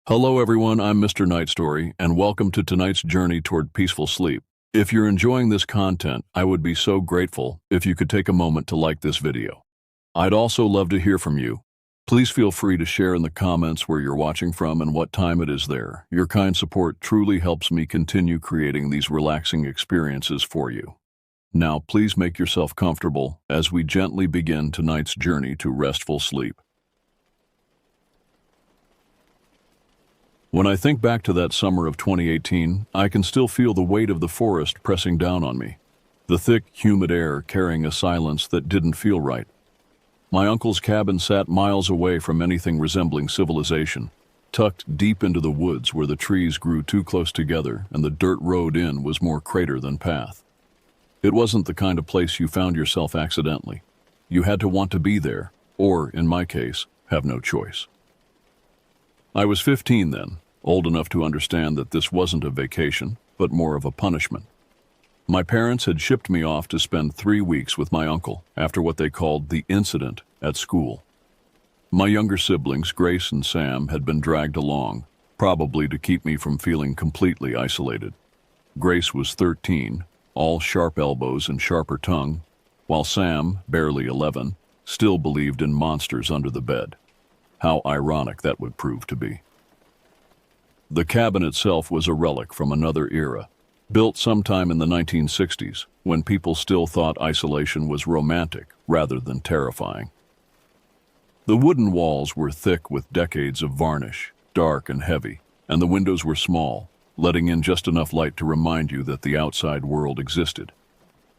Hello everyone, I'm Mr. Night Story, and welcome to tonight's journey toward peaceful sleep. If you're enjoying this content, I would be so grateful if you could take a moment to like this video. I'd also love to hear from you. Please feel free to share in the comments where you're watching from and what time it is there. Your kind support truly helps me continue creating these relaxing experiences for you. Now please make yourself comfortable as we gently begin tonight's journey to restful sleep. When I think back to that summer of 2018, I can still feel the weight of the forest pressing down on me. The thick, humid air carrying a silence that didn't feel right. My uncle's cabin sat miles away from anything resembling civilization, tucked deep into the woods where the trees grew too close together and the dirt road in was more crater than path. It wasn't the kind of place you found yourself accidentally. You had to want to be there, or, in my case, have no choice. I was 15 then, old enough to understand that this wasn't a vacation, but more of a punishment. My parents had shipped me off to spend 3 weeks with my uncle after what they called the incident at school. My younger siblings, Grace and Sam, had been dragged along, probably to keep me from feeling completely isolated. Grace was 13, all sharp elbows and sharper tongue, while Sam, barely 11, still believed in monsters under the bed. How ironic that would prove to be. The cabin itself was a relic from another era, built sometime in the 1960s, when people still thought isolation was romantic rather than terrifying. The wooden walls were thick with decades of varnish, dark and heavy, and the windows were small, letting in just enough light to remind you that the outside world existed.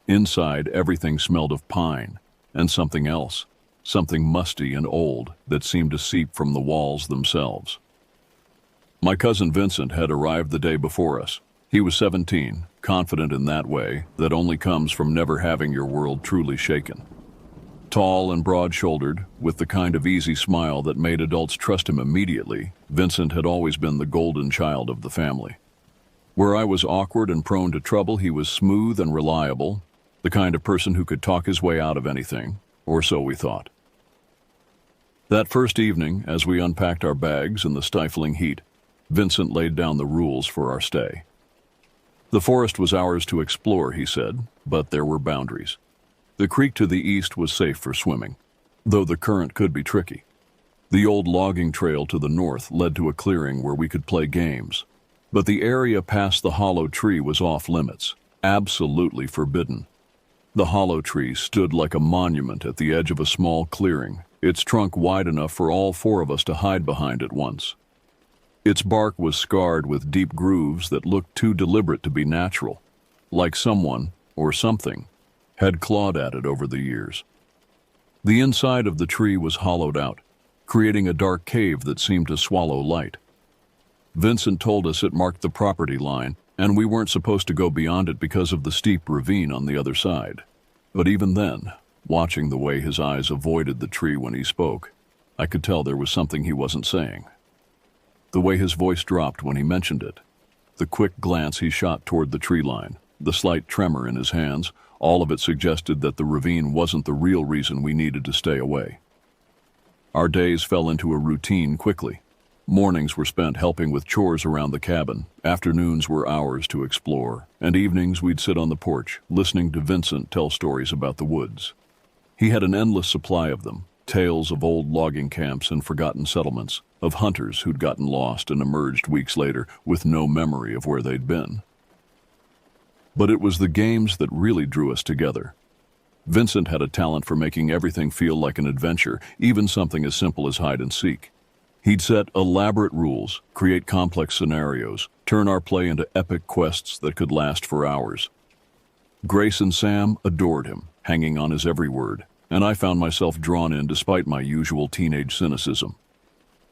Inside, everything smelled of pine and something else. Something musty and old that seemed to seep from the walls themselves. My cousin Vincent had arrived the day before us. He was 17, confident in that way that only comes from never having your world truly shaken. Tall and broad-shouldered, with the kind of easy smile that made adults trust him immediately, Vincent had always been the golden child of the family. Where I was awkward and prone to trouble, he was smooth and reliable, the kind of person who could talk his way out of anything, or so we thought. That first evening, as we unpacked our bags in the stifling heat, Vincent laid down the rules for our stay. The forest was ours to explore, he said, but there were boundaries. The creek to the east was safe for swimming, though the current could be tricky. The old logging trail to the north led to a clearing where we could play games, but the area past the hollow tree was off limits, absolutely forbidden. The hollow tree stood like a monument at the edge of a small clearing, its trunk wide enough for all 4 of us to hide behind at once. Its bark was scarred with deep grooves that looked too deliberate to be natural, like someone, or something, had clawed at it over the years. The inside of the tree was hollowed out, creating a dark cave that seemed to swallow light. Vincent told us it marked the property line, and we weren't supposed to go beyond it because of the steep ravine on the other side. But even then, watching the way his eyes avoided the tree when he spoke, I could tell there was something he wasn't saying. The way his voice dropped when he mentioned it, the quick glance he shot toward the tree line, the slight tremor in his hands, all of it suggested that the ravine wasn't the real reason we needed to stay away. Our days fell into a routine quickly. Mornings were spent helping with chores around the cabin, afternoons were ours to explore, and evenings we'd sit on the porch, listening to Vincent tell stories about the woods. He had an endless supply of them, tales of old logging camps and forgotten settlements, of hunters who'd gotten lost and emerged weeks later with no memory of where they'd been. But it was the games that really drew us together. Vincent had a talent for making everything feel like an adventure, even something as simple as hide and seek. He'd set elaborate rules, create complex scenarios, turn our play into epic quests that could last for hours. Grace and Sam adored him, hanging on his every word, and I found myself drawn in despite my usual teenage cynicism.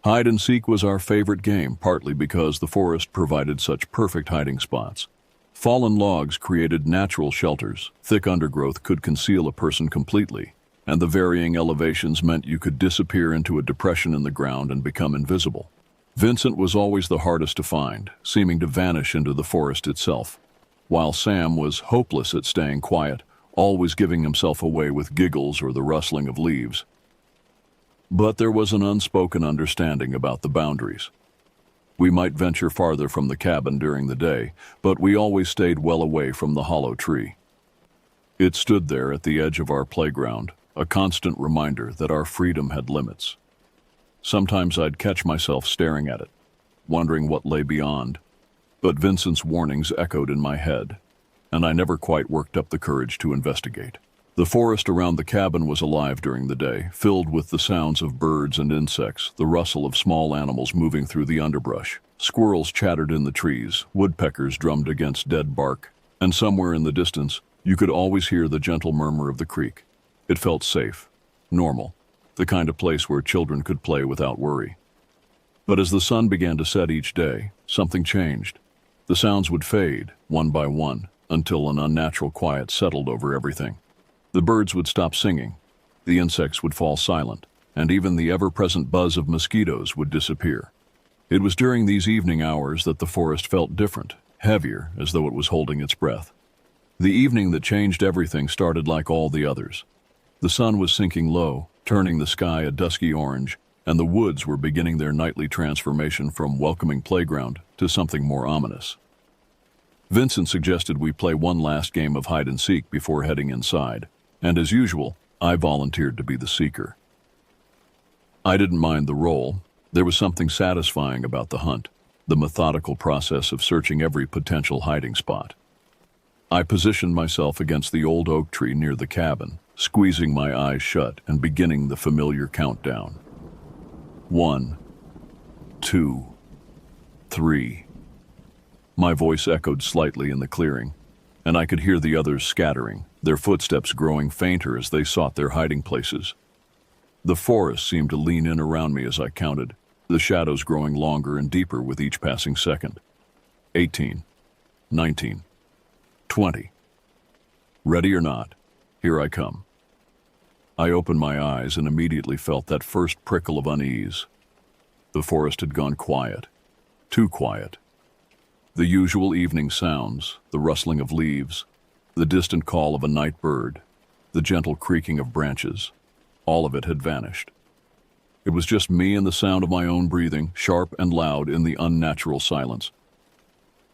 Hide and seek was our favorite game, partly because the forest provided such perfect hiding spots. Fallen logs created natural shelters, thick undergrowth could conceal a person completely, and the varying elevations meant you could disappear into a depression in the ground and become invisible. Vincent was always the hardest to find, seeming to vanish into the forest itself, while Sam was hopeless at staying quiet, always giving himself away with giggles or the rustling of leaves. But there was an unspoken understanding about the boundaries. We might venture farther from the cabin during the day, but we always stayed well away from the hollow tree. It stood there at the edge of our playground, a constant reminder that our freedom had limits. Sometimes I'd catch myself staring at it, wondering what lay beyond, but Vincent's warnings echoed in my head, and I never quite worked up the courage to investigate. The forest around the cabin was alive during the day, filled with the sounds of birds and insects, the rustle of small animals moving through the underbrush. Squirrels chattered in the trees, woodpeckers drummed against dead bark, and somewhere in the distance, you could always hear the gentle murmur of the creek. It felt safe, normal, the kind of place where children could play without worry. But as the sun began to set each day, something changed. The sounds would fade, one by one, until an unnatural quiet settled over everything. The birds would stop singing, the insects would fall silent, and even the ever-present buzz of mosquitoes would disappear. It was during these evening hours that the forest felt different, heavier, as though it was holding its breath. The evening that changed everything started like all the others. The sun was sinking low, turning the sky a dusky orange, and the woods were beginning their nightly transformation from welcoming playground to something more ominous. Vincent suggested we play one last game of hide-and-seek before heading inside, and as usual, I volunteered to be the seeker. I didn't mind the role. There was something satisfying about the hunt, the methodical process of searching every potential hiding spot. I positioned myself against the old oak tree near the cabin, squeezing my eyes shut and beginning the familiar countdown. 1, 2, 3. My voice echoed slightly in the clearing, and I could hear the others scattering, their footsteps growing fainter as they sought their hiding places. The forest seemed to lean in around me as I counted, the shadows growing longer and deeper with each passing second. 18, 19, 20. Ready or not, here I come. I opened my eyes and immediately felt that first prickle of unease. The forest had gone quiet, too quiet. The usual evening sounds, the rustling of leaves, the distant call of a night bird, the gentle creaking of branches, all of it had vanished. It was just me and the sound of my own breathing, sharp and loud in the unnatural silence.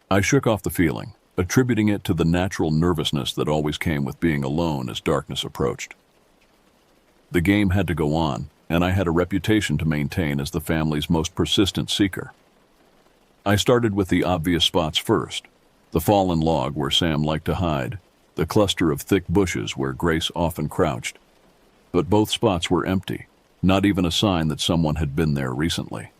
I shook off the feeling, attributing it to the natural nervousness that always came with being alone as darkness approached. The game had to go on, and I had a reputation to maintain as the family's most persistent seeker. I started with the obvious spots first, the fallen log where Sam liked to hide, the cluster of thick bushes where Grace often crouched. But both spots were empty, not even a sign that someone had been there recently.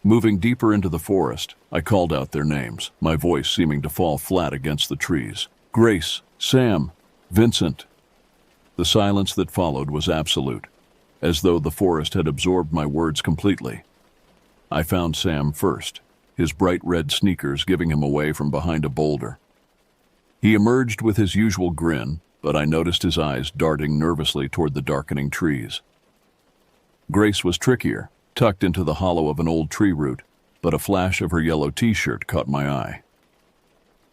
Moving deeper into the forest, I called out their names, my voice seeming to fall flat against the trees. Grace, Sam, Vincent. The silence that followed was absolute, as though the forest had absorbed my words completely. I found Sam first, his bright red sneakers giving him away from behind a boulder. He emerged with his usual grin, but I noticed his eyes darting nervously toward the darkening trees. Grace was trickier, tucked into the hollow of an old tree root, but a flash of her yellow t-shirt caught my eye.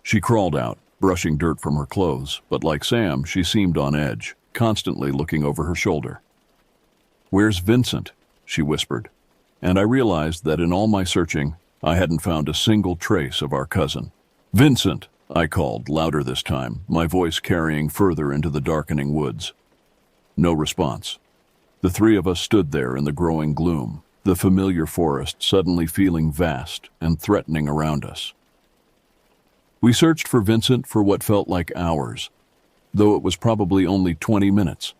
She crawled out, brushing dirt from her clothes, but like Sam, she seemed on edge, constantly looking over her shoulder. "Where's Vincent?" she whispered, and I realized that in all my searching, I hadn't found a single trace of our cousin. "Vincent!" I called, louder this time, my voice carrying further into the darkening woods. No response. The three of us stood there in the growing gloom, the familiar forest suddenly feeling vast and threatening around us. We searched for Vincent for what felt like hours, though it was probably only 20 minutes.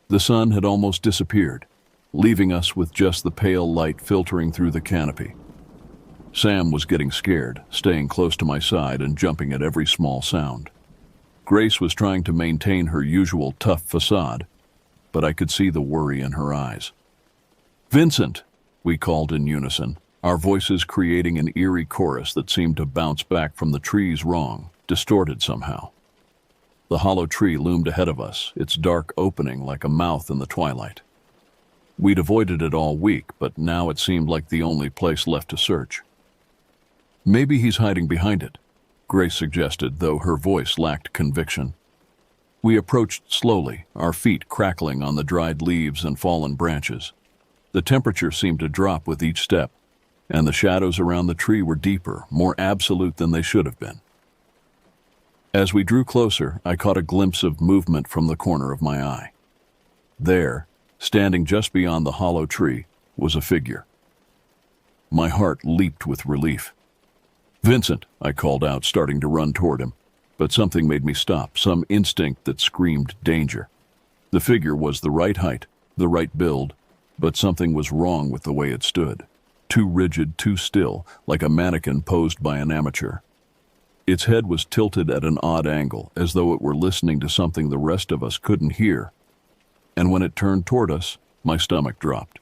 The sun had almost disappeared, leaving us with just the pale light filtering through the canopy. Sam was getting scared, staying close to my side and jumping at every small sound. Grace was trying to maintain her usual tough facade, but I could see the worry in her eyes. "Vincent!" we called in unison, our voices creating an eerie chorus that seemed to bounce back from the trees wrong, distorted somehow. The hollow tree loomed ahead of us, its dark opening like a mouth in the twilight. We'd avoided it all week, but now it seemed like the only place left to search. "Maybe he's hiding behind it," Grace suggested, though her voice lacked conviction. We approached slowly, our feet crackling on the dried leaves and fallen branches. The temperature seemed to drop with each step, and the shadows around the tree were deeper, more absolute than they should have been. As we drew closer, I caught a glimpse of movement from the corner of my eye. There, standing just beyond the hollow tree, was a figure. My heart leaped with relief. "Vincent," I called out, starting to run toward him, but something made me stop, some instinct that screamed danger. The figure was the right height, the right build, but something was wrong with the way it stood. Too rigid, too still, like a mannequin posed by an amateur. Its head was tilted at an odd angle, as though it were listening to something the rest of us couldn't hear. And when it turned toward us, my stomach dropped.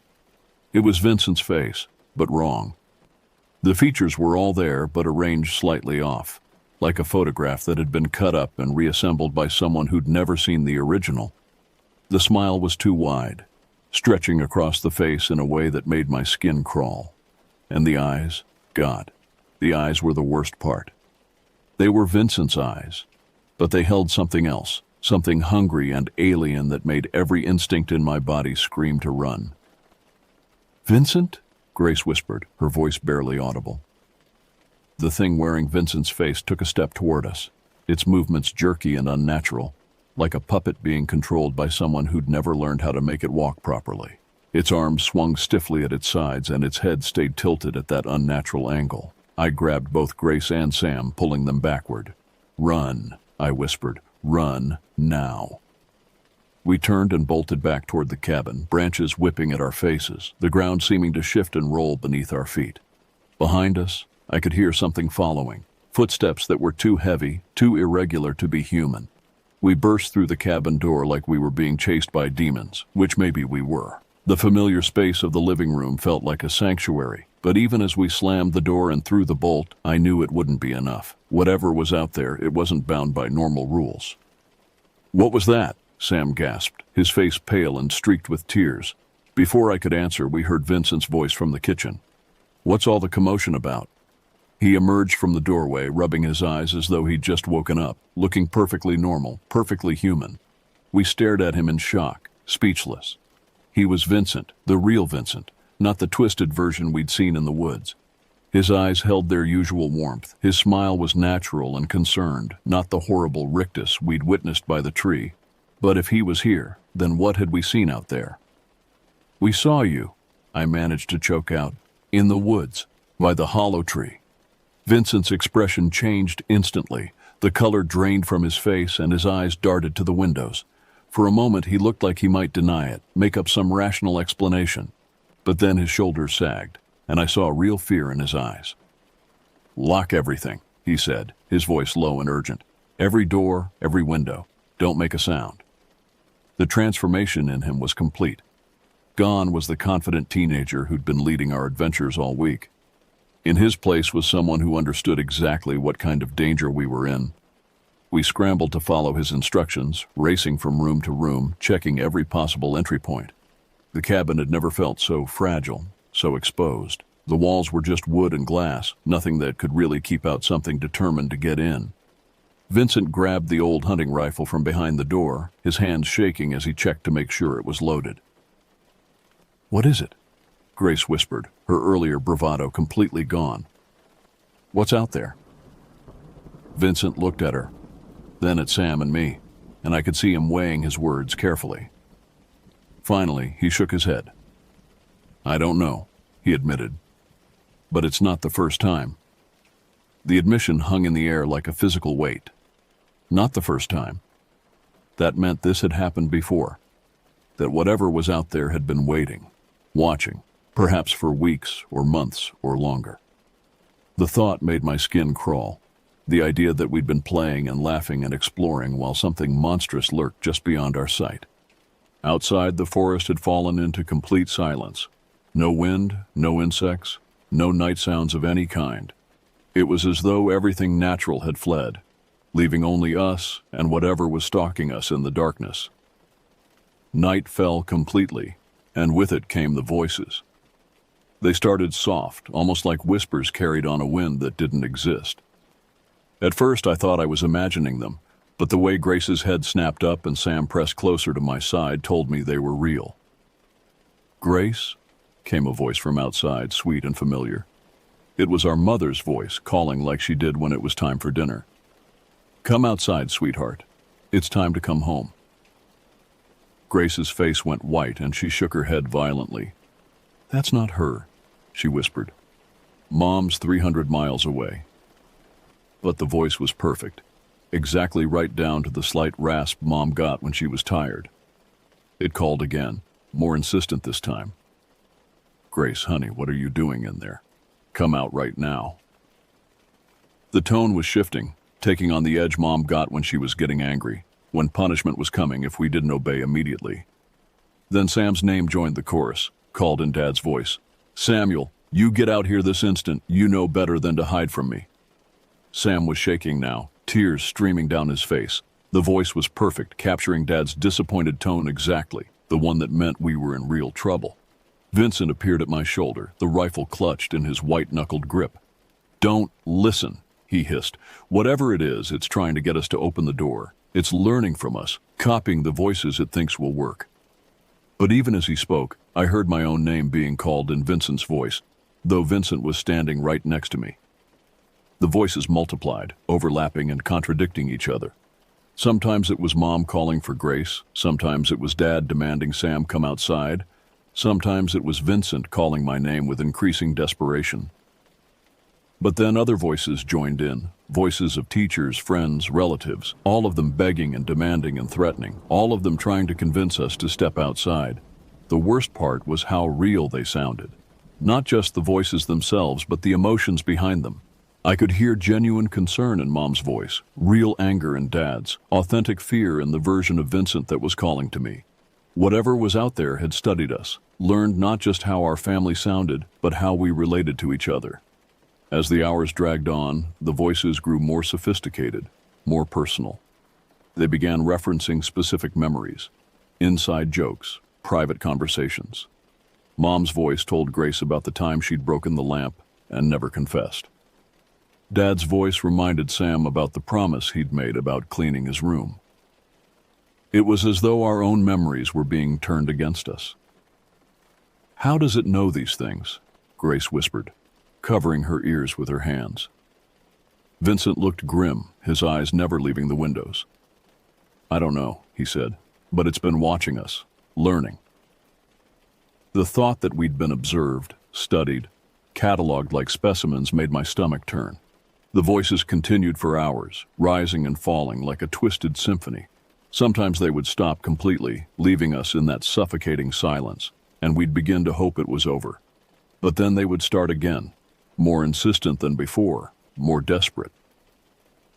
It was Vincent's face, but wrong. The features were all there, but arranged slightly off, like a photograph that had been cut up and reassembled by someone who'd never seen the original. The smile was too wide, stretching across the face in a way that made my skin crawl. And the eyes, God, the eyes were the worst part. They were Vincent's eyes, but they held something else, something hungry and alien that made every instinct in my body scream to run. "Vincent?" Grace whispered, her voice barely audible. The thing wearing Vincent's face took a step toward us, its movements jerky and unnatural, like a puppet being controlled by someone who'd never learned how to make it walk properly. Its arms swung stiffly at its sides, and its head stayed tilted at that unnatural angle. I grabbed both Grace and Sam, pulling them backward. "Run," I whispered. "Run, now." We turned and bolted back toward the cabin, branches whipping at our faces, the ground seeming to shift and roll beneath our feet. Behind us, I could hear something following, footsteps that were too heavy, too irregular to be human. We burst through the cabin door like we were being chased by demons, which maybe we were. The familiar space of the living room felt like a sanctuary, but even as we slammed the door and threw the bolt, I knew it wouldn't be enough. Whatever was out there, it wasn't bound by normal rules. "What was that?" Sam gasped, his face pale and streaked with tears. Before I could answer, we heard Vincent's voice from the kitchen. "What's all the commotion about?" He emerged from the doorway, rubbing his eyes as though he'd just woken up, looking perfectly normal, perfectly human. We stared at him in shock, speechless. He was Vincent, the real Vincent, not the twisted version we'd seen in the woods. His eyes held their usual warmth. His smile was natural and concerned, not the horrible rictus we'd witnessed by the tree. But if he was here, then what had we seen out there? "We saw you," I managed to choke out, "in the woods, by the hollow tree." Vincent's expression changed instantly. The color drained from his face and his eyes darted to the windows. For a moment he looked like he might deny it, make up some rational explanation. But then his shoulders sagged, and I saw real fear in his eyes. "Lock everything," he said, his voice low and urgent. "Every door, every window. Don't make a sound." The transformation in him was complete. Gone was the confident teenager who'd been leading our adventures all week. In his place was someone who understood exactly what kind of danger we were in. We scrambled to follow his instructions, racing from room to room, checking every possible entry point. The cabin had never felt so fragile, so exposed. The walls were just wood and glass, nothing that could really keep out something determined to get in. Vincent grabbed the old hunting rifle from behind the door, his hands shaking as he checked to make sure it was loaded. "What is it?" Grace whispered, her earlier bravado completely gone. "What's out there?" Vincent looked at her, then at Sam and me, and I could see him weighing his words carefully. Finally, he shook his head. "I don't know," he admitted. "But it's not the first time." The admission hung in the air like a physical weight. Not the first time. That meant this had happened before. That whatever was out there had been waiting, watching, perhaps for weeks or months or longer. The thought made my skin crawl. The idea that we'd been playing and laughing and exploring while something monstrous lurked just beyond our sight. Outside, the forest had fallen into complete silence. No wind, no insects, no night sounds of any kind. It was as though everything natural had fled, leaving only us and whatever was stalking us in the darkness. Night fell completely, and with it came the voices. They started soft, almost like whispers carried on a wind that didn't exist. At first I thought I was imagining them, but the way Grace's head snapped up and Sam pressed closer to my side told me they were real. "Grace?" came a voice from outside, sweet and familiar. It was our mother's voice calling like she did when it was time for dinner. "Come outside, sweetheart. It's time to come home." Grace's face went white and she shook her head violently. "That's not her," she whispered. "Mom's 300 miles away." But the voice was perfect, exactly right down to the slight rasp Mom got when she was tired. It called again, more insistent this time. "Grace, honey, what are you doing in there? Come out right now." The tone was shifting, taking on the edge Mom got when she was getting angry, when punishment was coming if we didn't obey immediately. Then Sam's name joined the chorus, called in Dad's voice. "Samuel, you get out here this instant. You know better than to hide from me." Sam was shaking now, tears streaming down his face. The voice was perfect, capturing Dad's disappointed tone exactly, the one that meant we were in real trouble. Vincent appeared at my shoulder, the rifle clutched in his white-knuckled grip. "Don't listen," he hissed. "Whatever it is, it's trying to get us to open the door. It's learning from us, copying the voices it thinks will work." But even as he spoke, I heard my own name being called in Vincent's voice, though Vincent was standing right next to me. The voices multiplied, overlapping and contradicting each other. Sometimes it was Mom calling for Grace, sometimes it was Dad demanding Sam come outside, sometimes it was Vincent calling my name with increasing desperation. But then other voices joined in, voices of teachers, friends, relatives, all of them begging and demanding and threatening, all of them trying to convince us to step outside. The worst part was how real they sounded. Not just the voices themselves, but the emotions behind them. I could hear genuine concern in Mom's voice, real anger in Dad's, authentic fear in the version of Vincent that was calling to me. Whatever was out there had studied us, learned not just how our family sounded, but how we related to each other. As the hours dragged on, the voices grew more sophisticated, more personal. They began referencing specific memories, inside jokes, private conversations. Mom's voice told Grace about the time she'd broken the lamp and never confessed. Dad's voice reminded Sam about the promise he'd made about cleaning his room. It was as though our own memories were being turned against us. "How does it know these things?" Grace whispered, covering her ears with her hands. Vincent looked grim, his eyes never leaving the windows. "I don't know," he said, "but it's been watching us, learning." The thought that we'd been observed, studied, cataloged like specimens made my stomach turn. The voices continued for hours, rising and falling like a twisted symphony. Sometimes they would stop completely, leaving us in that suffocating silence, and we'd begin to hope it was over. But then they would start again, more insistent than before, more desperate.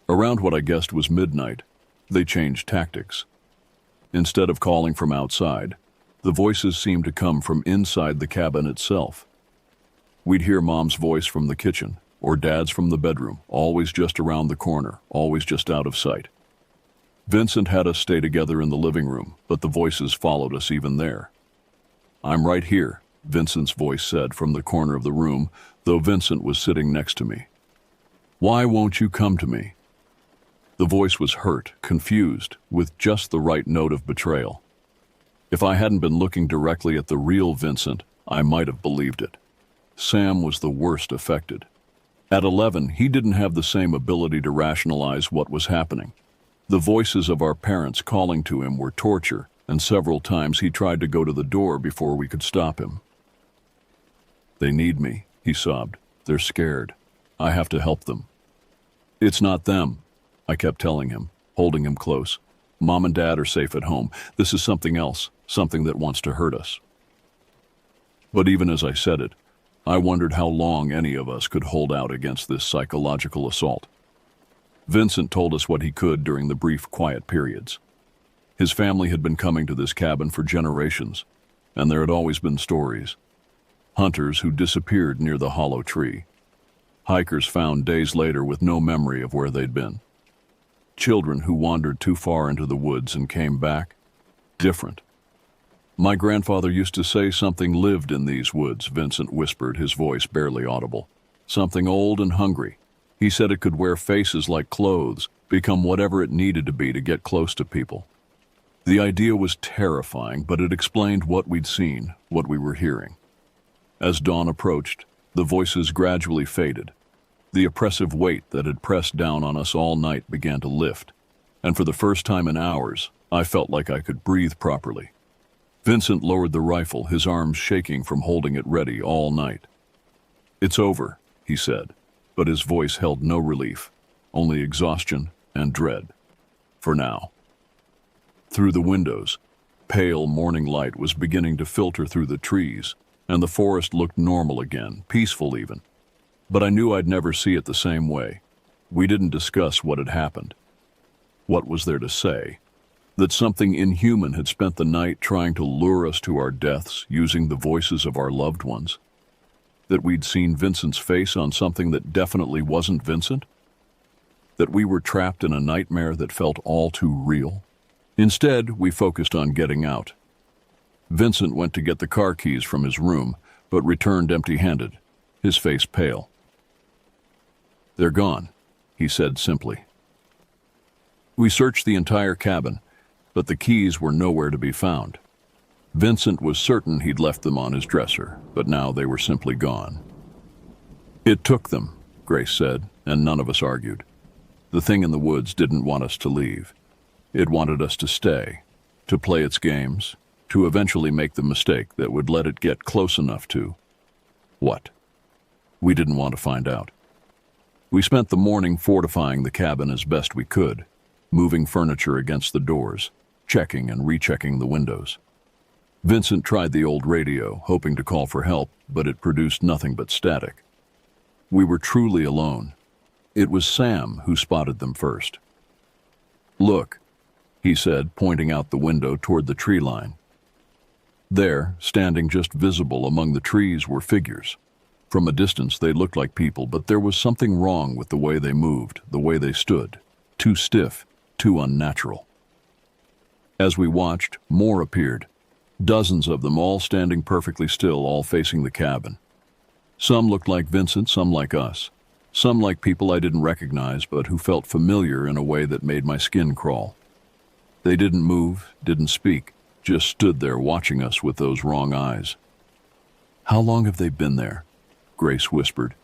Around what I guessed was midnight, they changed tactics. Instead of calling from outside, the voices seemed to come from inside the cabin itself. We'd hear Mom's voice from the kitchen, or Dad's from the bedroom, always just around the corner, always just out of sight. Vincent had us stay together in the living room, but the voices followed us even there. "I'm right here," Vincent's voice said from the corner of the room, though Vincent was sitting next to me. "Why won't you come to me?" The voice was hurt, confused, with just the right note of betrayal. If I hadn't been looking directly at the real Vincent, I might have believed it. Sam was the worst affected. At 11, he didn't have the same ability to rationalize what was happening. The voices of our parents calling to him were torture, and several times he tried to go to the door before we could stop him. "They need me," he sobbed. "They're scared. I have to help them." "It's not them," I kept telling him, holding him close. "Mom and Dad are safe at home. This is something else, something that wants to hurt us." But even as I said it, I wondered how long any of us could hold out against this psychological assault. Vincent told us what he could during the brief quiet periods. His family had been coming to this cabin for generations, and there had always been stories. Hunters who disappeared near the hollow tree. Hikers found days later with no memory of where they'd been. Children who wandered too far into the woods and came back different. "My grandfather used to say something lived in these woods," Vincent whispered, his voice barely audible. "Something old and hungry. He said it could wear faces like clothes, become whatever it needed to be to get close to people." The idea was terrifying, but it explained what we'd seen, what we were hearing. As dawn approached, The voices gradually faded. The oppressive weight that had pressed down on us all night began to lift, and for the first time in hours, I felt like I could breathe properly. Vincent lowered the rifle, his arms shaking from holding it ready all night. "It's over," he said, but his voice held no relief, only exhaustion and dread. For now. Through the windows, pale morning light was beginning to filter through the trees, and the forest looked normal again, peaceful even. But I knew I'd never see it the same way. We didn't discuss what had happened. What was there to say? That something inhuman had spent the night trying to lure us to our deaths using the voices of our loved ones? That we'd seen Vincent's face on something that definitely wasn't Vincent? That we were trapped in a nightmare that felt all too real? Instead, we focused on getting out. Vincent went to get the car keys from his room, but returned empty-handed, his face pale. "They're gone," he said simply. We searched the entire cabin, but the keys were nowhere to be found. Vincent was certain he'd left them on his dresser, but now they were simply gone. "It took them," Grace said, and none of us argued. The thing in the woods didn't want us to leave. It wanted us to stay, to play its games, to eventually make the mistake that would let it get close enough to... what? We didn't want to find out. We spent the morning fortifying the cabin as best we could, moving furniture against the doors, checking and rechecking the windows. Vincent tried the old radio, hoping to call for help, but it produced nothing but static. We were truly alone. It was Sam who spotted them first. "Look," he said, pointing out the window toward the tree line. There, standing just visible among the trees, were figures. From a distance they looked like people, but there was something wrong with the way they moved, the way they stood. Too stiff, too unnatural. As we watched, more appeared. Dozens of them, all standing perfectly still, all facing the cabin. Some looked like Vincent, some like us. Some like people I didn't recognize, but who felt familiar in a way that made my skin crawl. They didn't move, didn't speak, just stood there watching us with those wrong eyes. "How long have they been there?" Grace whispered,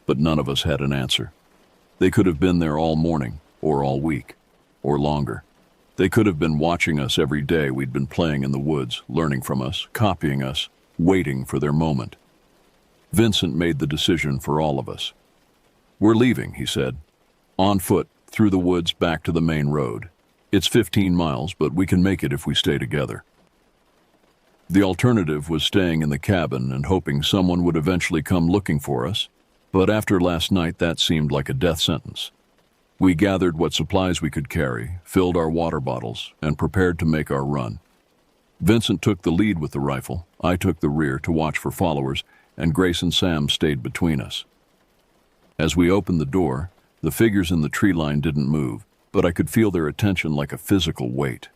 but none of us had an answer. They could have been there all morning, or all week, or longer. They could have been watching us every day we'd been playing in the woods, learning from us, copying us, waiting for their moment. Vincent made the decision for all of us. "We're leaving," he said. "On foot, through the woods, back to the main road. It's 15 miles, but we can make it if we stay together." The alternative was staying in the cabin and hoping someone would eventually come looking for us, but after last night that seemed like a death sentence. We gathered what supplies we could carry, filled our water bottles, and prepared to make our run. Vincent took the lead with the rifle, I took the rear to watch for followers, and Grace and Sam stayed between us. As we opened the door, the figures in the tree line didn't move, but I could feel their attention like a physical weight.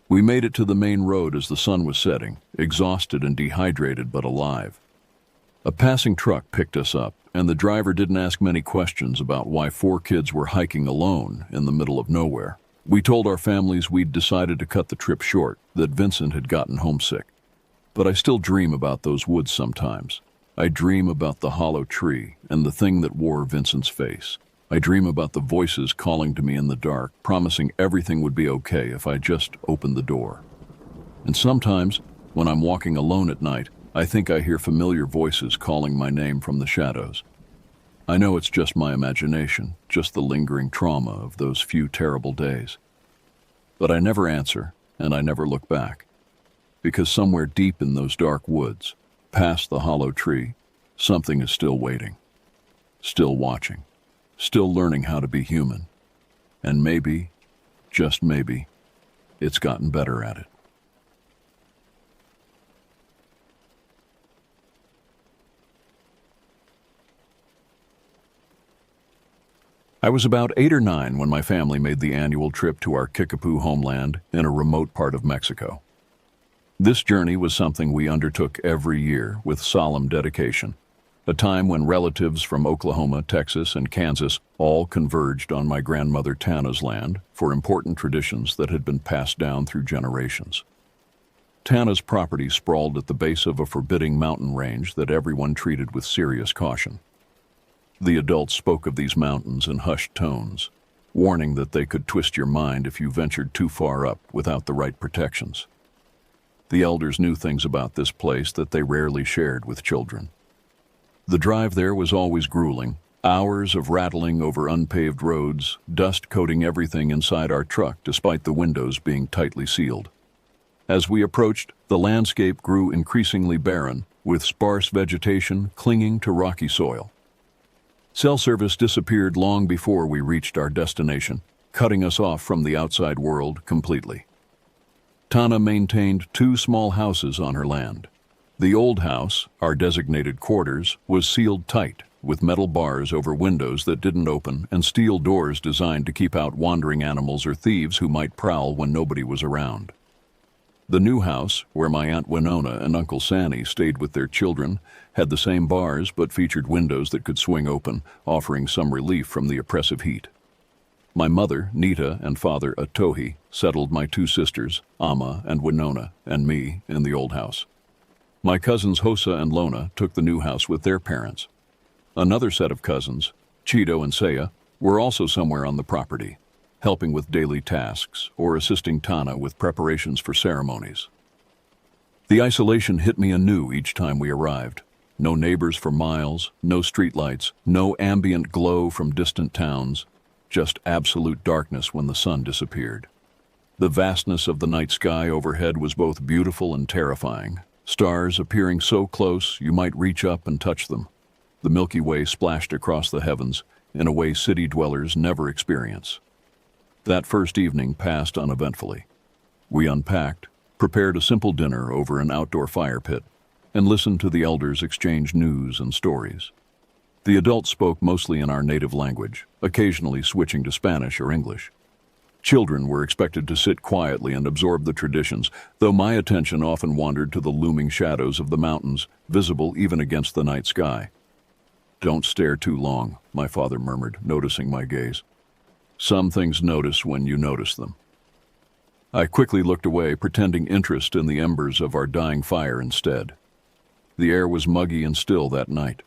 We made it to the main road as the sun was setting, exhausted and dehydrated but alive. A passing truck picked us up, and the driver didn't ask many questions about why 4 kids were hiking alone in the middle of nowhere. We told our families we'd decided to cut the trip short, that Vincent had gotten homesick. But I still dream about those woods sometimes. I dream about the hollow tree and the thing that wore Vincent's face. I dream about the voices calling to me in the dark, promising everything would be okay if I just opened the door. And sometimes, when I'm walking alone at night, I think I hear familiar voices calling my name from the shadows. I know it's just my imagination, just the lingering trauma of those few terrible days. But I never answer, and I never look back. Because somewhere deep in those dark woods, past the hollow tree, something is still waiting, still watching, still learning how to be human. And maybe, just maybe, it's gotten better at it. I was about 8 or 9 when my family made the annual trip to our Kickapoo homeland in a remote part of Mexico. This journey was something we undertook every year with solemn dedication, a time when relatives from Oklahoma, Texas, and Kansas all converged on my grandmother Tana's land for important traditions that had been passed down through generations. Tana's property sprawled at the base of a forbidding mountain range that everyone treated with serious caution. The adults spoke of these mountains in hushed tones, warning that they could twist your mind if you ventured too far up without the right protections. The elders knew things about this place that they rarely shared with children. The drive there was always grueling, hours of rattling over unpaved roads, dust coating everything inside our truck despite the windows being tightly sealed. As we approached, the landscape grew increasingly barren, with sparse vegetation clinging to rocky soil. Cell service disappeared long before we reached our destination, cutting us off from the outside world completely. Tana maintained 2 small houses on her land. The old house, our designated quarters, was sealed tight, with metal bars over windows that didn't open and steel doors designed to keep out wandering animals or thieves who might prowl when nobody was around. The new house, where my Aunt Winona and Uncle Sanny stayed with their children, had the same bars but featured windows that could swing open, offering some relief from the oppressive heat. My mother, Nita, and father, Atohi, settled my 2 sisters, Amma and Winona, and me in the old house. My cousins Hosa and Lona took the new house with their parents. Another set of cousins, Cheeto and Saya, were also somewhere on the property, helping with daily tasks or assisting Tana with preparations for ceremonies. The isolation hit me anew each time we arrived. No neighbors for miles, no streetlights, no ambient glow from distant towns, just absolute darkness when the sun disappeared. The vastness of the night sky overhead was both beautiful and terrifying, stars appearing so close you might reach up and touch them. The Milky Way splashed across the heavens in a way city dwellers never experience. That first evening passed uneventfully. We unpacked, prepared a simple dinner over an outdoor fire pit, and listened to the elders exchange news and stories. The adults spoke mostly in our native language, occasionally switching to Spanish or English. Children were expected to sit quietly and absorb the traditions, though my attention often wandered to the looming shadows of the mountains, visible even against the night sky. "Don't stare too long," my father murmured, noticing my gaze. "Some things notice when you notice them." I quickly looked away, pretending interest in the embers of our dying fire instead. The air was muggy and still that night.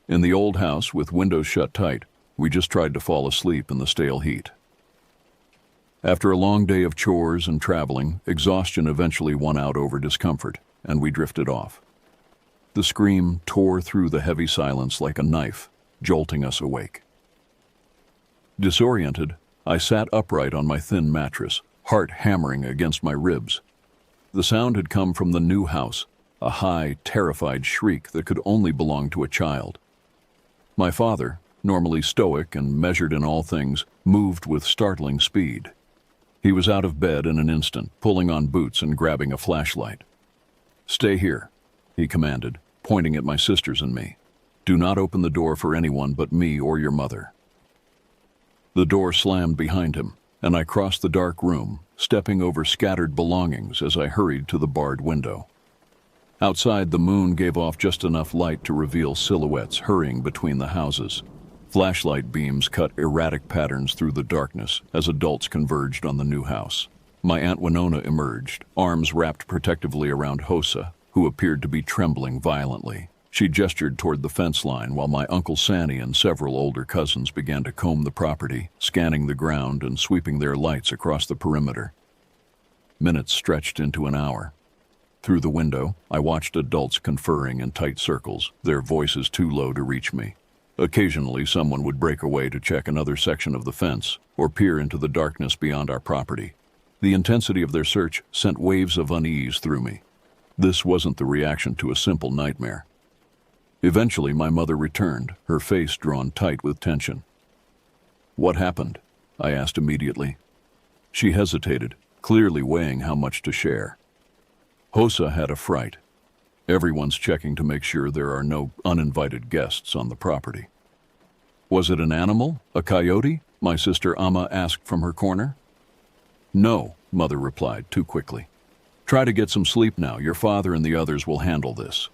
In the old house, with windows shut tight, we just tried to fall asleep in the stale heat. After a long day of chores and traveling, exhaustion eventually won out over discomfort, and we drifted off. The scream tore through the heavy silence like a knife, jolting us awake. Disoriented, I sat upright on my thin mattress, heart hammering against my ribs. The sound had come from the new house, a high, terrified shriek that could only belong to a child. My father, normally stoic and measured in all things, moved with startling speed. He was out of bed in an instant, pulling on boots and grabbing a flashlight. "Stay here," he commanded, pointing at my sisters and me. "Do not open the door for anyone but me or your mother." The door slammed behind him, and I crossed the dark room, stepping over scattered belongings as I hurried to the barred window. Outside, the moon gave off just enough light to reveal silhouettes hurrying between the houses. Flashlight beams cut erratic patterns through the darkness as adults converged on the new house. My Aunt Winona emerged, arms wrapped protectively around Hosa, who appeared to be trembling violently. She gestured toward the fence line while my Uncle Sanny and several older cousins began to comb the property, scanning the ground and sweeping their lights across the perimeter. Minutes stretched into an hour. Through the window, I watched adults conferring in tight circles, their voices too low to reach me. Occasionally, someone would break away to check another section of the fence or peer into the darkness beyond our property. The intensity of their search sent waves of unease through me. This wasn't the reaction to a simple nightmare. Eventually, my mother returned, her face drawn tight with tension. "What happened?" I asked immediately. She hesitated, clearly weighing how much to share. "Hosa had a fright. Everyone's checking to make sure there are no uninvited guests on the property." "Was it an animal? A coyote?" my sister Amma asked from her corner. "No," Mother replied too quickly. "Try to get some sleep now. Your father and the others will handle this."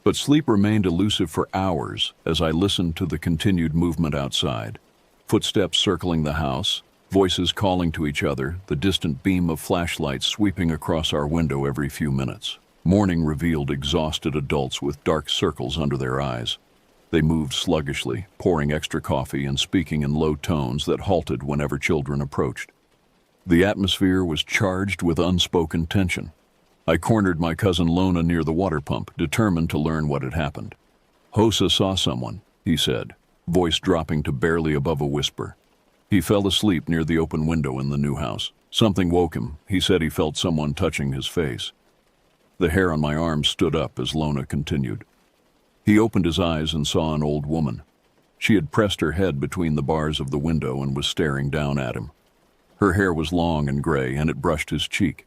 But sleep remained elusive for hours as I listened to the continued movement outside. Footsteps circling the house, Voices calling to each other, the distant beam of flashlights sweeping across our window every few minutes. Morning revealed exhausted adults with dark circles under their eyes. They moved sluggishly, pouring extra coffee and speaking in low tones that halted whenever children approached. The atmosphere was charged with unspoken tension. I cornered my cousin Lona near the water pump, determined to learn what had happened. "Hossa saw someone," he said, voice dropping to barely above a whisper. He fell asleep near the open window in the new house. Something woke him. He said he felt someone touching his face. The hair on my arm stood up as Lona continued. He opened his eyes and saw an old woman. She had pressed her head between the bars of the window and was staring down at him. Her hair was long and gray, and it brushed his cheek.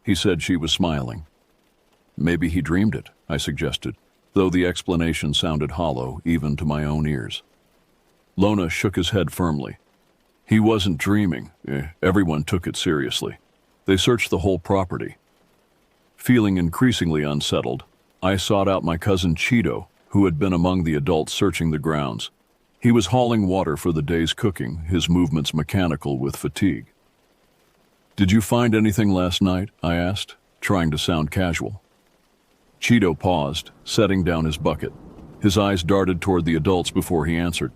He said she was smiling. "Maybe he dreamed it," I suggested, though the explanation sounded hollow even to my own ears. Lona shook his head firmly. "He wasn't dreaming. Everyone took it seriously. They searched the whole property." Feeling increasingly unsettled, I sought out my cousin Cheeto, who had been among the adults searching the grounds. He was hauling water for the day's cooking, his movements mechanical with fatigue. "Did you find anything last night?" I asked, trying to sound casual. Cheeto paused, setting down his bucket. His eyes darted toward the adults before he answered.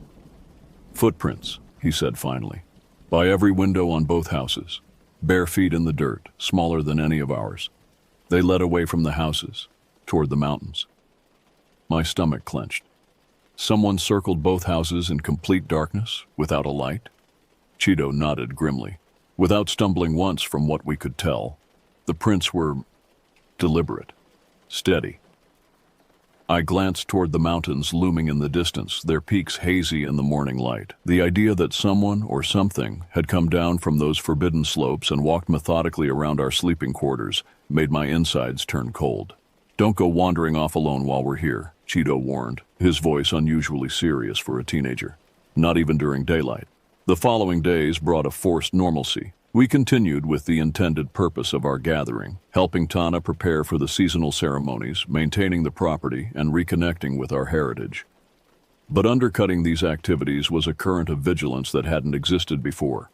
"Footprints," he said finally, "by every window on both houses. Bare feet in the dirt, smaller than any of ours. They led away from the houses, toward the mountains." My stomach clenched. Someone circled both houses in complete darkness, without a light? Cheeto nodded grimly. Without stumbling once from what we could tell, the prints were deliberate, steady. I glanced toward the mountains looming in the distance, their peaks hazy in the morning light. The idea that someone or something had come down from those forbidden slopes and walked methodically around our sleeping quarters made my insides turn cold. "Don't go wandering off alone while we're here," Cheeto warned, his voice unusually serious for a teenager. "Not even during daylight." The following days brought a forced normalcy. We continued with the intended purpose of our gathering, helping Tana prepare for the seasonal ceremonies, maintaining the property, and reconnecting with our heritage. But undercutting these activities was a current of vigilance that hadn't existed before.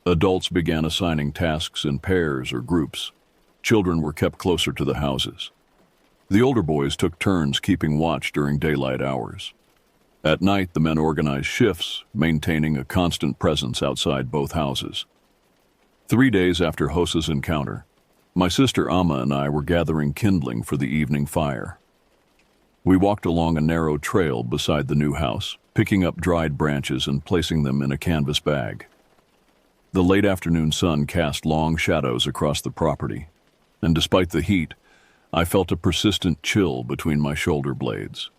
Adults began assigning tasks in pairs or groups. Children were kept closer to the houses. The older boys took turns keeping watch during daylight hours. At night, the men organized shifts, maintaining a constant presence outside both houses. 3 days after Hossa's encounter, my sister Amma and I were gathering kindling for the evening fire. We walked along a narrow trail beside the new house, picking up dried branches and placing them in a canvas bag. The late afternoon sun cast long shadows across the property, and despite the heat, I felt a persistent chill between my shoulder blades.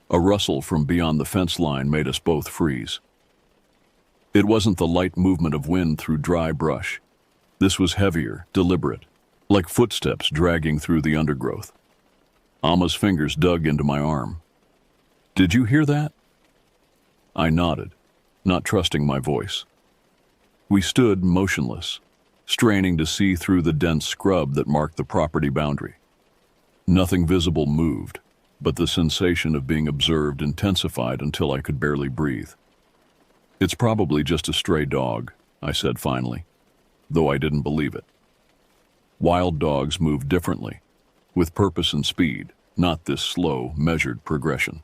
A rustle from beyond the fence line made us both freeze. It wasn't the light movement of wind through dry brush. This was heavier, deliberate, like footsteps dragging through the undergrowth. Amma's fingers dug into my arm. "Did you hear that?" I nodded, not trusting my voice. We stood motionless, straining to see through the dense scrub that marked the property boundary. Nothing visible moved, but the sensation of being observed intensified until I could barely breathe. "It's probably just a stray dog," I said finally, though I didn't believe it. Wild dogs move differently, with purpose and speed, not this slow, measured progression.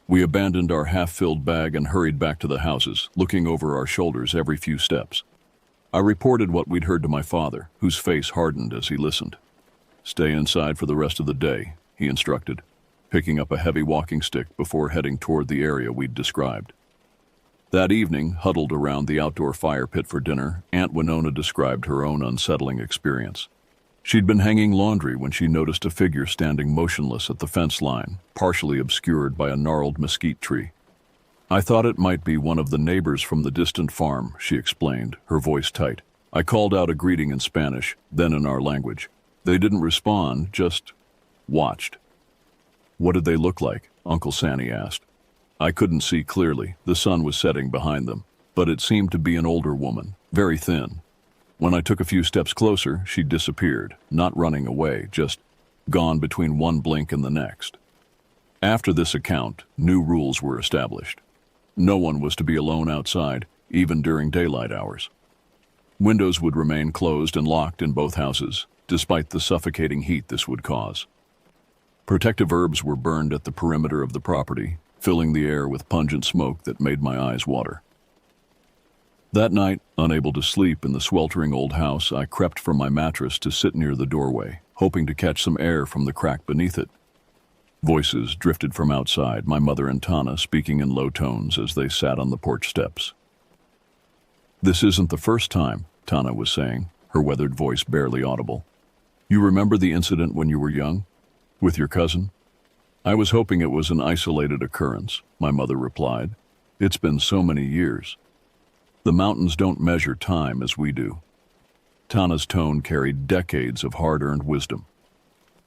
We abandoned our half-filled bag and hurried back to the houses, looking over our shoulders every few steps. I reported what we'd heard to my father, whose face hardened as he listened. "Stay inside for the rest of the day," he instructed, picking up a heavy walking stick before heading toward the area we'd described. That evening, huddled around the outdoor fire pit for dinner, Aunt Winona described her own unsettling experience. She'd been hanging laundry when she noticed a figure standing motionless at the fence line, partially obscured by a gnarled mesquite tree. "I thought it might be one of the neighbors from the distant farm," she explained, her voice tight. I called out a greeting in Spanish, then in our language. They didn't respond, just watched. "What did they look like?" Uncle Sanny asked. I couldn't see clearly, the sun was setting behind them, but it seemed to be an older woman, very thin. When I took a few steps closer, she disappeared, not running away, just gone between one blink and the next. After this account, new rules were established. No one was to be alone outside, even during daylight hours. Windows would remain closed and locked in both houses, despite the suffocating heat this would cause. Protective herbs were burned at the perimeter of the property, filling the air with pungent smoke that made my eyes water. That night, unable to sleep in the sweltering old house, I crept from my mattress to sit near the doorway, hoping to catch some air from the crack beneath it. Voices drifted from outside, my mother and Tana speaking in low tones as they sat on the porch steps. "This isn't the first time," Tana was saying, her weathered voice barely audible. "You remember the incident when you were young? With your cousin?" "I was hoping it was an isolated occurrence," my mother replied. "It's been so many years. The mountains don't measure time as we do." Tana's tone carried decades of hard-earned wisdom.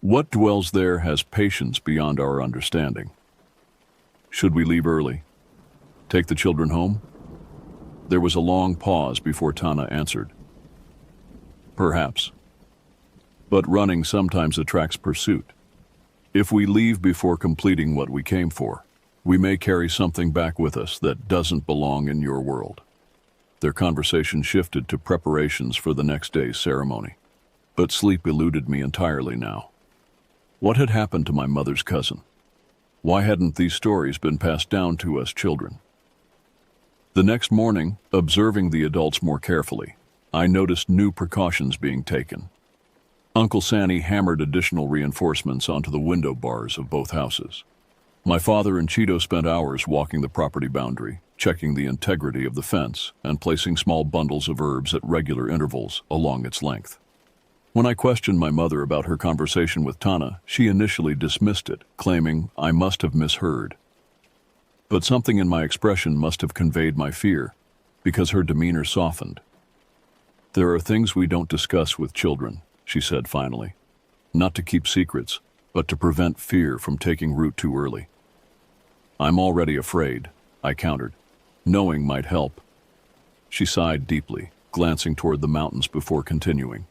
"What dwells there has patience beyond our understanding. Should we leave early? Take the children home?" There was a long pause before Tana answered. "Perhaps. But running sometimes attracts pursuit. If we leave before completing what we came for, we may carry something back with us that doesn't belong in your world." Their conversation shifted to preparations for the next day's ceremony. But sleep eluded me entirely now. What had happened to my mother's cousin? Why hadn't these stories been passed down to us children? The next morning, observing the adults more carefully, I noticed new precautions being taken. Uncle Sanny hammered additional reinforcements onto the window bars of both houses. My father and Cheeto spent hours walking the property boundary, checking the integrity of the fence, and placing small bundles of herbs at regular intervals along its length. When I questioned my mother about her conversation with Tana, she initially dismissed it, claiming I must have misheard. But something in my expression must have conveyed my fear, because her demeanor softened. "There are things we don't discuss with children," she said finally. "Not to keep secrets, but to prevent fear from taking root too early." "I'm already afraid," I countered. "Knowing might help." She sighed deeply, glancing toward the mountains before continuing.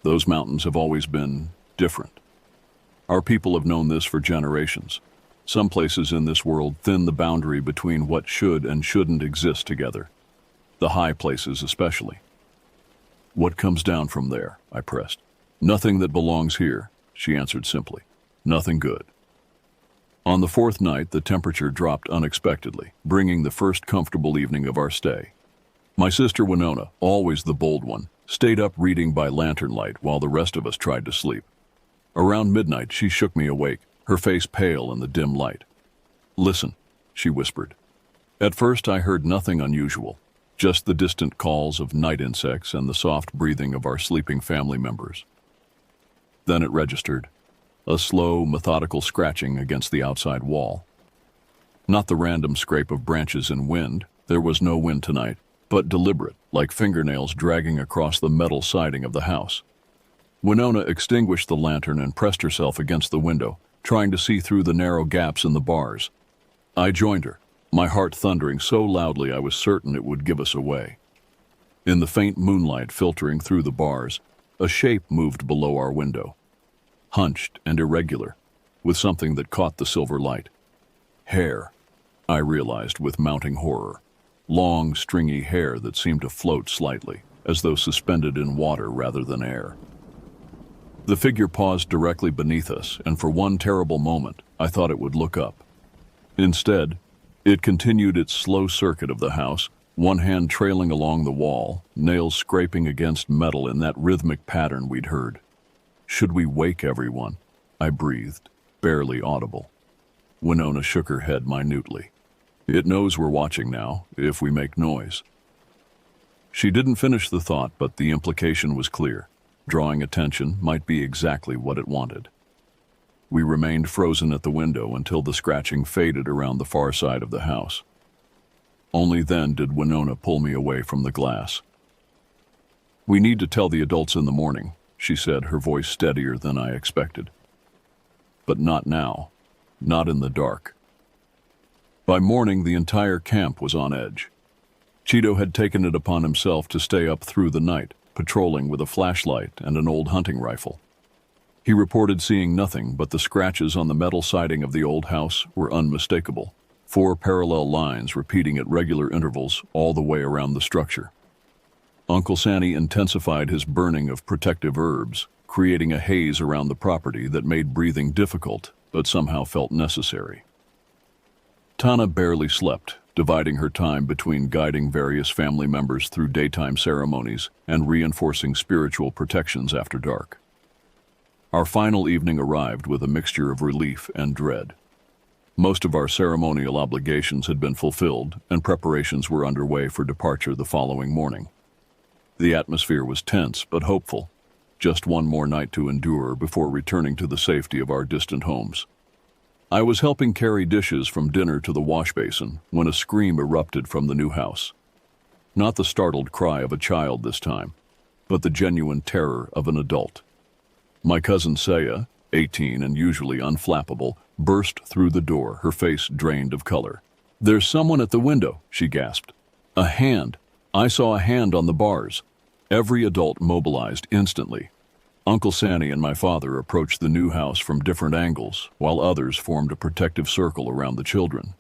"Those mountains have always been different. Our people have known this for generations. Some places in this world thin the boundary between what should and shouldn't exist together. The high places especially." "What comes down from there?" I pressed. "Nothing that belongs here," she answered simply. "Nothing good." On the fourth night, the temperature dropped unexpectedly, bringing the first comfortable evening of our stay. My sister Winona, always the bold one, stayed up reading by lantern light while the rest of us tried to sleep. Around midnight, she shook me awake, her face pale in the dim light. "Listen," she whispered. At first, I heard nothing unusual, just the distant calls of night insects and the soft breathing of our sleeping family members. Then it registered, a slow, methodical scratching against the outside wall. Not the random scrape of branches and wind, there was no wind tonight, but deliberate, like fingernails dragging across the metal siding of the house. Winona extinguished the lantern and pressed herself against the window, trying to see through the narrow gaps in the bars. I joined her, my heart thundering so loudly I was certain it would give us away. In the faint moonlight filtering through the bars, a shape moved below our window. Hunched and irregular, with something that caught the silver light. Hair, I realized with mounting horror. Long, stringy hair that seemed to float slightly, as though suspended in water rather than air. The figure paused directly beneath us, and for one terrible moment, I thought it would look up. Instead, it continued its slow circuit of the house, one hand trailing along the wall, nails scraping against metal in that rhythmic pattern we'd heard. "Should we wake everyone?" I breathed, barely audible. Winona shook her head minutely. "It knows we're watching now, if we make noise." She didn't finish the thought, but the implication was clear. Drawing attention might be exactly what it wanted. We remained frozen at the window until the scratching faded around the far side of the house. Only then did Winona pull me away from the glass. "We need to tell the adults in the morning," she said, her voice steadier than I expected. "But not now, not in the dark." By morning, the entire camp was on edge. Cheeto had taken it upon himself to stay up through the night, patrolling with a flashlight and an old hunting rifle. He reported seeing nothing, but the scratches on the metal siding of the old house were unmistakable, 4 parallel lines repeating at regular intervals all the way around the structure. Uncle Sanny intensified his burning of protective herbs, creating a haze around the property that made breathing difficult but somehow felt necessary. Tana barely slept, dividing her time between guiding various family members through daytime ceremonies and reinforcing spiritual protections after dark. Our final evening arrived with a mixture of relief and dread. Most of our ceremonial obligations had been fulfilled, and preparations were underway for departure the following morning. The atmosphere was tense but hopeful, just one more night to endure before returning to the safety of our distant homes. I was helping carry dishes from dinner to the wash basin when a scream erupted from the new house. Not the startled cry of a child this time, but the genuine terror of an adult. My cousin Saya, 18 and usually unflappable, burst through the door, her face drained of color. "There's someone at the window," she gasped. "A hand. I saw a hand on the bars." Every adult mobilized instantly. Uncle Sanny and my father approached the new house from different angles, while others formed a protective circle around the children.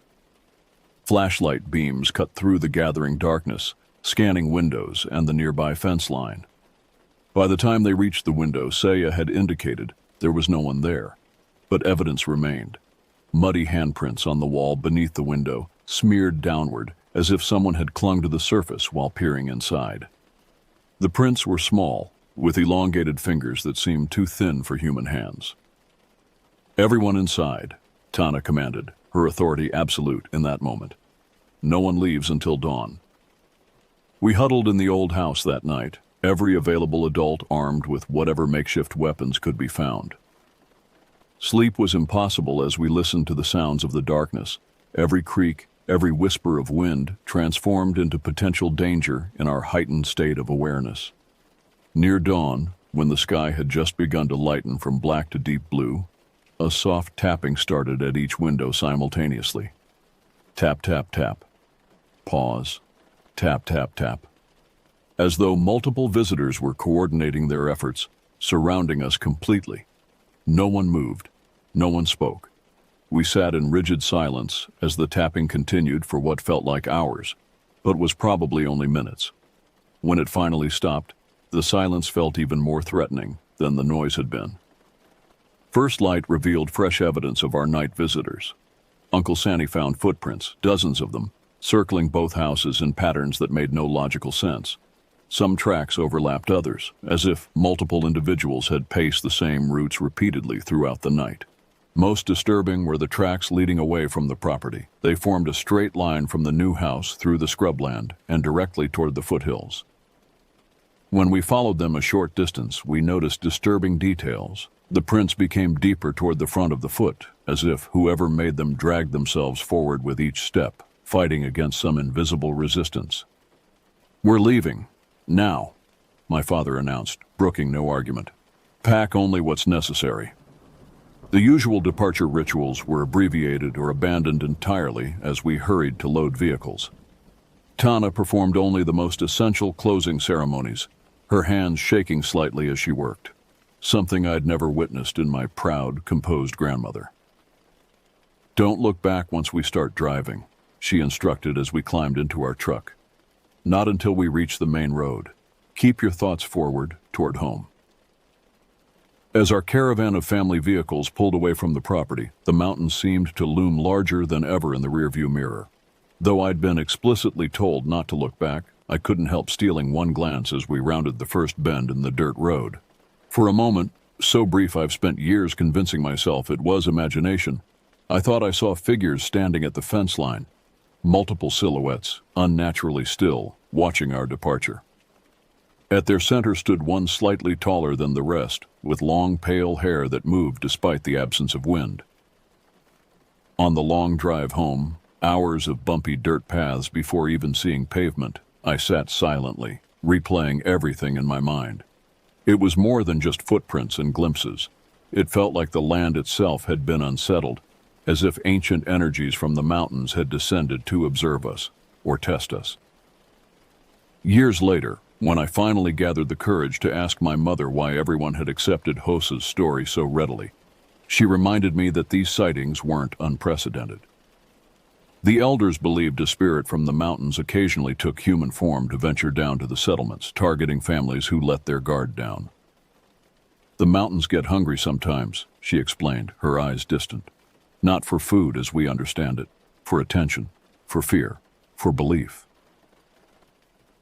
Flashlight beams cut through the gathering darkness, scanning windows and the nearby fence line. By the time they reached the window, Saya had indicated there was no one there, but evidence remained. Muddy handprints on the wall beneath the window, smeared downward, as if someone had clung to the surface while peering inside. The prints were small, with elongated fingers that seemed too thin for human hands. "Everyone inside," Tana commanded, her authority absolute in that moment. "No one leaves until dawn." We huddled in the old house that night, every available adult armed with whatever makeshift weapons could be found. Sleep was impossible as we listened to the sounds of the darkness. Every creak, every whisper of wind transformed into potential danger in our heightened state of awareness. Near dawn, when the sky had just begun to lighten from black to deep blue, a soft tapping started at each window simultaneously. Tap, tap, tap. Pause. Tap, tap, tap. As though multiple visitors were coordinating their efforts, surrounding us completely. No one moved. No one spoke. We sat in rigid silence as the tapping continued for what felt like hours, but was probably only minutes. When it finally stopped, the silence felt even more threatening than the noise had been. First light revealed fresh evidence of our night visitors. Uncle Sanny found footprints, dozens of them, circling both houses in patterns that made no logical sense. Some tracks overlapped others, as if multiple individuals had paced the same routes repeatedly throughout the night. Most disturbing were the tracks leading away from the property. They formed a straight line from the new house through the scrubland and directly toward the foothills. When we followed them a short distance, we noticed disturbing details. The prints became deeper toward the front of the foot, as if whoever made them dragged themselves forward with each step, fighting against some invisible resistance. "We're leaving. Now," my father announced, brooking no argument. "Pack only what's necessary." The usual departure rituals were abbreviated or abandoned entirely as we hurried to load vehicles. Tana performed only the most essential closing ceremonies, her hands shaking slightly as she worked, something I'd never witnessed in my proud, composed grandmother. "Don't look back once we start driving," she instructed as we climbed into our truck. "Not until we reach the main road. Keep your thoughts forward, toward home." As our caravan of family vehicles pulled away from the property, the mountains seemed to loom larger than ever in the rearview mirror. Though I'd been explicitly told not to look back, I couldn't help stealing one glance as we rounded the first bend in the dirt road. For a moment, so brief I've spent years convincing myself it was imagination, I thought I saw figures standing at the fence line, multiple silhouettes, unnaturally still, watching our departure. At their center stood one slightly taller than the rest, with long pale hair that moved despite the absence of wind. On the long drive home, hours of bumpy dirt paths before even seeing pavement, I sat silently, replaying everything in my mind. It was more than just footprints and glimpses. It felt like the land itself had been unsettled, as if ancient energies from the mountains had descended to observe us, or test us. Years later, when I finally gathered the courage to ask my mother why everyone had accepted Hosa's story so readily, she reminded me that these sightings weren't unprecedented. The elders believed a spirit from the mountains occasionally took human form to venture down to the settlements, targeting families who let their guard down. The mountains get hungry sometimes, she explained, her eyes distant. Not for food as we understand it, for attention, for fear, for belief.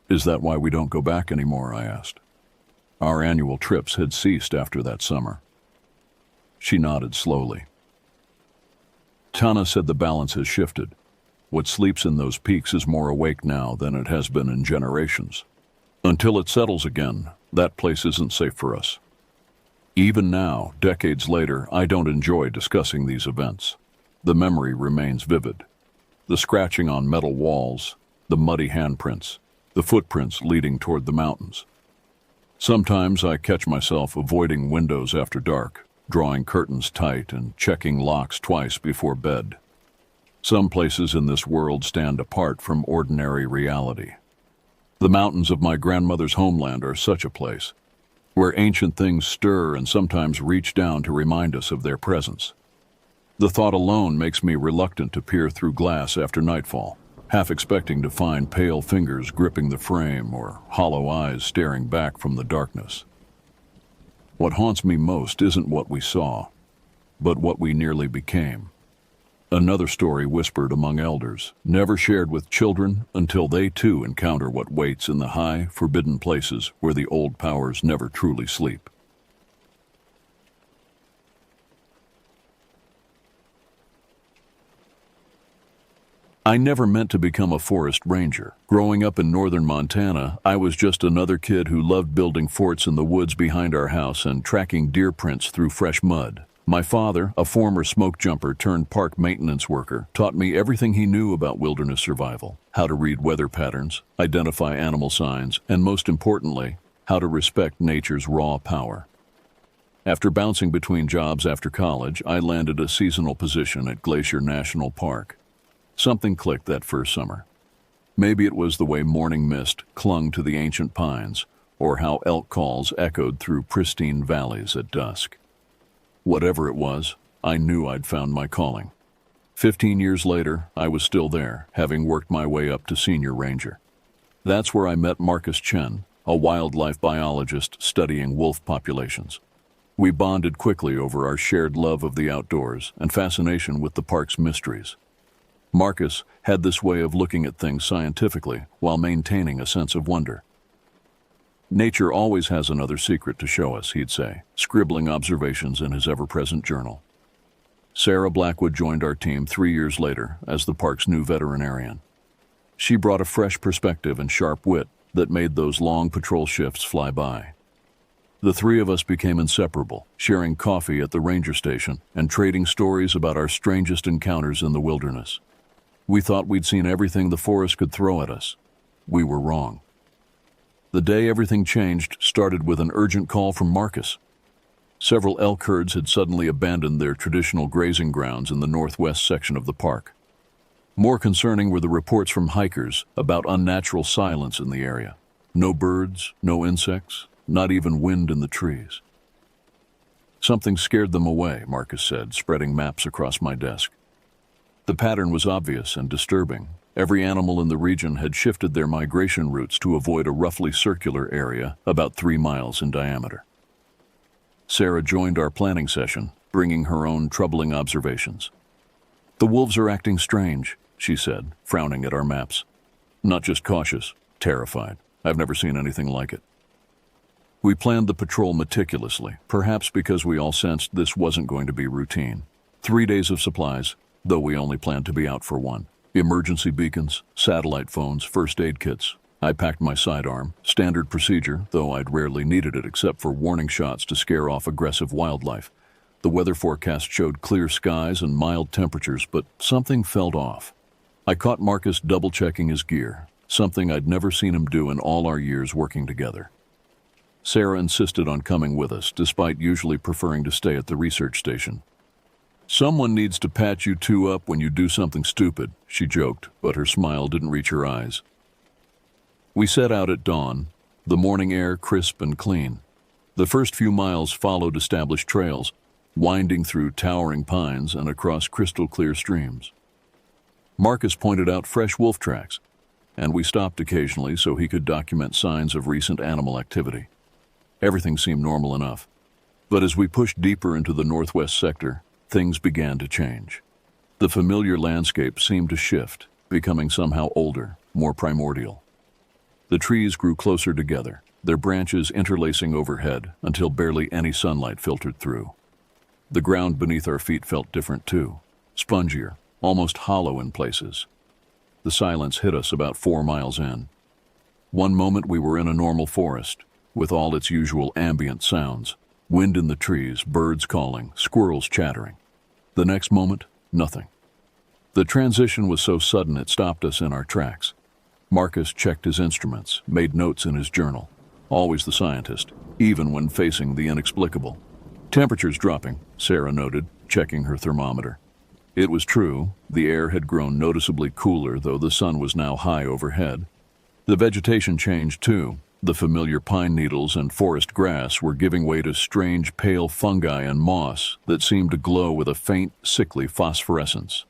Is that why we don't go back anymore? I asked. Our annual trips had ceased after that summer. She nodded slowly. Tana said the balance has shifted. What sleeps in those peaks is more awake now than it has been in generations. Until it settles again, that place isn't safe for us. Even now, decades later, I don't enjoy discussing these events. The memory remains vivid. The scratching on metal walls, the muddy handprints, the footprints leading toward the mountains. Sometimes I catch myself avoiding windows after dark, drawing curtains tight and checking locks twice before bed. Some places in this world stand apart from ordinary reality. The mountains of my grandmother's homeland are such a place, where ancient things stir and sometimes reach down to remind us of their presence. The thought alone makes me reluctant to peer through glass after nightfall, half expecting to find pale fingers gripping the frame or hollow eyes staring back from the darkness. What haunts me most isn't what we saw, but what we nearly became. Another story whispered among elders, never shared with children until they too encounter what waits in the high, forbidden places where the old powers never truly sleep. I never meant to become a forest ranger. Growing up in northern Montana, I was just another kid who loved building forts in the woods behind our house and tracking deer prints through fresh mud. My father, a former smoke jumper turned park maintenance worker, taught me everything he knew about wilderness survival, how to read weather patterns, identify animal signs, and most importantly, how to respect nature's raw power. After bouncing between jobs after college, I landed a seasonal position at Glacier National Park. Something clicked that first summer. Maybe it was the way morning mist clung to the ancient pines, or how elk calls echoed through pristine valleys at dusk. Whatever it was, I knew I'd found my calling. 15 years later, I was still there, having worked my way up to senior ranger. That's where I met Marcus Chen, a wildlife biologist studying wolf populations. We bonded quickly over our shared love of the outdoors and fascination with the park's mysteries. Marcus had this way of looking at things scientifically while maintaining a sense of wonder. Nature always has another secret to show us, he'd say, scribbling observations in his ever-present journal. Sarah Blackwood joined our team 3 years later as the park's new veterinarian. She brought a fresh perspective and sharp wit that made those long patrol shifts fly by. The three of us became inseparable, sharing coffee at the ranger station and trading stories about our strangest encounters in the wilderness. We thought we'd seen everything the forest could throw at us. We were wrong. The day everything changed started with an urgent call from Marcus. Several elk herds had suddenly abandoned their traditional grazing grounds in the northwest section of the park. More concerning were the reports from hikers about unnatural silence in the area. No birds, no insects, not even wind in the trees. Something scared them away, Marcus said, spreading maps across my desk. The pattern was obvious and disturbing. Every animal in the region had shifted their migration routes to avoid a roughly circular area about 3 miles in diameter. Sarah joined our planning session, bringing her own troubling observations. The wolves are acting strange, she said, frowning at our maps. Not just cautious, terrified. I've never seen anything like it. We planned the patrol meticulously, perhaps because we all sensed this wasn't going to be routine. 3 days of supplies, though we only planned to be out for 1. Emergency beacons, satellite phones, first aid kits. I packed my sidearm, standard procedure, though I'd rarely needed it except for warning shots to scare off aggressive wildlife. The weather forecast showed clear skies and mild temperatures, but something felt off. I caught Marcus double-checking his gear, something I'd never seen him do in all our years working together. Sarah insisted on coming with us, despite usually preferring to stay at the research station. Someone needs to patch you two up when you do something stupid, she joked, but her smile didn't reach her eyes. We set out at dawn, the morning air crisp and clean. The first few miles followed established trails, winding through towering pines and across crystal-clear streams. Marcus pointed out fresh wolf tracks, and we stopped occasionally so he could document signs of recent animal activity. Everything seemed normal enough. But as we pushed deeper into the northwest sector, things began to change. The familiar landscape seemed to shift, becoming somehow older, more primordial. The trees grew closer together, their branches interlacing overhead until barely any sunlight filtered through. The ground beneath our feet felt different too, spongier, almost hollow in places. The silence hit us about 4 miles in. One moment we were in a normal forest, with all its usual ambient sounds, wind in the trees, birds calling, squirrels chattering. The next moment, nothing. The transition was so sudden it stopped us in our tracks. Marcus checked his instruments, made notes in his journal. Always the scientist, even when facing the inexplicable. Temperatures dropping, Sarah noted, checking her thermometer. It was true, the air had grown noticeably cooler, though the sun was now high overhead. The vegetation changed too. The familiar pine needles and forest grass were giving way to strange pale fungi and moss that seemed to glow with a faint, sickly phosphorescence.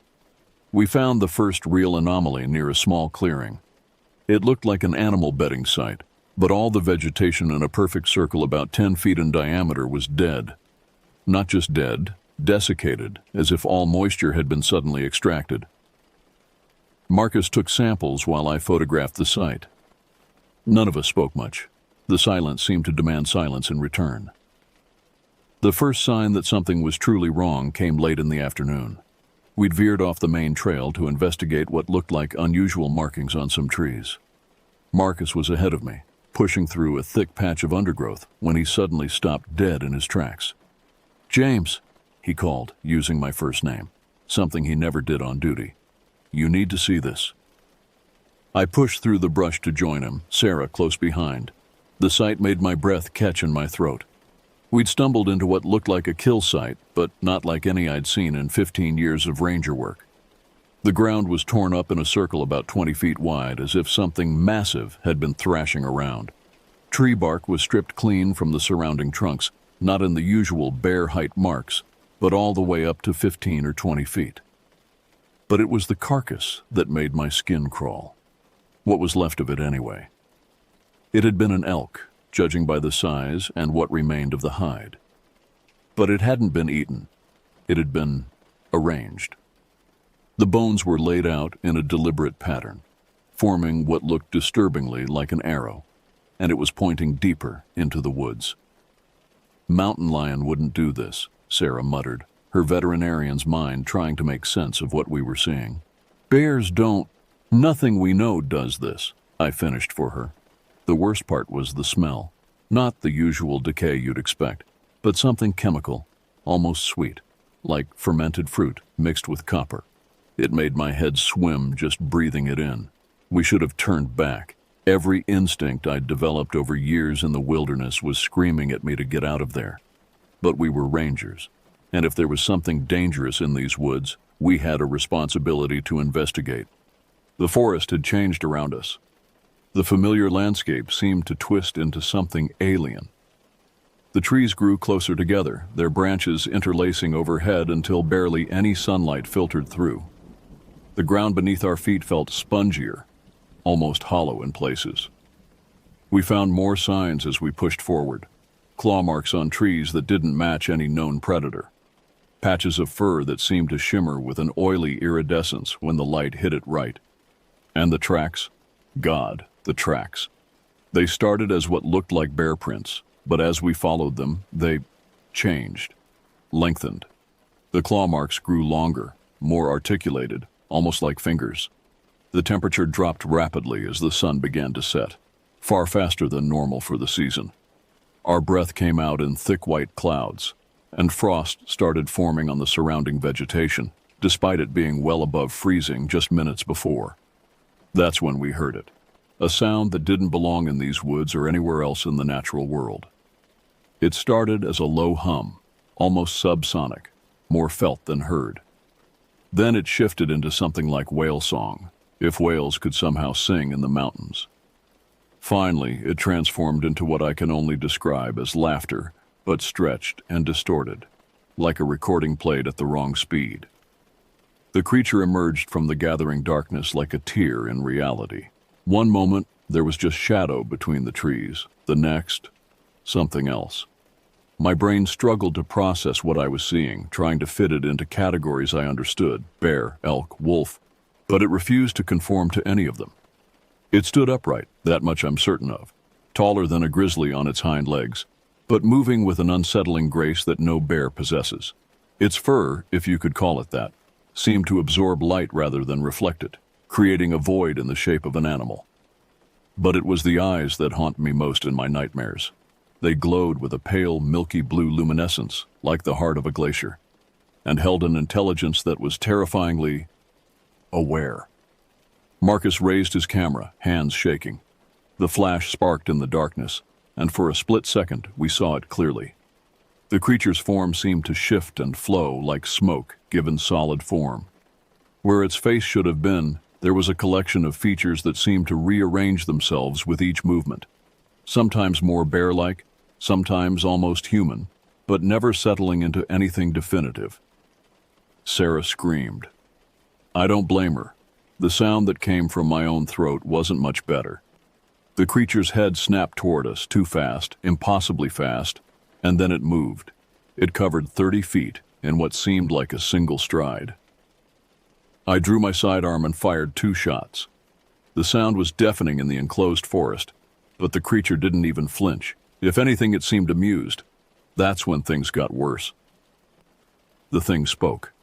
We found the first real anomaly near a small clearing. It looked like an animal bedding site, but all the vegetation in a perfect circle about 10 feet in diameter was dead. Not just dead, desiccated, as if all moisture had been suddenly extracted. Marcus took samples while I photographed the site. None of us spoke much. The silence seemed to demand silence in return. The first sign that something was truly wrong came late in the afternoon. We'd veered off the main trail to investigate what looked like unusual markings on some trees. Marcus was ahead of me, pushing through a thick patch of undergrowth when he suddenly stopped dead in his tracks. "James," he called, using my first name, something he never did on duty. "You need to see this." I pushed through the brush to join him, Sarah close behind. The sight made my breath catch in my throat. We'd stumbled into what looked like a kill site, but not like any I'd seen in 15 years of ranger work. The ground was torn up in a circle about 20 feet wide, as if something massive had been thrashing around. Tree bark was stripped clean from the surrounding trunks, not in the usual bare height marks, but all the way up to 15 or 20 feet. But it was the carcass that made my skin crawl. What was left of it anyway? It had been an elk, judging by the size and what remained of the hide. But it hadn't been eaten. It had been arranged. The bones were laid out in a deliberate pattern, forming what looked disturbingly like an arrow, and it was pointing deeper into the woods. "Mountain lion wouldn't do this," Sarah muttered, her veterinarian's mind trying to make sense of what we were seeing. "Bears don't. Nothing we know does this," I finished for her. The worst part was the smell. Not the usual decay you'd expect, but something chemical, almost sweet, like fermented fruit mixed with copper. It made my head swim just breathing it in. We should have turned back. Every instinct I'd developed over years in the wilderness was screaming at me to get out of there. But we were rangers, and if there was something dangerous in these woods, we had a responsibility to investigate. The forest had changed around us. The familiar landscape seemed to twist into something alien. The trees grew closer together, their branches interlacing overhead until barely any sunlight filtered through. The ground beneath our feet felt spongier, almost hollow in places. We found more signs as we pushed forward. Claw marks on trees that didn't match any known predator. Patches of fur that seemed to shimmer with an oily iridescence when the light hit it right. And the tracks? God, the tracks. They started as what looked like bear prints, but as we followed them, they changed, lengthened. The claw marks grew longer, more articulated, almost like fingers. The temperature dropped rapidly as the sun began to set, far faster than normal for the season. Our breath came out in thick white clouds, and frost started forming on the surrounding vegetation, despite it being well above freezing just minutes before. That's when we heard it, a sound that didn't belong in these woods or anywhere else in the natural world. It started as a low hum, almost subsonic, more felt than heard. Then it shifted into something like whale song, if whales could somehow sing in the mountains. Finally, it transformed into what I can only describe as laughter, but stretched and distorted, like a recording played at the wrong speed. The creature emerged from the gathering darkness like a tear in reality. One moment, there was just shadow between the trees. The next, something else. My brain struggled to process what I was seeing, trying to fit it into categories I understood: bear, elk, wolf, but it refused to conform to any of them. It stood upright, that much I'm certain of, taller than a grizzly on its hind legs, but moving with an unsettling grace that no bear possesses. Its fur, if you could call it that, seemed to absorb light rather than reflect it, creating a void in the shape of an animal. But it was the eyes that haunt me most in my nightmares. They glowed with a pale, milky blue luminescence, like the heart of a glacier, and held an intelligence that was terrifyingly aware. Marcus raised his camera, hands shaking. The flash sparked in the darkness, and for a split second we saw it clearly. The creature's form seemed to shift and flow like smoke given solid form. Where its face should have been, there was a collection of features that seemed to rearrange themselves with each movement. Sometimes more bear-like, sometimes almost human, but never settling into anything definitive. Sarah screamed. I don't blame her. The sound that came from my own throat wasn't much better. The creature's head snapped toward us, too fast, impossibly fast, and then it moved. It covered 30 feet in what seemed like a single stride. I drew my sidearm and fired 2 shots. The sound was deafening in the enclosed forest, but the creature didn't even flinch. If anything, it seemed amused. That's when things got worse. The thing spoke.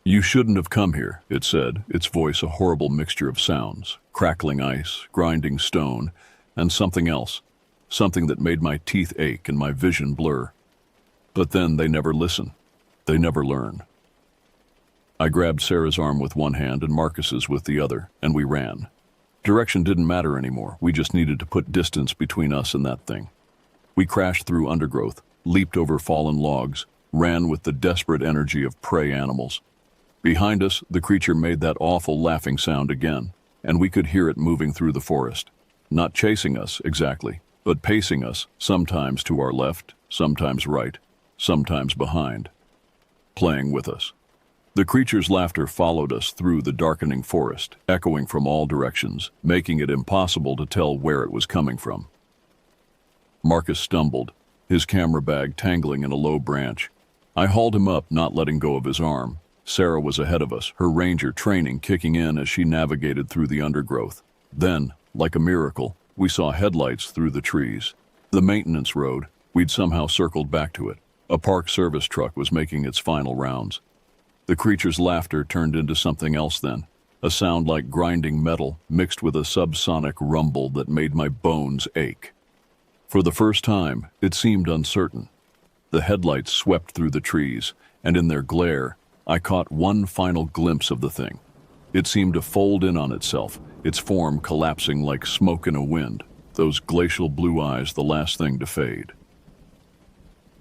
You shouldn't have come here, it said, its voice a horrible mixture of sounds, crackling ice, grinding stone, and something else, something that made my teeth ache and my vision blur. But then they never listen. They never learn. I grabbed Sarah's arm with one hand and Marcus's with the other, and we ran. Direction didn't matter anymore. We just needed to put distance between us and that thing. We crashed through undergrowth, leaped over fallen logs, ran with the desperate energy of prey animals. Behind us, the creature made that awful laughing sound again, and we could hear it moving through the forest. Not chasing us, exactly, but pacing us, sometimes to our left, sometimes right, sometimes behind. Playing with us. The creature's laughter followed us through the darkening forest, echoing from all directions, making it impossible to tell where it was coming from. Marcus stumbled, his camera bag tangling in a low branch. I hauled him up, not letting go of his arm. Sarah was ahead of us, her ranger training kicking in as she navigated through the undergrowth. Then, like a miracle, we saw headlights through the trees. The maintenance road, we'd somehow circled back to it. A park service truck was making its final rounds. The creature's laughter turned into something else then, a sound like grinding metal mixed with a subsonic rumble that made my bones ache. For the first time, it seemed uncertain. The headlights swept through the trees, and in their glare, I caught one final glimpse of the thing. It seemed to fold in on itself, its form collapsing like smoke in a wind, those glacial blue eyes the last thing to fade.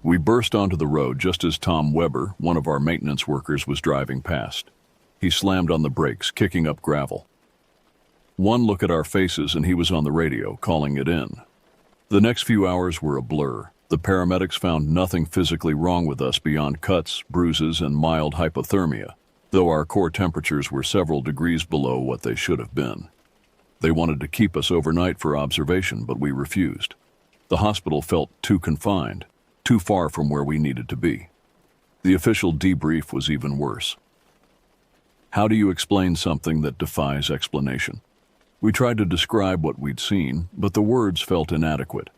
We burst onto the road just as Tom Weber, one of our maintenance workers, was driving past. He slammed on the brakes, kicking up gravel. One look at our faces and he was on the radio, calling it in. The next few hours were a blur. The paramedics found nothing physically wrong with us beyond cuts, bruises, and mild hypothermia, though our core temperatures were several degrees below what they should have been. They wanted to keep us overnight for observation, but we refused. The hospital felt too confined, too far from where we needed to be. The official debrief was even worse. How do you explain something that defies explanation? We tried to describe what we'd seen, but the words felt inadequate.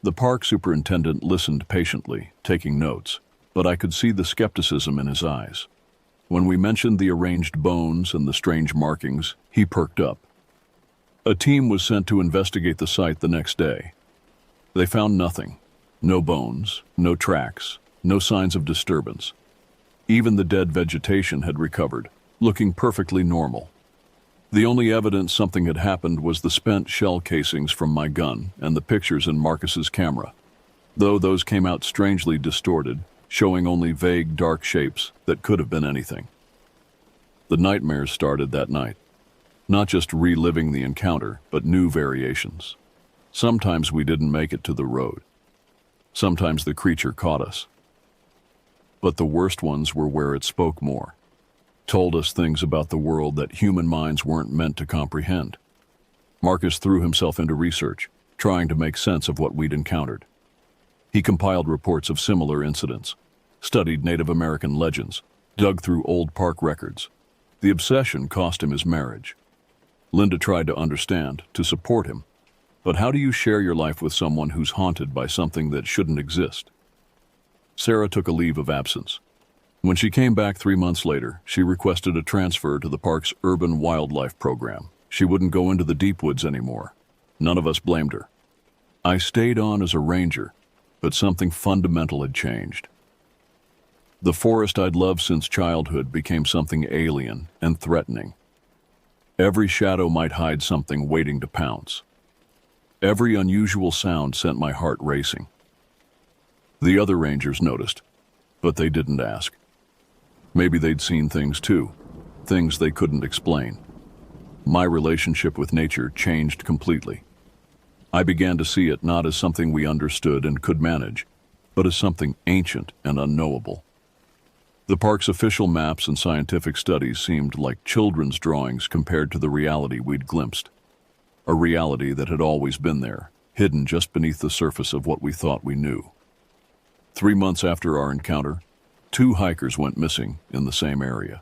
The park superintendent listened patiently, taking notes, but I could see the skepticism in his eyes. When we mentioned the arranged bones and the strange markings, he perked up. A team was sent to investigate the site the next day. They found nothing. No bones, no tracks, no signs of disturbance. Even the dead vegetation had recovered, looking perfectly normal. The only evidence something had happened was the spent shell casings from my gun and the pictures in Marcus's camera, though those came out strangely distorted, showing only vague dark shapes that could have been anything. The nightmares started that night, not just reliving the encounter, but new variations. Sometimes we didn't make it to the road. Sometimes the creature caught us. But the worst ones were where it spoke more. told us things about the world that human minds weren't meant to comprehend. Marcus threw himself into research, trying to make sense of what we'd encountered. He compiled reports of similar incidents, studied Native American legends, dug through old park records. The obsession cost him his marriage. Linda tried to understand, to support him. But how do you share your life with someone who's haunted by something that shouldn't exist? Sarah took a leave of absence. When she came back 3 months later, she requested a transfer to the park's urban wildlife program. She wouldn't go into the deep woods anymore. None of us blamed her. I stayed on as a ranger, but something fundamental had changed. The forest I'd loved since childhood became something alien and threatening. Every shadow might hide something waiting to pounce. Every unusual sound sent my heart racing. The other rangers noticed, but they didn't ask. Maybe they'd seen things too, things they couldn't explain. My relationship with nature changed completely. I began to see it not as something we understood and could manage, but as something ancient and unknowable. The park's official maps and scientific studies seemed like children's drawings compared to the reality we'd glimpsed. A reality that had always been there, hidden just beneath the surface of what we thought we knew. 3 months after our encounter, 2 hikers went missing in the same area.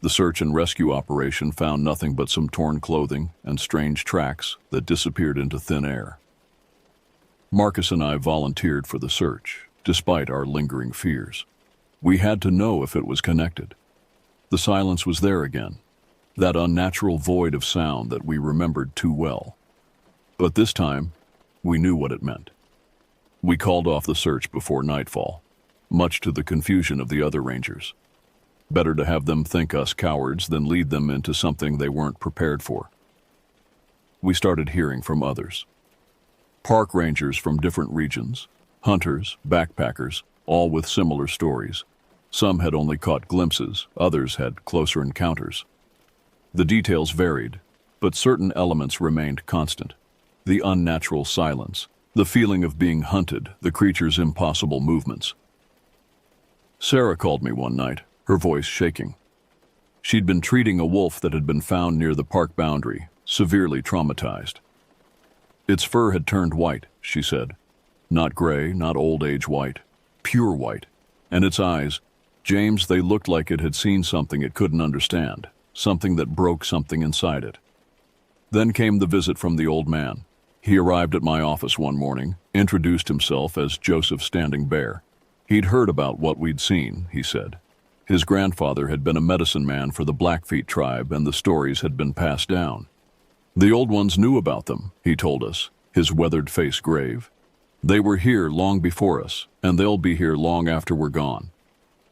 The search and rescue operation found nothing but some torn clothing and strange tracks that disappeared into thin air. Marcus and I volunteered for the search, despite our lingering fears. We had to know if it was connected. The silence was there again, that unnatural void of sound that we remembered too well. But this time, we knew what it meant. We called off the search before nightfall, much to the confusion of the other rangers. Better to have them think us cowards than lead them into something they weren't prepared for. We started hearing from others. Park rangers from different regions, hunters, backpackers, all with similar stories. Some had only caught glimpses, others had closer encounters. The details varied, but certain elements remained constant. The unnatural silence, the feeling of being hunted, the creature's impossible movements. Sarah called me one night, her voice shaking. She'd been treating a wolf that had been found near the park boundary, severely traumatized. Its fur had turned white, she said. Not gray, not old age white, pure white. And its eyes, James, they looked like it had seen something it couldn't understand, something that broke something inside it. Then came the visit from the old man. He arrived at my office one morning, introduced himself as Joseph Standing Bear. He'd heard about what we'd seen, he said. His grandfather had been a medicine man for the Blackfeet tribe, and the stories had been passed down. The old ones knew about them, he told us, his weathered face grave. They were here long before us, and they'll be here long after we're gone.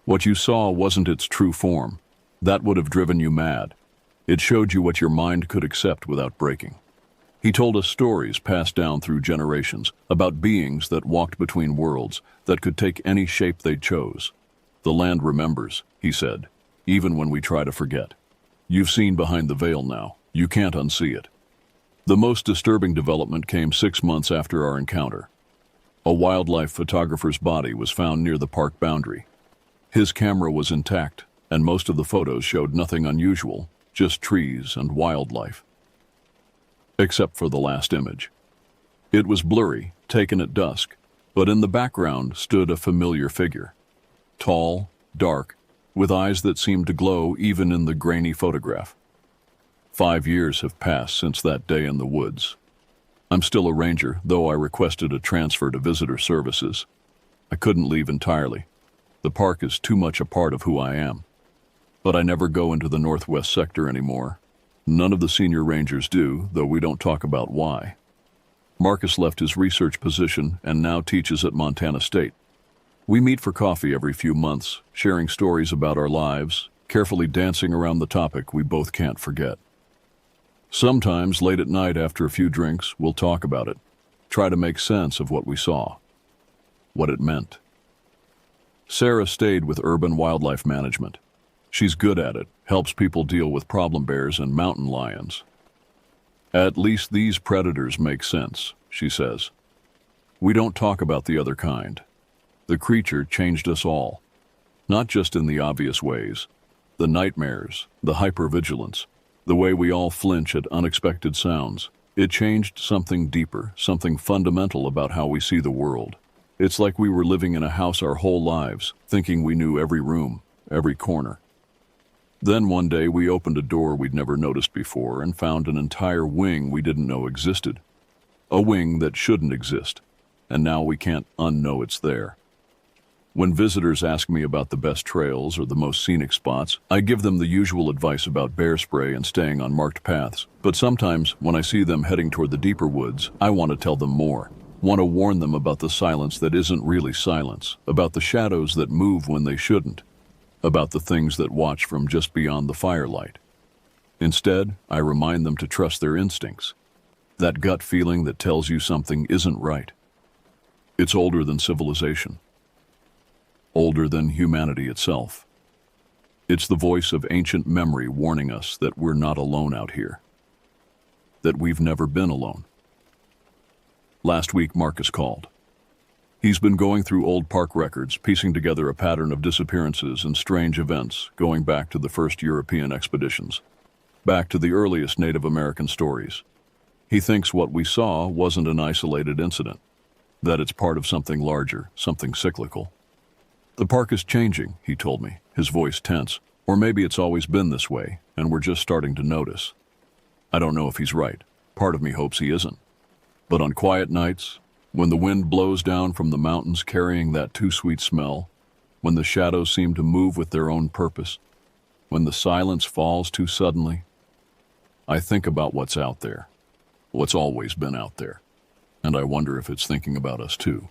What you saw wasn't its true form. That would have driven you mad. It showed you what your mind could accept without breaking. He told us stories passed down through generations about beings that walked between worlds, that could take any shape they chose. The land remembers, he said, even when we try to forget. You've seen behind the veil now. You can't unsee it. The most disturbing development came 6 months after our encounter. A wildlife photographer's body was found near the park boundary. His camera was intact, and most of the photos showed nothing unusual, just trees and wildlife. Except for the last image. It was blurry, taken at dusk, but in the background stood a familiar figure. Tall, dark, with eyes that seemed to glow even in the grainy photograph. 5 years have passed since that day in the woods. I'm still a ranger, though I requested a transfer to visitor services. I couldn't leave entirely. The park is too much a part of who I am. But I never go into the northwest sector anymore. None of the senior rangers do, though we don't talk about why. Marcus left his research position and now teaches at Montana State. We meet for coffee every few months, sharing stories about our lives, carefully dancing around the topic we both can't forget. Sometimes, late at night after a few drinks, we'll talk about it, try to make sense of what we saw, what it meant. Sarah stayed with Urban Wildlife Management. She's good at it, helps people deal with problem bears and mountain lions. At least these predators make sense, she says. We don't talk about the other kind. The creature changed us all, not just in the obvious ways. The nightmares, the hypervigilance, the way we all flinch at unexpected sounds. It changed something deeper, something fundamental about how we see the world. It's like we were living in a house our whole lives, thinking we knew every room, every corner. Then one day we opened a door we'd never noticed before and found an entire wing we didn't know existed. A wing that shouldn't exist, and now we can't unknow it's there. When visitors ask me about the best trails or the most scenic spots, I give them the usual advice about bear spray and staying on marked paths. But sometimes, when I see them heading toward the deeper woods, I want to tell them more. Want to warn them about the silence that isn't really silence, about the shadows that move when they shouldn't, about the things that watch from just beyond the firelight. Instead, I remind them to trust their instincts, that gut feeling that tells you something isn't right. It's older than civilization, older than humanity itself. It's the voice of ancient memory warning us that we're not alone out here, that we've never been alone. Last week, Marcus called. He's been going through old park records, piecing together a pattern of disappearances and strange events going back to the first European expeditions, back to the earliest Native American stories. He thinks what we saw wasn't an isolated incident, that it's part of something larger, something cyclical. The park is changing, he told me, his voice tense. Or maybe it's always been this way, and we're just starting to notice. I don't know if he's right. Part of me hopes he isn't. But on quiet nights, when the wind blows down from the mountains carrying that too sweet smell, when the shadows seem to move with their own purpose, when the silence falls too suddenly, I think about what's out there, what's always been out there, and I wonder if it's thinking about us too.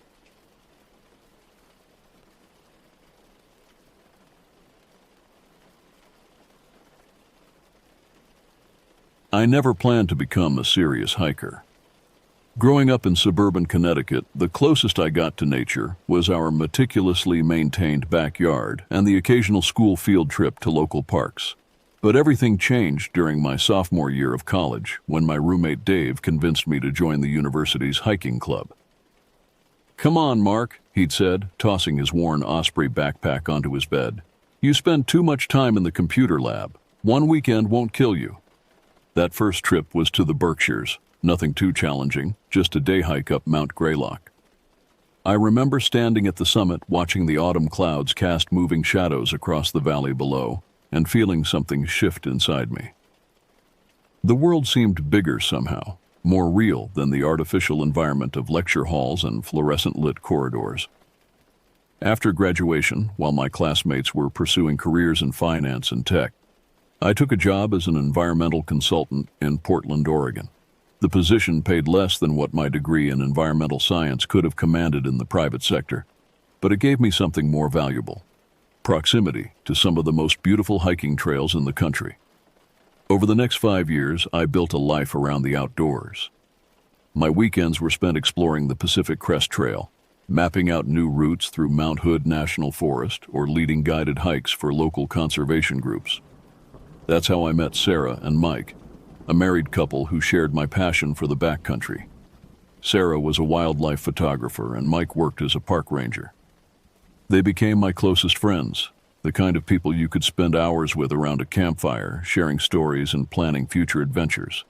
I never planned to become a serious hiker. Growing up in suburban Connecticut, the closest I got to nature was our meticulously maintained backyard and the occasional school field trip to local parks. But everything changed during my sophomore year of college when my roommate Dave convinced me to join the university's hiking club. "Come on, Mark," he'd said, tossing his worn Osprey backpack onto his bed. "You spend too much time in the computer lab. One weekend won't kill you." That first trip was to the Berkshires. Nothing too challenging, just a day hike up Mount Greylock. I remember standing at the summit watching the autumn clouds cast moving shadows across the valley below and feeling something shift inside me. The world seemed bigger somehow, more real than the artificial environment of lecture halls and fluorescent-lit corridors. After graduation, while my classmates were pursuing careers in finance and tech, I took a job as an environmental consultant in Portland, Oregon. The position paid less than what my degree in environmental science could have commanded in the private sector, but it gave me something more valuable: proximity to some of the most beautiful hiking trails in the country. Over the next 5 years, I built a life around the outdoors. My weekends were spent exploring the Pacific Crest Trail, mapping out new routes through Mount Hood National Forest, or leading guided hikes for local conservation groups. That's how I met Sarah and Mike, a married couple who shared my passion for the backcountry. Sarah was a wildlife photographer and Mike worked as a park ranger. They became my closest friends, the kind of people you could spend hours with around a campfire, sharing stories and planning future adventures.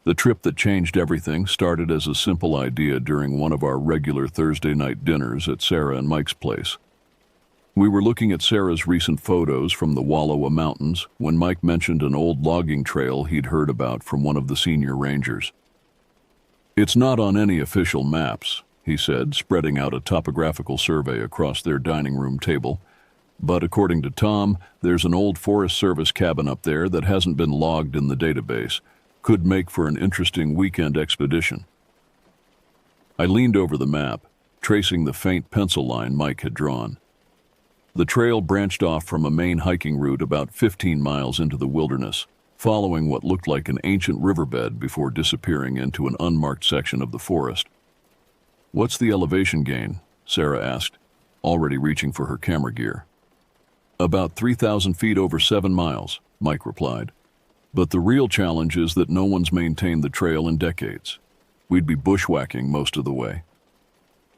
The trip that changed everything started as a simple idea during one of our regular Thursday night dinners at Sarah and Mike's place. We were looking at Sarah's recent photos from the Wallowa Mountains when Mike mentioned an old logging trail he'd heard about from one of the senior rangers. "It's not on any official maps," he said, spreading out a topographical survey across their dining room table. "But according to Tom, there's an old Forest Service cabin up there that hasn't been logged in the database. Could make for an interesting weekend expedition." I leaned over the map, tracing the faint pencil line Mike had drawn. The trail branched off from a main hiking route about 15 miles into the wilderness, following what looked like an ancient riverbed before disappearing into an unmarked section of the forest. "What's the elevation gain?" Sarah asked, already reaching for her camera gear. "About 3,000 feet over 7 miles, Mike replied. "But the real challenge is that no one's maintained the trail in decades. We'd be bushwhacking most of the way."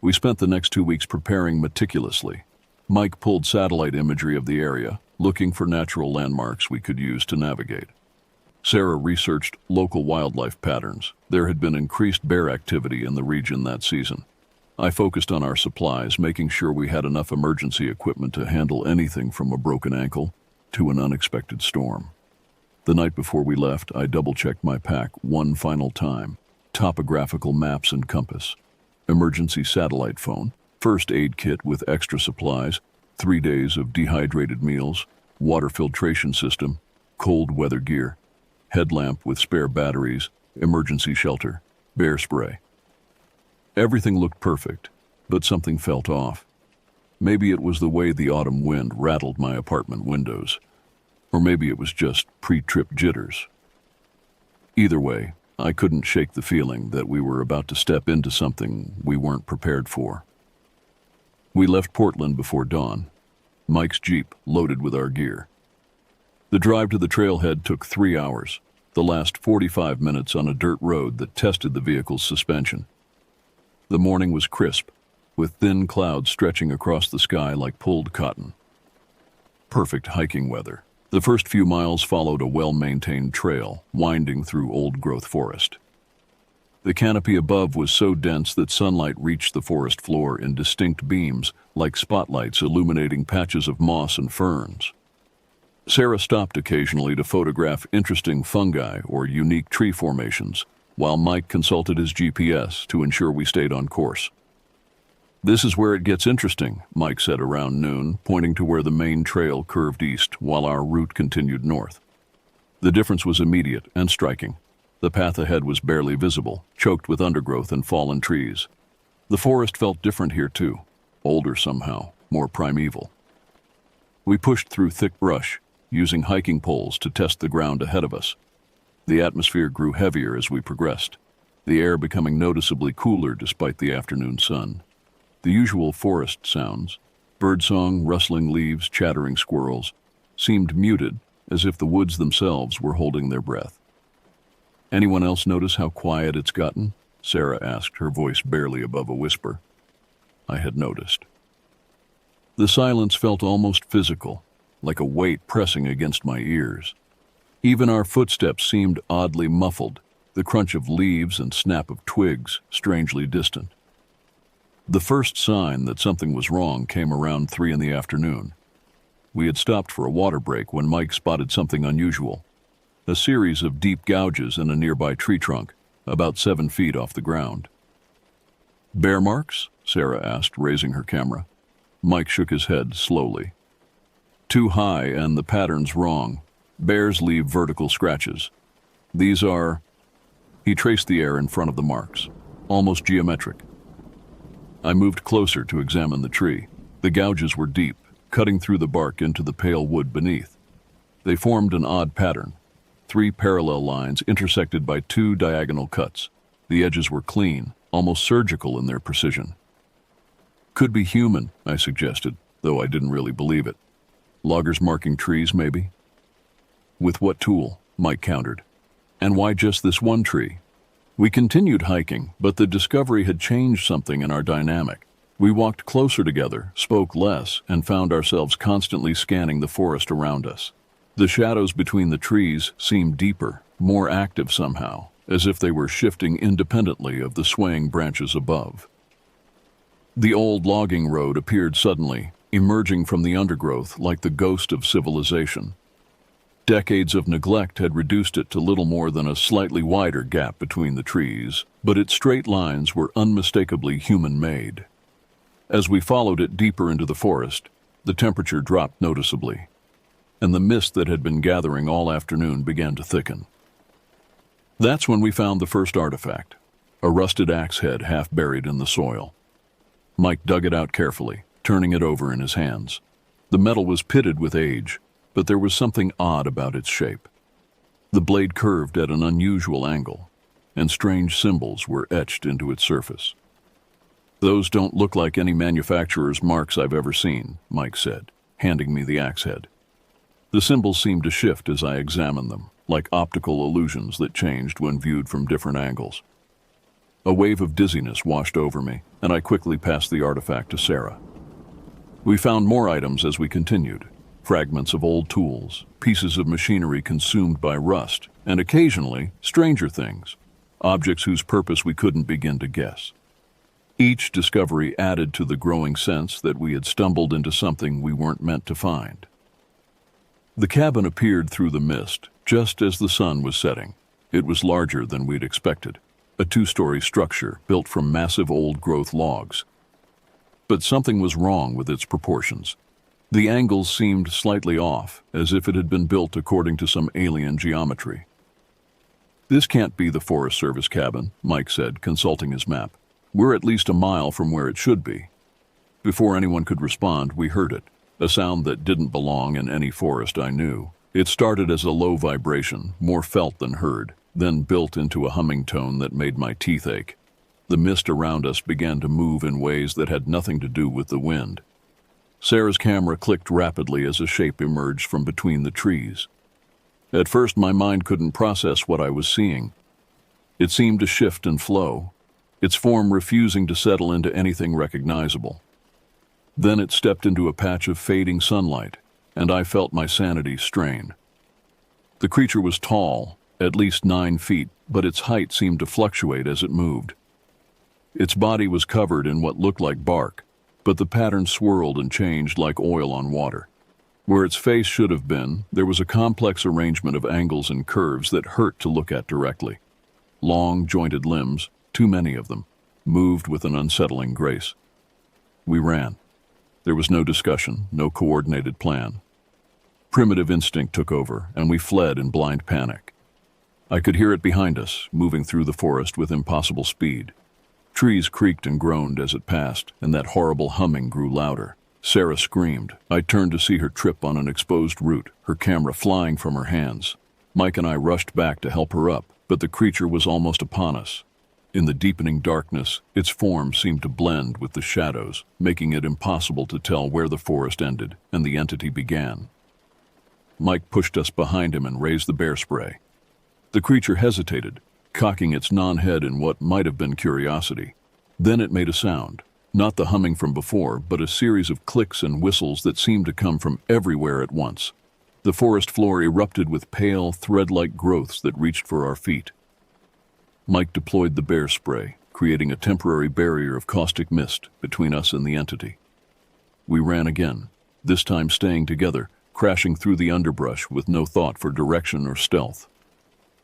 We spent the next 2 weeks preparing meticulously. Mike pulled satellite imagery of the area, looking for natural landmarks we could use to navigate. Sarah researched local wildlife patterns. There had been increased bear activity in the region that season. I focused on our supplies, making sure we had enough emergency equipment to handle anything from a broken ankle to an unexpected storm. The night before we left, I double-checked my pack one final time. Topographical maps and compass, emergency satellite phone, first aid kit with extra supplies, 3 days of dehydrated meals, water filtration system, cold weather gear, headlamp with spare batteries, emergency shelter, bear spray. Everything looked perfect, but something felt off. Maybe it was the way the autumn wind rattled my apartment windows, or maybe it was just pre-trip jitters. Either way, I couldn't shake the feeling that we were about to step into something we weren't prepared for. We left Portland before dawn, Mike's Jeep loaded with our gear. The drive to the trailhead took 3 hours, the last 45 minutes on a dirt road that tested the vehicle's suspension. The morning was crisp, with thin clouds stretching across the sky like pulled cotton. Perfect hiking weather. The first few miles followed a well-maintained trail, winding through old-growth forest. The canopy above was so dense that sunlight reached the forest floor in distinct beams, like spotlights illuminating patches of moss and ferns. Sarah stopped occasionally to photograph interesting fungi or unique tree formations, while Mike consulted his GPS to ensure we stayed on course. "This is where it gets interesting," Mike said around noon, pointing to where the main trail curved east while our route continued north. The difference was immediate and striking. The path ahead was barely visible, choked with undergrowth and fallen trees. The forest felt different here too, older somehow, more primeval. We pushed through thick brush, using hiking poles to test the ground ahead of us. The atmosphere grew heavier as we progressed, the air becoming noticeably cooler despite the afternoon sun. The usual forest sounds, birdsong, rustling leaves, chattering squirrels, seemed muted, as if the woods themselves were holding their breath. "Anyone else notice how quiet it's gotten?" Sarah asked, her voice barely above a whisper. I had noticed. The silence felt almost physical, like a weight pressing against my ears. Even our footsteps seemed oddly muffled, the crunch of leaves and snap of twigs strangely distant. The first sign that something was wrong came around 3 in the afternoon. We had stopped for a water break when Mike spotted something unusual. A series of deep gouges in a nearby tree trunk, about 7 feet off the ground. "Bear marks?" Sarah asked, raising her camera. Mike shook his head slowly. "Too high and the pattern's wrong. Bears leave vertical scratches. These are..." He traced the air in front of the marks, almost geometric. I moved closer to examine the tree. The gouges were deep, cutting through the bark into the pale wood beneath. They formed an odd pattern, 3 parallel lines intersected by 2 diagonal cuts. The edges were clean, almost surgical in their precision. "Could be human," I suggested, though I didn't really believe it. "Loggers marking trees, maybe?" "With what tool?" Mike countered. "And why just this one tree?" We continued hiking, but the discovery had changed something in our dynamic. We walked closer together, spoke less, and found ourselves constantly scanning the forest around us. The shadows between the trees seemed deeper, more active somehow, as if they were shifting independently of the swaying branches above. The old logging road appeared suddenly, emerging from the undergrowth like the ghost of civilization. Decades of neglect had reduced it to little more than a slightly wider gap between the trees, but its straight lines were unmistakably human-made. As we followed it deeper into the forest, the temperature dropped noticeably, and the mist that had been gathering all afternoon began to thicken. That's when we found the first artifact, a rusted axe head half buried in the soil. Mike dug it out carefully, turning it over in his hands. The metal was pitted with age, but there was something odd about its shape. The blade curved at an unusual angle, and strange symbols were etched into its surface. "Those don't look like any manufacturer's marks I've ever seen," Mike said, handing me the axe head. The symbols seemed to shift as I examined them, like optical illusions that changed when viewed from different angles. A wave of dizziness washed over me, and I quickly passed the artifact to Sarah. We found more items as we continued. Fragments of old tools, pieces of machinery consumed by rust, and occasionally, stranger things, objects whose purpose we couldn't begin to guess. Each discovery added to the growing sense that we had stumbled into something we weren't meant to find. The cabin appeared through the mist, just as the sun was setting. It was larger than we'd expected, a two-story structure built from massive old-growth logs. But something was wrong with its proportions. The angles seemed slightly off, as if it had been built according to some alien geometry. "This can't be the Forest Service cabin," Mike said, consulting his map. "We're at least a mile from where it should be." Before anyone could respond, we heard it, a sound that didn't belong in any forest I knew. It started as a low vibration, more felt than heard, then built into a humming tone that made my teeth ache. The mist around us began to move in ways that had nothing to do with the wind. Sarah's camera clicked rapidly as a shape emerged from between the trees. At first, my mind couldn't process what I was seeing. It seemed to shift and flow, its form refusing to settle into anything recognizable. Then it stepped into a patch of fading sunlight, and I felt my sanity strain. The creature was tall, at least 9 feet, but its height seemed to fluctuate as it moved. Its body was covered in what looked like bark, but the pattern swirled and changed like oil on water. Where its face should have been, there was a complex arrangement of angles and curves that hurt to look at directly. Long, jointed limbs, too many of them, moved with an unsettling grace. We ran. There was no discussion, no coordinated plan. Primitive instinct took over, and we fled in blind panic. I could hear it behind us, moving through the forest with impossible speed. Trees creaked and groaned as it passed, and that horrible humming grew louder. Sarah screamed. I turned to see her trip on an exposed root, her camera flying from her hands. Mike and I rushed back to help her up, but the creature was almost upon us. In the deepening darkness, its form seemed to blend with the shadows, making it impossible to tell where the forest ended and the entity began. Mike pushed us behind him and raised the bear spray. The creature hesitated, cocking its non-head in what might have been curiosity. Then it made a sound, not the humming from before, but a series of clicks and whistles that seemed to come from everywhere at once. The forest floor erupted with pale, thread-like growths that reached for our feet. Mike deployed the bear spray, creating a temporary barrier of caustic mist between us and the entity. We ran again, this time staying together, crashing through the underbrush with no thought for direction or stealth.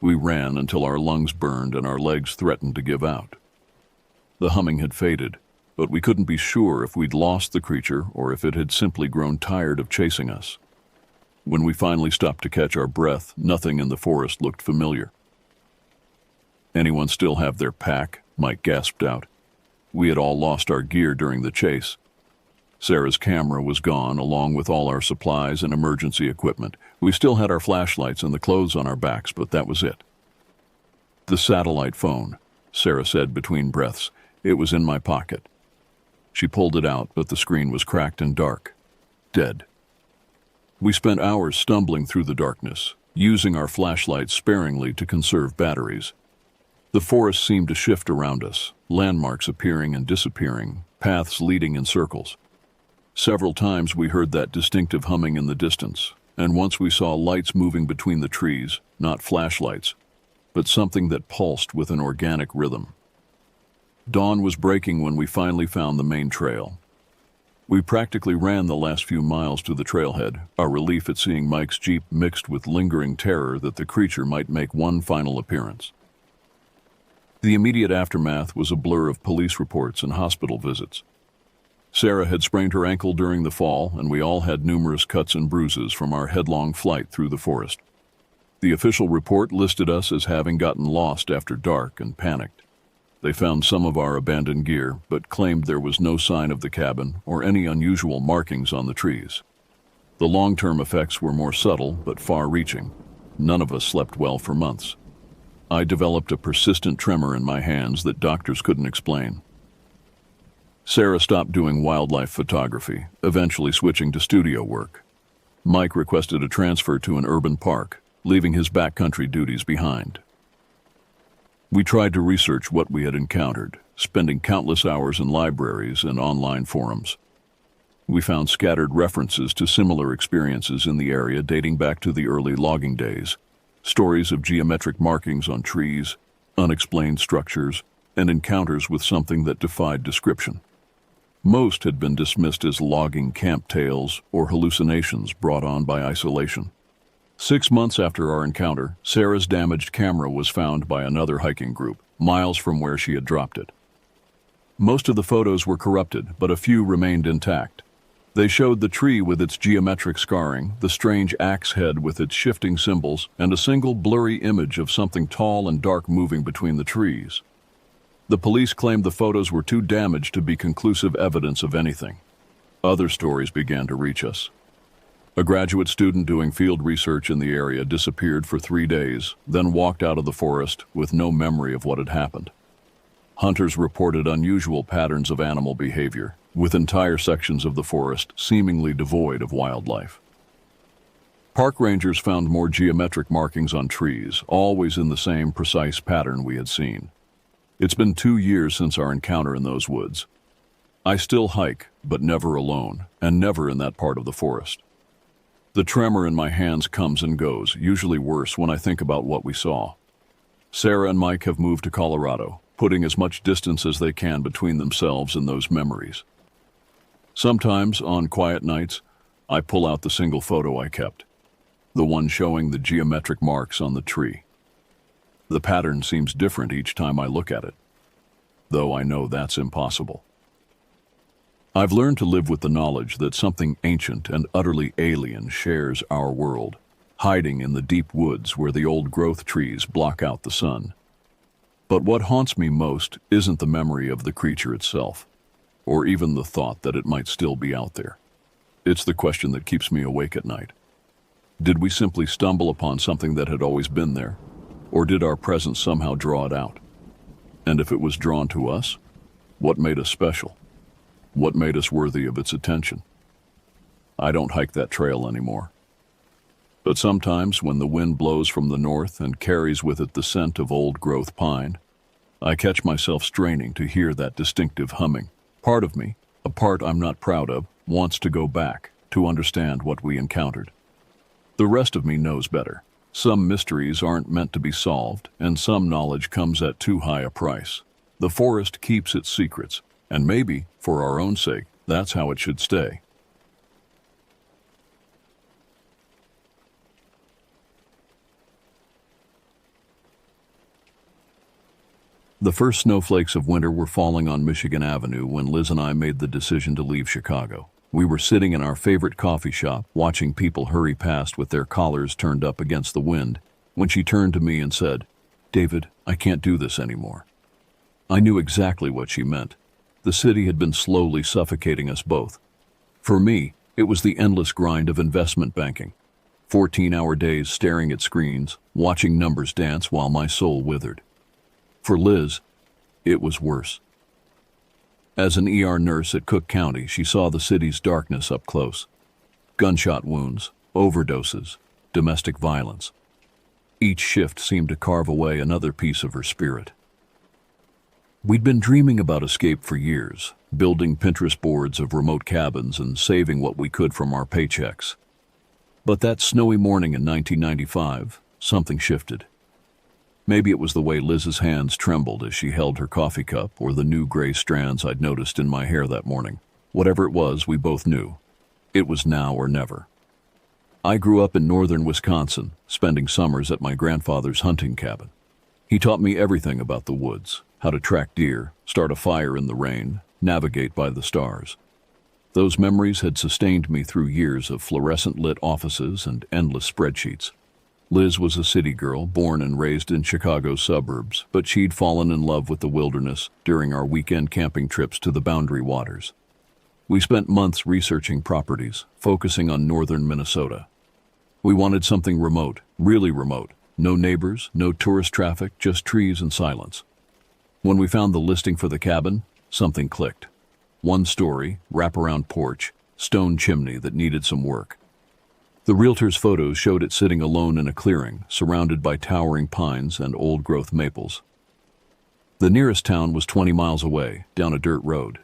We ran until our lungs burned and our legs threatened to give out. The humming had faded, but we couldn't be sure if we'd lost the creature or if it had simply grown tired of chasing us. When we finally stopped to catch our breath, nothing in the forest looked familiar. "Anyone still have their pack?" Mike gasped out. We had all lost our gear during the chase. Sarah's camera was gone, along with all our supplies and emergency equipment. We still had our flashlights and the clothes on our backs, but that was it. "The satellite phone," Sarah said between breaths. "It was in my pocket." She pulled it out, but the screen was cracked and dark. Dead. We spent hours stumbling through the darkness, using our flashlights sparingly to conserve batteries. The forest seemed to shift around us, landmarks appearing and disappearing, paths leading in circles. Several times we heard that distinctive humming in the distance, and once we saw lights moving between the trees, not flashlights, but something that pulsed with an organic rhythm. Dawn was breaking when we finally found the main trail. We practically ran the last few miles to the trailhead, our relief at seeing Mike's Jeep mixed with lingering terror that the creature might make one final appearance. The immediate aftermath was a blur of police reports and hospital visits. Sarah had sprained her ankle during the fall, and we all had numerous cuts and bruises from our headlong flight through the forest. The official report listed us as having gotten lost after dark and panicked. They found some of our abandoned gear, but claimed there was no sign of the cabin or any unusual markings on the trees. The long-term effects were more subtle but far-reaching. None of us slept well for months. I developed a persistent tremor in my hands that doctors couldn't explain. Sarah stopped doing wildlife photography, eventually switching to studio work. Mike requested a transfer to an urban park, leaving his backcountry duties behind. We tried to research what we had encountered, spending countless hours in libraries and online forums. We found scattered references to similar experiences in the area dating back to the early logging days. Stories of geometric markings on trees, unexplained structures, and encounters with something that defied description. Most had been dismissed as logging camp tales or hallucinations brought on by isolation. 6 months after our encounter, Sarah's damaged camera was found by another hiking group, miles from where she had dropped it. Most of the photos were corrupted, but a few remained intact. They showed the tree with its geometric scarring, the strange axe head with its shifting symbols, and a single blurry image of something tall and dark moving between the trees. The police claimed the photos were too damaged to be conclusive evidence of anything. Other stories began to reach us. A graduate student doing field research in the area disappeared for 3 days, then walked out of the forest with no memory of what had happened. Hunters reported unusual patterns of animal behavior, with entire sections of the forest seemingly devoid of wildlife. Park rangers found more geometric markings on trees, always in the same precise pattern we had seen. It's been 2 years since our encounter in those woods. I still hike, but never alone, and never in that part of the forest. The tremor in my hands comes and goes, usually worse when I think about what we saw. Sarah and Mike have moved to Colorado, putting as much distance as they can between themselves and those memories. Sometimes, on quiet nights, I pull out the single photo I kept, the one showing the geometric marks on the tree. The pattern seems different each time I look at it, though I know that's impossible. I've learned to live with the knowledge that something ancient and utterly alien shares our world, hiding in the deep woods where the old growth trees block out the sun. But what haunts me most isn't the memory of the creature itself, or even the thought that it might still be out there. It's the question that keeps me awake at night. Did we simply stumble upon something that had always been there, or did our presence somehow draw it out? And if it was drawn to us, what made us special? What made us worthy of its attention? I don't hike that trail anymore. But sometimes when the wind blows from the north and carries with it the scent of old-growth pine, I catch myself straining to hear that distinctive humming. Part of me, a part I'm not proud of, wants to go back, to understand what we encountered. The rest of me knows better. Some mysteries aren't meant to be solved, and some knowledge comes at too high a price. The forest keeps its secrets, and maybe, for our own sake, that's how it should stay. The first snowflakes of winter were falling on Michigan Avenue when Liz and I made the decision to leave Chicago. We were sitting in our favorite coffee shop, watching people hurry past with their collars turned up against the wind, when she turned to me and said, "David, I can't do this anymore." I knew exactly what she meant. The city had been slowly suffocating us both. For me, it was the endless grind of investment banking. 14-hour days staring at screens, watching numbers dance while my soul withered. For Liz, it was worse. As an ER nurse at Cook County, she saw the city's darkness up close. Gunshot wounds, overdoses, domestic violence. Each shift seemed to carve away another piece of her spirit. We'd been dreaming about escape for years, building Pinterest boards of remote cabins and saving what we could from our paychecks. But that snowy morning in 1995, something shifted. Maybe it was the way Liz's hands trembled as she held her coffee cup, or the new gray strands I'd noticed in my hair that morning. Whatever it was, we both knew. It was now or never. I grew up in northern Wisconsin, spending summers at my grandfather's hunting cabin. He taught me everything about the woods, how to track deer, start a fire in the rain, navigate by the stars. Those memories had sustained me through years of fluorescent-lit offices and endless spreadsheets. Liz was a city girl, born and raised in Chicago's suburbs, but she'd fallen in love with the wilderness during our weekend camping trips to the Boundary Waters. We spent months researching properties, focusing on northern Minnesota. We wanted something remote, really remote. No neighbors, no tourist traffic, just trees and silence. When we found the listing for the cabin, something clicked. One story, wraparound porch, stone chimney that needed some work. The realtor's photos showed it sitting alone in a clearing, surrounded by towering pines and old-growth maples. The nearest town was 20 miles away, down a dirt road.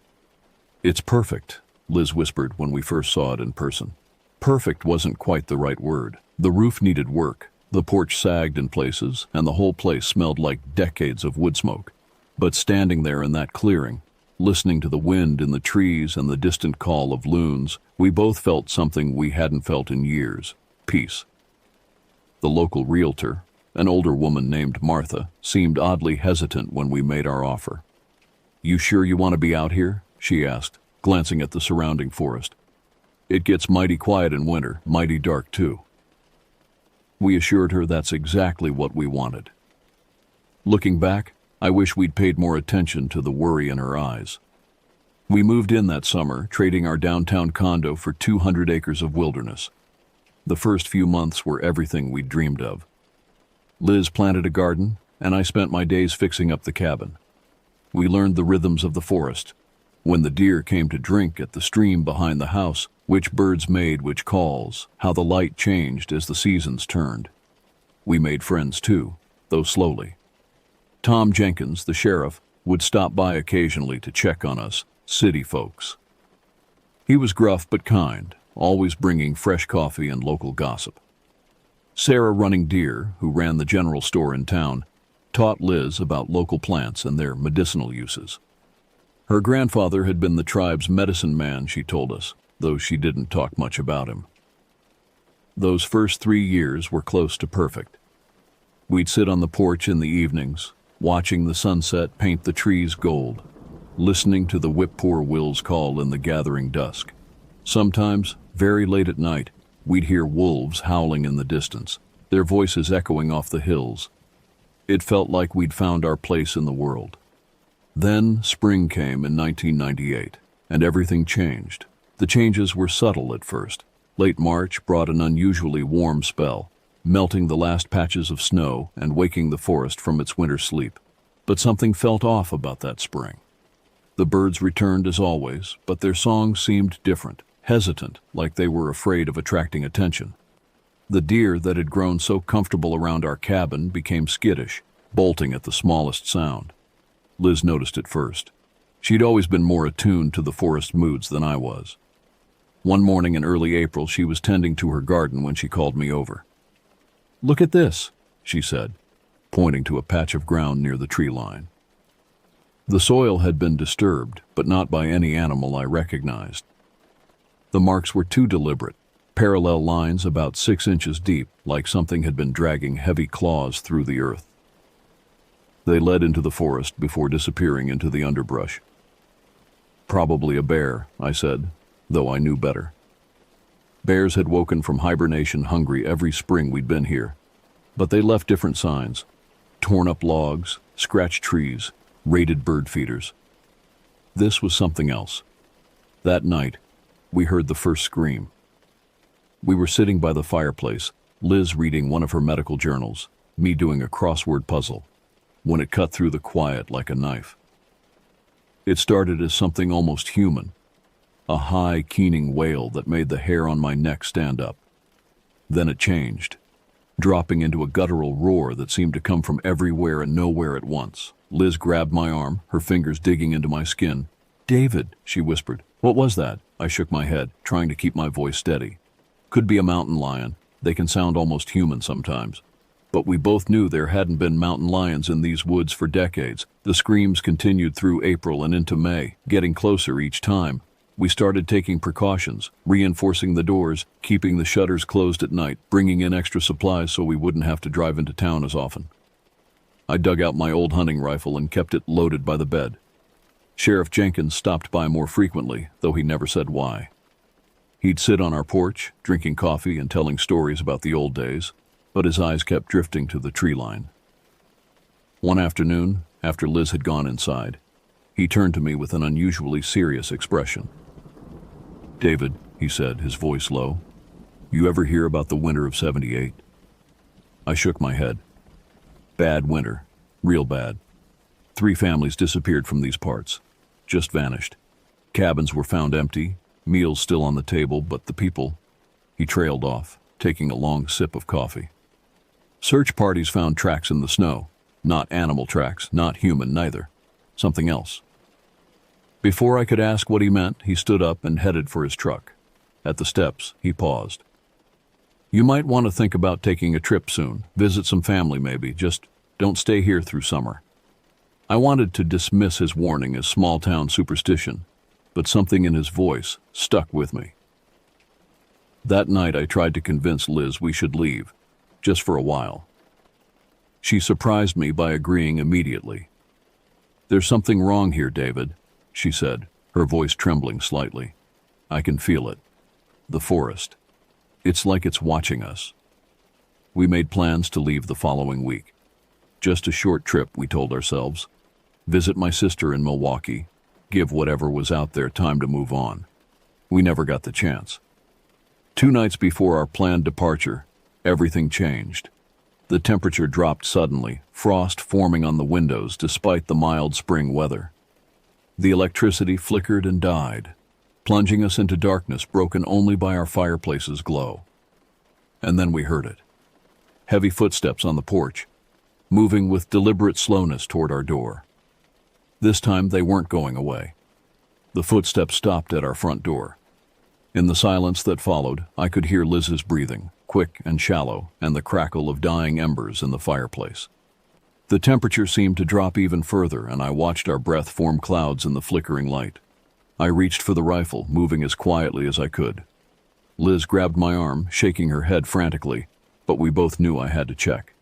"It's perfect," Liz whispered when we first saw it in person. Perfect wasn't quite the right word. The roof needed work, the porch sagged in places, and the whole place smelled like decades of wood smoke. But standing there in that clearing, listening to the wind in the trees and the distant call of loons, we both felt something we hadn't felt in years: peace. The local realtor, an older woman named Martha, seemed oddly hesitant when we made our offer. "You sure you want to be out here?" she asked, glancing at the surrounding forest. "It gets mighty quiet in winter, mighty dark too." We assured her that's exactly what we wanted. Looking back, I wish we'd paid more attention to the worry in her eyes. We moved in that summer, trading our downtown condo for 200 acres of wilderness. The first few months were everything we'd dreamed of. Liz planted a garden, and I spent my days fixing up the cabin. We learned the rhythms of the forest: when the deer came to drink at the stream behind the house, which birds made which calls, how the light changed as the seasons turned. We made friends too, though slowly. Tom Jenkins, the sheriff, would stop by occasionally to check on us, city folks. He was gruff but kind, always bringing fresh coffee and local gossip. Sarah Running Deer, who ran the general store in town, taught Liz about local plants and their medicinal uses. Her grandfather had been the tribe's medicine man, she told us, though she didn't talk much about him. Those first 3 years were close to perfect. We'd sit on the porch in the evenings, watching the sunset paint the trees gold, listening to the whippoorwill's call in the gathering dusk. Sometimes, very late at night, we'd hear wolves howling in the distance, their voices echoing off the hills. It felt like we'd found our place in the world. Then spring came in 1998, and everything changed. The changes were subtle at first. Late March brought an unusually warm spell, melting the last patches of snow and waking the forest from its winter sleep. But something felt off about that spring. The birds returned as always, but their songs seemed different, hesitant, like they were afraid of attracting attention. The deer that had grown so comfortable around our cabin became skittish, bolting at the smallest sound. Liz noticed it first. She'd always been more attuned to the forest moods than I was. One morning in early April, she was tending to her garden when she called me over. "Look at this," she said, pointing to a patch of ground near the tree line. The soil had been disturbed, but not by any animal I recognized. The marks were too deliberate, parallel lines about 6 inches deep, like something had been dragging heavy claws through the earth. They led into the forest before disappearing into the underbrush. "Probably a bear," I said, though I knew better. Bears had woken from hibernation hungry every spring we'd been here, but they left different signs: torn up logs, scratched trees, raided bird feeders. This was something else. That night, we heard the first scream. We were sitting by the fireplace, Liz reading one of her medical journals, me doing a crossword puzzle, when it cut through the quiet like a knife. It started as something almost human, a high, keening wail that made the hair on my neck stand up. Then it changed, dropping into a guttural roar that seemed to come from everywhere and nowhere at once. Liz grabbed my arm, her fingers digging into my skin. "David," she whispered. "What was that?" I shook my head, trying to keep my voice steady. "Could be a mountain lion. They can sound almost human sometimes." But we both knew there hadn't been mountain lions in these woods for decades. The screams continued through April and into May, getting closer each time. We started taking precautions, reinforcing the doors, keeping the shutters closed at night, bringing in extra supplies so we wouldn't have to drive into town as often. I dug out my old hunting rifle and kept it loaded by the bed. Sheriff Jenkins stopped by more frequently, though he never said why. He'd sit on our porch, drinking coffee and telling stories about the old days, but his eyes kept drifting to the tree line. One afternoon, after Liz had gone inside, he turned to me with an unusually serious expression. "David," he said, his voice low, "you ever hear about the winter of '78? I shook my head. "Bad winter. Real bad. 3 families disappeared from these parts. Just vanished. Cabins were found empty, meals still on the table, but the people..." He trailed off, taking a long sip of coffee. "Search parties found tracks in the snow. Not animal tracks, not human neither. Something else." Before I could ask what he meant, he stood up and headed for his truck. At the steps, he paused. "You might want to think about taking a trip soon, visit some family maybe, just don't stay here through summer." I wanted to dismiss his warning as small-town superstition, but something in his voice stuck with me. That night I tried to convince Liz we should leave, just for a while. She surprised me by agreeing immediately. "There's something wrong here, David," she said, her voice trembling slightly. "I can feel it. The forest. It's like it's watching us." We made plans to leave the following week. Just a short trip, we told ourselves. Visit my sister in Milwaukee, give whatever was out there time to move on. We never got the chance. 2 nights before our planned departure, everything changed. The temperature dropped suddenly, frost forming on the windows despite the mild spring weather. The electricity flickered and died, plunging us into darkness broken only by our fireplace's glow. And then we heard it. Heavy footsteps on the porch, moving with deliberate slowness toward our door. This time they weren't going away. The footsteps stopped at our front door. In the silence that followed, I could hear Liz's breathing, quick and shallow, and the crackle of dying embers in the fireplace. The temperature seemed to drop even further, and I watched our breath form clouds in the flickering light. I reached for the rifle, moving as quietly as I could. Liz grabbed my arm, shaking her head frantically, but we both knew I had to check.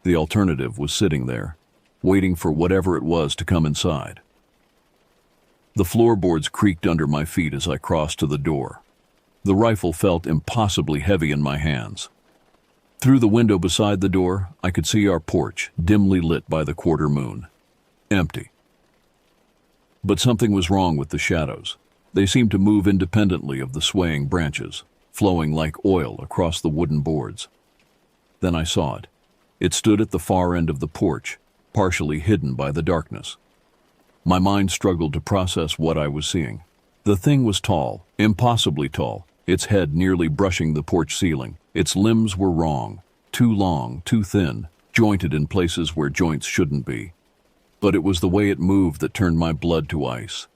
The alternative was sitting there, waiting for whatever it was to come inside. The floorboards creaked under my feet as I crossed to the door. The rifle felt impossibly heavy in my hands. Through the window beside the door, I could see our porch, dimly lit by the quarter moon. Empty. But something was wrong with the shadows. They seemed to move independently of the swaying branches, flowing like oil across the wooden boards. Then I saw it. It stood at the far end of the porch, partially hidden by the darkness. My mind struggled to process what I was seeing. The thing was tall, impossibly tall, its head nearly brushing the porch ceiling. Its limbs were wrong, too long, too thin, jointed in places where joints shouldn't be. But it was the way it moved that turned my blood to ice.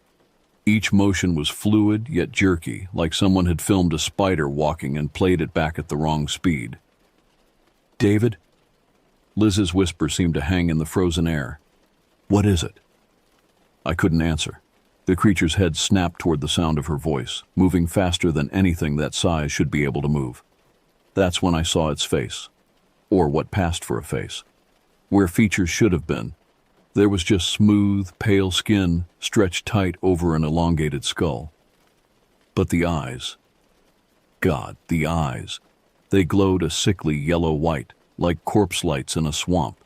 Each motion was fluid yet jerky, like someone had filmed a spider walking and played it back at the wrong speed. "David?" Liz's whisper seemed to hang in the frozen air. "What is it?" I couldn't answer. The creature's head snapped toward the sound of her voice, moving faster than anything that size should be able to move. That's when I saw its face, or what passed for a face. Where features should have been, there was just smooth, pale skin stretched tight over an elongated skull. But the eyes, God, the eyes, they glowed a sickly yellow-white, like corpse lights in a swamp.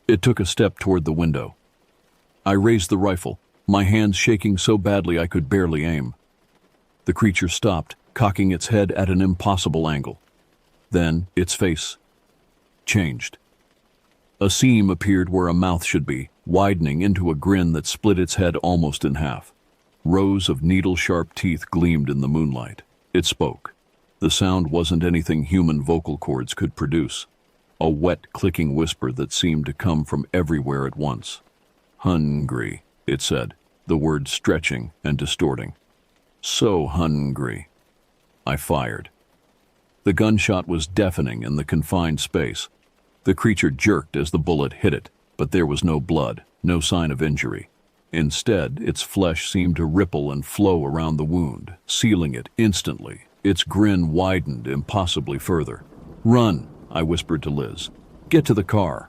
It took a step toward the window. I raised the rifle, my hands shaking so badly I could barely aim. The creature stopped, cocking its head at an impossible angle. Then its face changed. A seam appeared where a mouth should be, widening into a grin that split its head almost in half. Rows of needle-sharp teeth gleamed in the moonlight. It spoke. The sound wasn't anything human vocal cords could produce. A wet, clicking whisper that seemed to come from everywhere at once. "Hungry," it said, the words stretching and distorting. "So hungry." I fired. The gunshot was deafening in the confined space. The creature jerked as the bullet hit it, but there was no blood, no sign of injury. Instead, its flesh seemed to ripple and flow around the wound, sealing it instantly. Its grin widened impossibly further. "Run," I whispered to Liz. "Get to the car."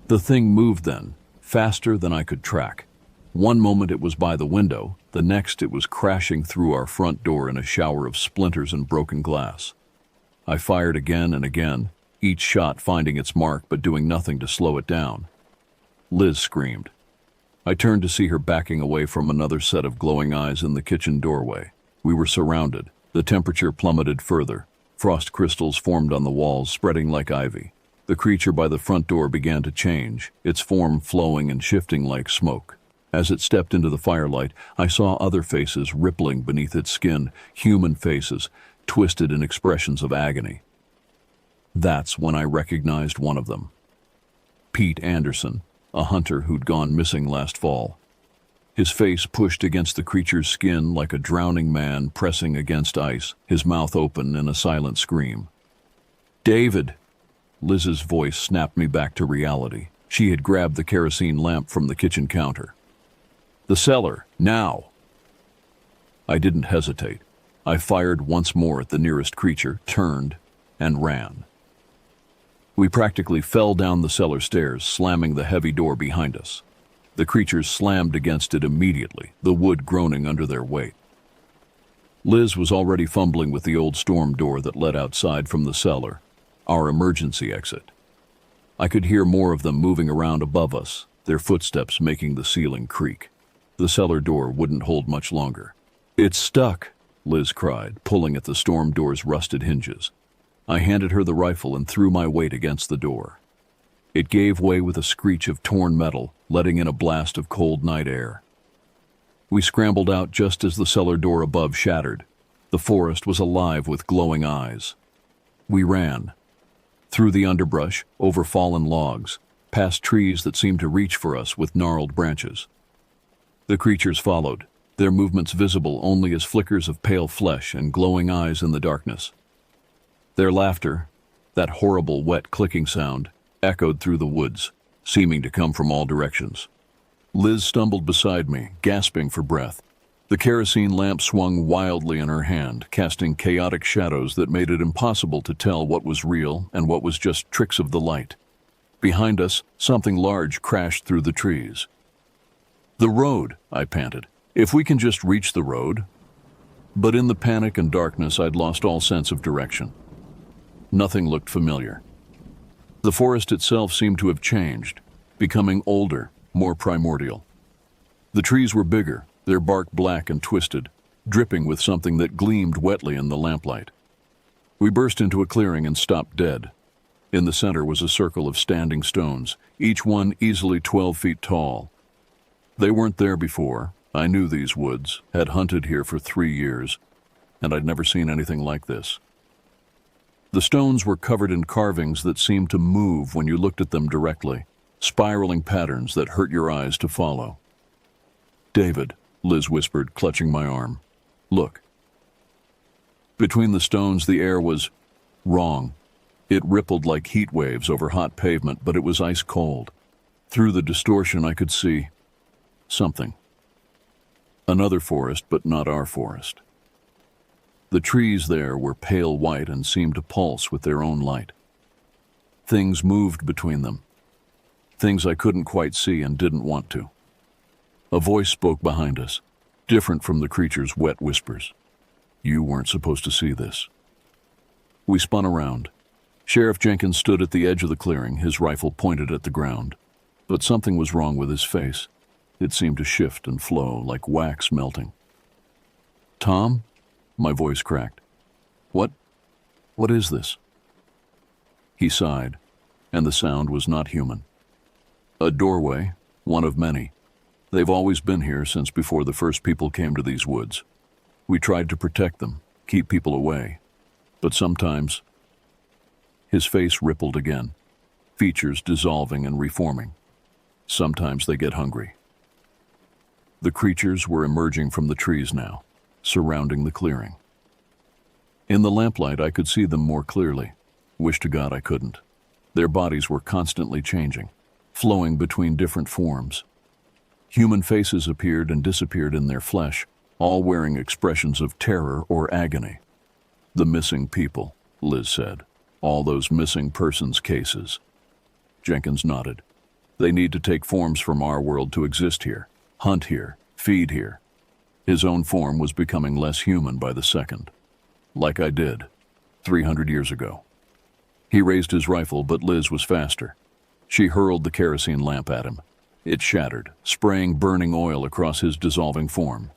The thing moved then, faster than I could track. One moment it was by the window, the next it was crashing through our front door in a shower of splinters and broken glass. I fired again and again, each shot finding its mark but doing nothing to slow it down. Liz screamed. I turned to see her backing away from another set of glowing eyes in the kitchen doorway. We were surrounded. The temperature plummeted further. Frost crystals formed on the walls, spreading like ivy. The creature by the front door began to change, its form flowing and shifting like smoke. As it stepped into the firelight, I saw other faces rippling beneath its skin, human faces, twisted in expressions of agony. That's when I recognized one of them. Pete Anderson, a hunter who'd gone missing last fall. his face pushed against the creature's skin like a drowning man pressing against ice, his mouth open in a silent scream. "David!" Liz's voice snapped me back to reality. She had grabbed the kerosene lamp from the kitchen counter. "The cellar, now!" I didn't hesitate. I fired once more at the nearest creature, turned, and ran. We practically fell down the cellar stairs, slamming the heavy door behind us. The creatures slammed against it immediately, the wood groaning under their weight. Liz was already fumbling with the old storm door that led outside from the cellar, our emergency exit. I could hear more of them moving around above us, their footsteps making the ceiling creak. The cellar door wouldn't hold much longer. "It's stuck," Liz cried, pulling at the storm door's rusted hinges. I handed her the rifle and threw my weight against the door. It gave way with a screech of torn metal, letting in a blast of cold night air. We scrambled out just as the cellar door above shattered. The forest was alive with glowing eyes. We ran. Through the underbrush, over fallen logs, past trees that seemed to reach for us with gnarled branches. The creatures followed, their movements visible only as flickers of pale flesh and glowing eyes in the darkness. Their laughter, that horrible wet clicking sound, echoed through the woods, seeming to come from all directions. Liz stumbled beside me, gasping for breath. The kerosene lamp swung wildly in her hand, casting chaotic shadows that made it impossible to tell what was real and what was just tricks of the light. Behind us, something large crashed through the trees. "The road," I panted. "If we can just reach the road." But in the panic and darkness, I'd lost all sense of direction. Nothing looked familiar. The forest itself seemed to have changed, becoming older, more primordial. The trees were bigger, their bark black and twisted, dripping with something that gleamed wetly in the lamplight. We burst into a clearing and stopped dead. In the center was a circle of standing stones, each one easily 12 feet tall. They weren't there before. I knew these woods, had hunted here for 3 years, and I'd never seen anything like this. The stones were covered in carvings that seemed to move when you looked at them directly, spiraling patterns that hurt your eyes to follow. "David," Liz whispered, clutching my arm. "Look." Between the stones, the air was wrong. It rippled like heat waves over hot pavement, but it was ice cold. Through the distortion, I could see something. Another forest, but not our forest. The trees there were pale white and seemed to pulse with their own light. Things moved between them. Things I couldn't quite see and didn't want to. A voice spoke behind us, different from the creature's wet whispers. "You weren't supposed to see this." We spun around. Sheriff Jenkins stood at the edge of the clearing, his rifle pointed at the ground. But something was wrong with his face. It seemed to shift and flow like wax melting. "Tom?" My voice cracked. What is this?" He sighed, and the sound was not human. "A doorway, one of many. They've always been here since before the first people came to these woods. We tried to protect them, keep people away. But sometimes..." His face rippled again, features dissolving and reforming. "Sometimes they get hungry." The creatures were emerging from the trees now, surrounding the clearing. In the lamplight, I could see them more clearly. Wish to God I couldn't. Their bodies were constantly changing, flowing between different forms. Human faces appeared and disappeared in their flesh, all wearing expressions of terror or agony. "The missing people," Liz said. "All those missing persons cases." Jenkins nodded. "They need to take forms from our world to exist here, hunt here, feed here." His own form was becoming less human by the second. "Like I did, 300 years ago." He raised his rifle, but Liz was faster. She hurled the kerosene lamp at him. It shattered, spraying burning oil across his dissolving form.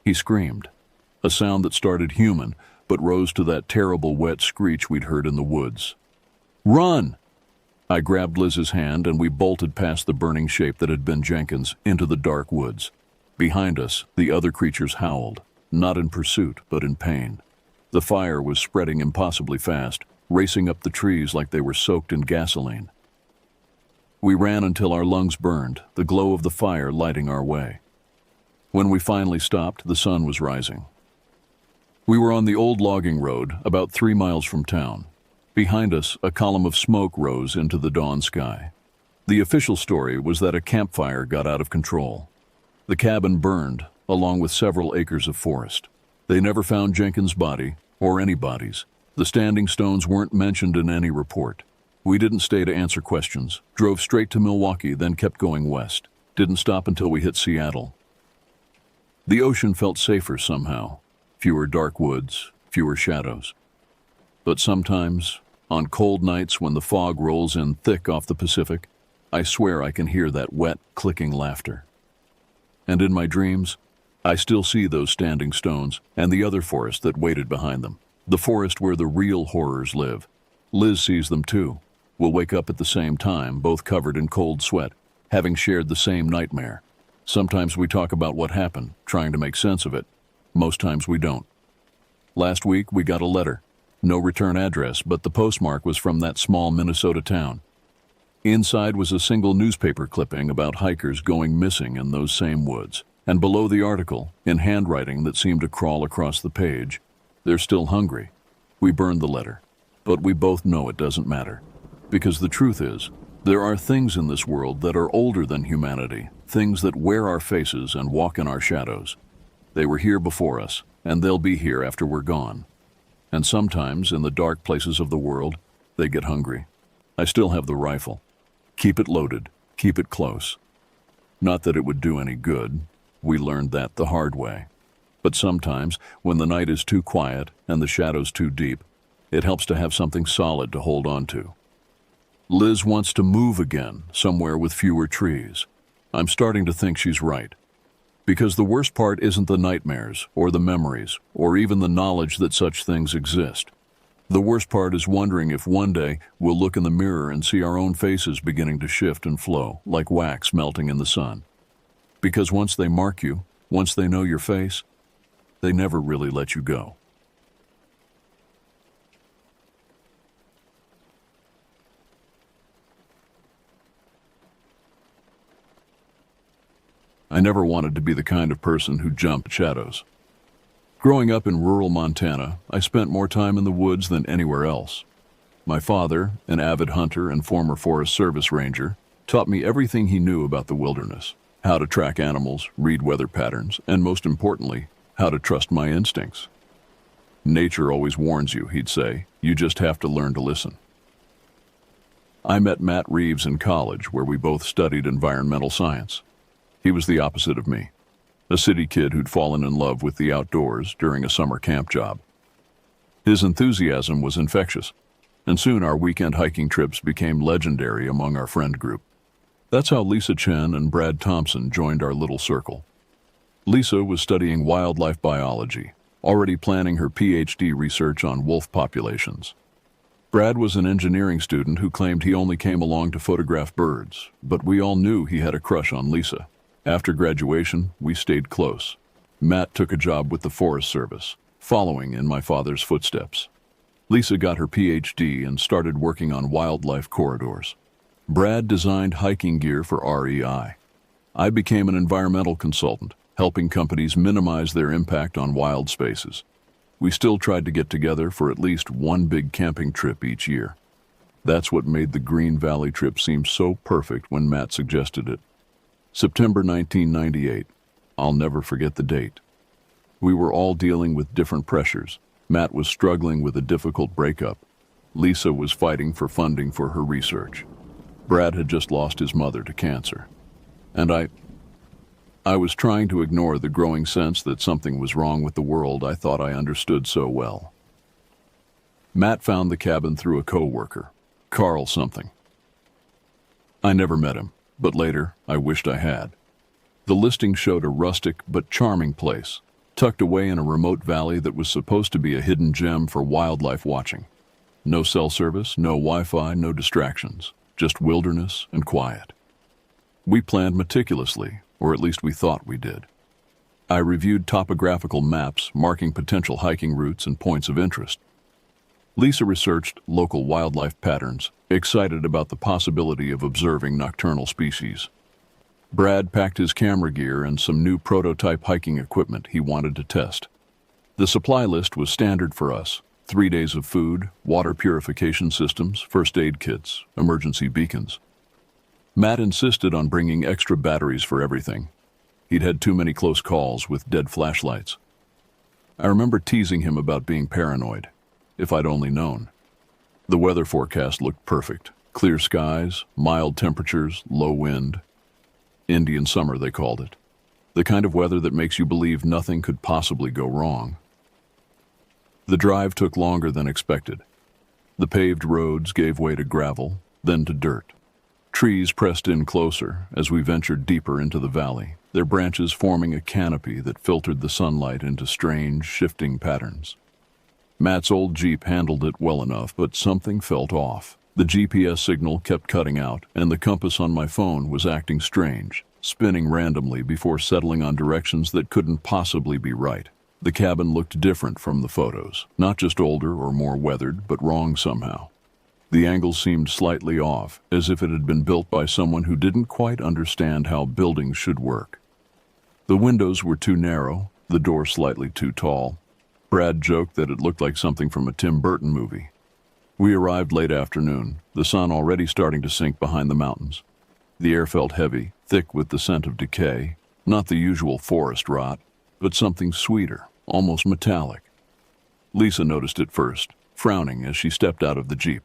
He screamed, a sound that started human, but rose to that terrible wet screech we'd heard in the woods. "Run!" I grabbed Liz's hand and we bolted past the burning shape that had been Jenkins into the dark woods. Behind us, the other creatures howled, not in pursuit, but in pain. The fire was spreading impossibly fast, racing up the trees like they were soaked in gasoline. We ran until our lungs burned, the glow of the fire lighting our way. When we finally stopped, the sun was rising. We were on the old logging road, about 3 miles from town. Behind us, a column of smoke rose into the dawn sky. The official story was that a campfire got out of control. The cabin burned, along with several acres of forest. They never found Jenkins' body, or any bodies. The standing stones weren't mentioned in any report. We didn't stay to answer questions, drove straight to Milwaukee, then kept going west. Didn't stop until we hit Seattle. The ocean felt safer somehow. Fewer dark woods, fewer shadows. But sometimes, on cold nights when the fog rolls in thick off the Pacific, I swear I can hear that wet, clicking laughter. And in my dreams, I still see those standing stones and the other forest that waited behind them. The forest where the real horrors live. Liz sees them too. We'll wake up at the same time, both covered in cold sweat, having shared the same nightmare. Sometimes we talk about what happened, trying to make sense of it. Most times we don't. Last week we got a letter. No return address, but the postmark was from that small Minnesota town. Inside was a single newspaper clipping about hikers going missing in those same woods. And below the article, in handwriting that seemed to crawl across the page, "They're still hungry." We burned the letter. But we both know it doesn't matter. Because the truth is, there are things in this world that are older than humanity, things that wear our faces and walk in our shadows. They were here before us, and they'll be here after we're gone. And sometimes, in the dark places of the world, they get hungry. I still have the rifle. Keep it loaded, keep it close. Not that it would do any good. We learned that the hard way. But sometimes, when the night is too quiet and the shadows too deep, it helps to have something solid to hold on to. Liz wants to move again, somewhere with fewer trees. I'm starting to think she's right. Because the worst part isn't the nightmares, or the memories, or even the knowledge that such things exist. The worst part is wondering if one day we'll look in the mirror and see our own faces beginning to shift and flow, like wax melting in the sun. Because once they mark you, once they know your face, they never really let you go. I never wanted to be the kind of person who jumped shadows. Growing up in rural Montana, I spent more time in the woods than anywhere else. My father, an avid hunter and former Forest Service ranger, taught me everything he knew about the wilderness, how to track animals, read weather patterns, and most importantly, how to trust my instincts. Nature always warns you, he'd say. You just have to learn to listen. I met Matt Reeves in college, where we both studied environmental science. He was the opposite of me, a city kid who'd fallen in love with the outdoors during a summer camp job. His enthusiasm was infectious, and soon our weekend hiking trips became legendary among our friend group. That's how Lisa Chen and Brad Thompson joined our little circle. Lisa was studying wildlife biology, already planning her PhD research on wolf populations. Brad was an engineering student who claimed he only came along to photograph birds, but we all knew he had a crush on Lisa. After graduation, we stayed close. Matt took a job with the Forest Service, following in my father's footsteps. Lisa got her PhD and started working on wildlife corridors. Brad designed hiking gear for REI. I became an environmental consultant, helping companies minimize their impact on wild spaces. We still tried to get together for at least one big camping trip each year. That's what made the Green Valley trip seem so perfect when Matt suggested it. September 1998. I'll never forget the date. We were all dealing with different pressures. Matt was struggling with a difficult breakup. Lisa was fighting for funding for her research. Brad had just lost his mother to cancer. And I was trying to ignore the growing sense that something was wrong with the world I thought I understood so well. Matt found the cabin through a co-worker, Carl something. I never met him, but later I wished I had. The listing showed a rustic but charming place, tucked away in a remote valley that was supposed to be a hidden gem for wildlife watching. No cell service, no Wi-Fi, no distractions, just wilderness and quiet. We planned meticulously, or at least we thought we did. I reviewed topographical maps marking potential hiking routes and points of interest. Lisa researched local wildlife patterns, excited about the possibility of observing nocturnal species. Brad packed his camera gear and some new prototype hiking equipment he wanted to test. The supply list was standard for us: 3 days of food, water purification systems, first aid kits, emergency beacons. Matt insisted on bringing extra batteries for everything. He'd had too many close calls with dead flashlights. I remember teasing him about being paranoid. If I'd only known. The weather forecast looked perfect. Clear skies, mild temperatures, low wind. Indian summer, they called it. The kind of weather that makes you believe nothing could possibly go wrong. The drive took longer than expected. The paved roads gave way to gravel, then to dirt. Trees pressed in closer as we ventured deeper into the valley, their branches forming a canopy that filtered the sunlight into strange, shifting patterns. Matt's old Jeep handled it well enough, but something felt off. The GPS signal kept cutting out, and the compass on my phone was acting strange, spinning randomly before settling on directions that couldn't possibly be right. The cabin looked different from the photos, not just older or more weathered, but wrong somehow. The angle seemed slightly off, as if it had been built by someone who didn't quite understand how buildings should work. The windows were too narrow, the door slightly too tall. Brad joked that it looked like something from a Tim Burton movie. We arrived late afternoon, the sun already starting to sink behind the mountains. The air felt heavy, thick with the scent of decay, not the usual forest rot, but something sweeter, almost metallic. Lisa noticed it first, frowning as she stepped out of the Jeep.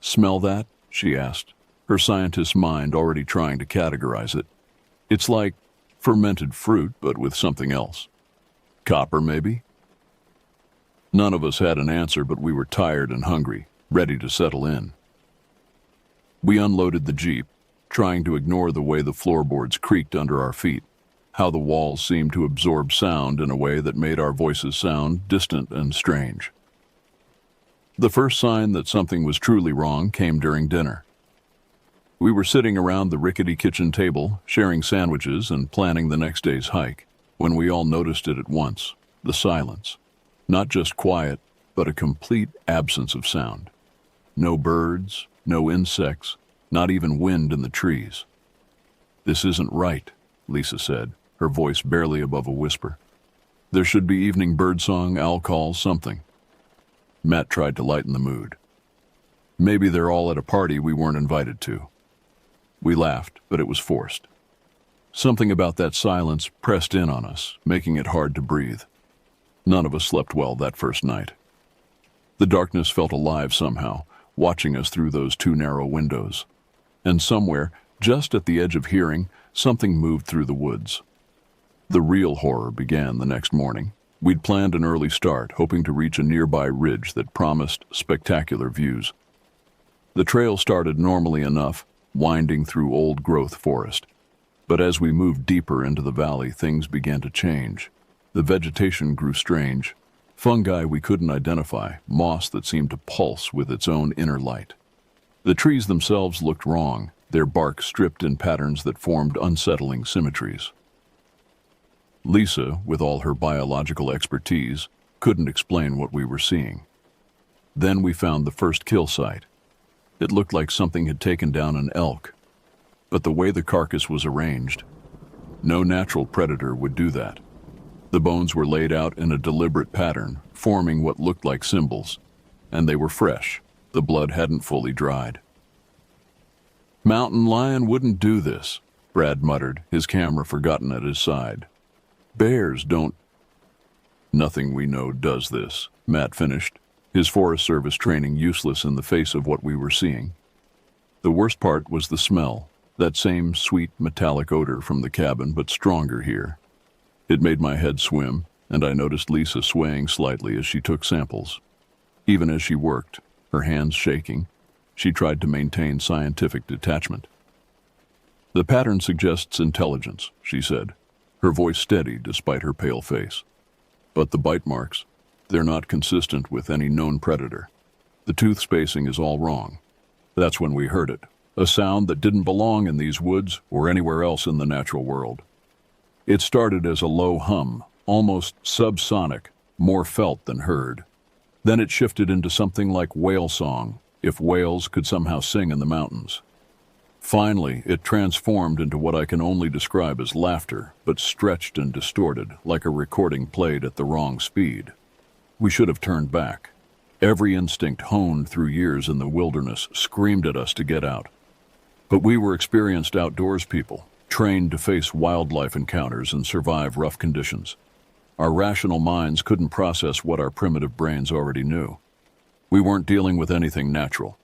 "Smell that?" she asked, her scientist's mind already trying to categorize it. "It's like fermented fruit, but with something else. Copper, maybe?" None of us had an answer, but we were tired and hungry, ready to settle in. We unloaded the Jeep, trying to ignore the way the floorboards creaked under our feet, how the walls seemed to absorb sound in a way that made our voices sound distant and strange. The first sign that something was truly wrong came during dinner. We were sitting around the rickety kitchen table, sharing sandwiches and planning the next day's hike, when we all noticed it at once: the silence. Not just quiet, but a complete absence of sound. No birds, no insects, not even wind in the trees. "This isn't right," Lisa said, her voice barely above a whisper. "There should be evening birdsong, owl calls, something." Matt tried to lighten the mood. "Maybe they're all at a party we weren't invited to." We laughed, but it was forced. Something about that silence pressed in on us, making it hard to breathe. None of us slept well that first night. The darkness felt alive somehow, watching us through those two narrow windows. And somewhere, just at the edge of hearing, something moved through the woods. The real horror began the next morning. We'd planned an early start, hoping to reach a nearby ridge that promised spectacular views. The trail started normally enough, winding through old-growth forest. But as we moved deeper into the valley, things began to change. The vegetation grew strange. Fungi we couldn't identify, moss that seemed to pulse with its own inner light. The trees themselves looked wrong, their bark stripped in patterns that formed unsettling symmetries. Lisa, with all her biological expertise, couldn't explain what we were seeing. Then we found the first kill site. It looked like something had taken down an elk. But the way the carcass was arranged, no natural predator would do that. The bones were laid out in a deliberate pattern, forming what looked like symbols, and they were fresh. The blood hadn't fully dried. "Mountain lion wouldn't do this," Brad muttered, his camera forgotten at his side. "Bears don't—" "Nothing we know does this," Matt finished, his Forest Service training useless in the face of what we were seeing. The worst part was the smell, that same sweet metallic odor from the cabin, but stronger here. It made my head swim, and I noticed Lisa swaying slightly as she took samples. Even as she worked, her hands shaking, she tried to maintain scientific detachment. "The pattern suggests intelligence," she said, her voice steady despite her pale face. "But the bite marks, they're not consistent with any known predator. The tooth spacing is all wrong." That's when we heard it, a sound that didn't belong in these woods or anywhere else in the natural world. It started as a low hum, almost subsonic, more felt than heard. Then it shifted into something like whale song, if whales could somehow sing in the mountains. Finally, it transformed into what I can only describe as laughter, but stretched and distorted, like a recording played at the wrong speed. We should have turned back. Every instinct honed through years in the wilderness screamed at us to get out. But we were experienced outdoors people, trained to face wildlife encounters and survive rough conditions. Our rational minds couldn't process what our primitive brains already knew. We weren't dealing with anything natural.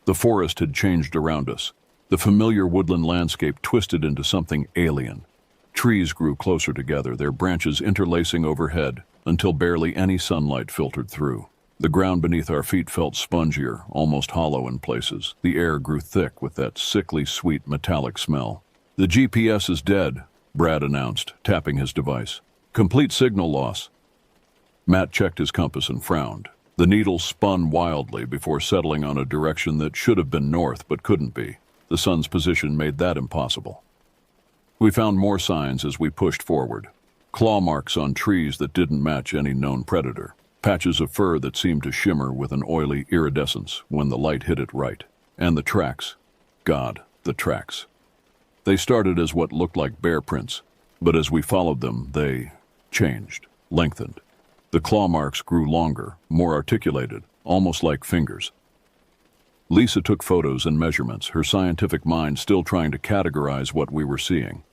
The forest had changed around us. The familiar woodland landscape twisted into something alien. Trees grew closer together, their branches interlacing overhead until barely any sunlight filtered through. The ground beneath our feet felt spongier, almost hollow in places. The air grew thick with that sickly sweet metallic smell. "The GPS is dead," Brad announced, tapping his device. "Complete signal loss." Matt checked his compass and frowned. The needle spun wildly before settling on a direction that should have been north but couldn't be. The sun's position made that impossible. We found more signs as we pushed forward. Claw marks on trees that didn't match any known predator. Patches of fur that seemed to shimmer with an oily iridescence when the light hit it right. And the tracks. God, the tracks. They started as what looked like bear prints, but as we followed them, they changed, lengthened. The claw marks grew longer, more articulated, almost like fingers. Lisa took photos and measurements, her scientific mind still trying to categorize what we were seeing.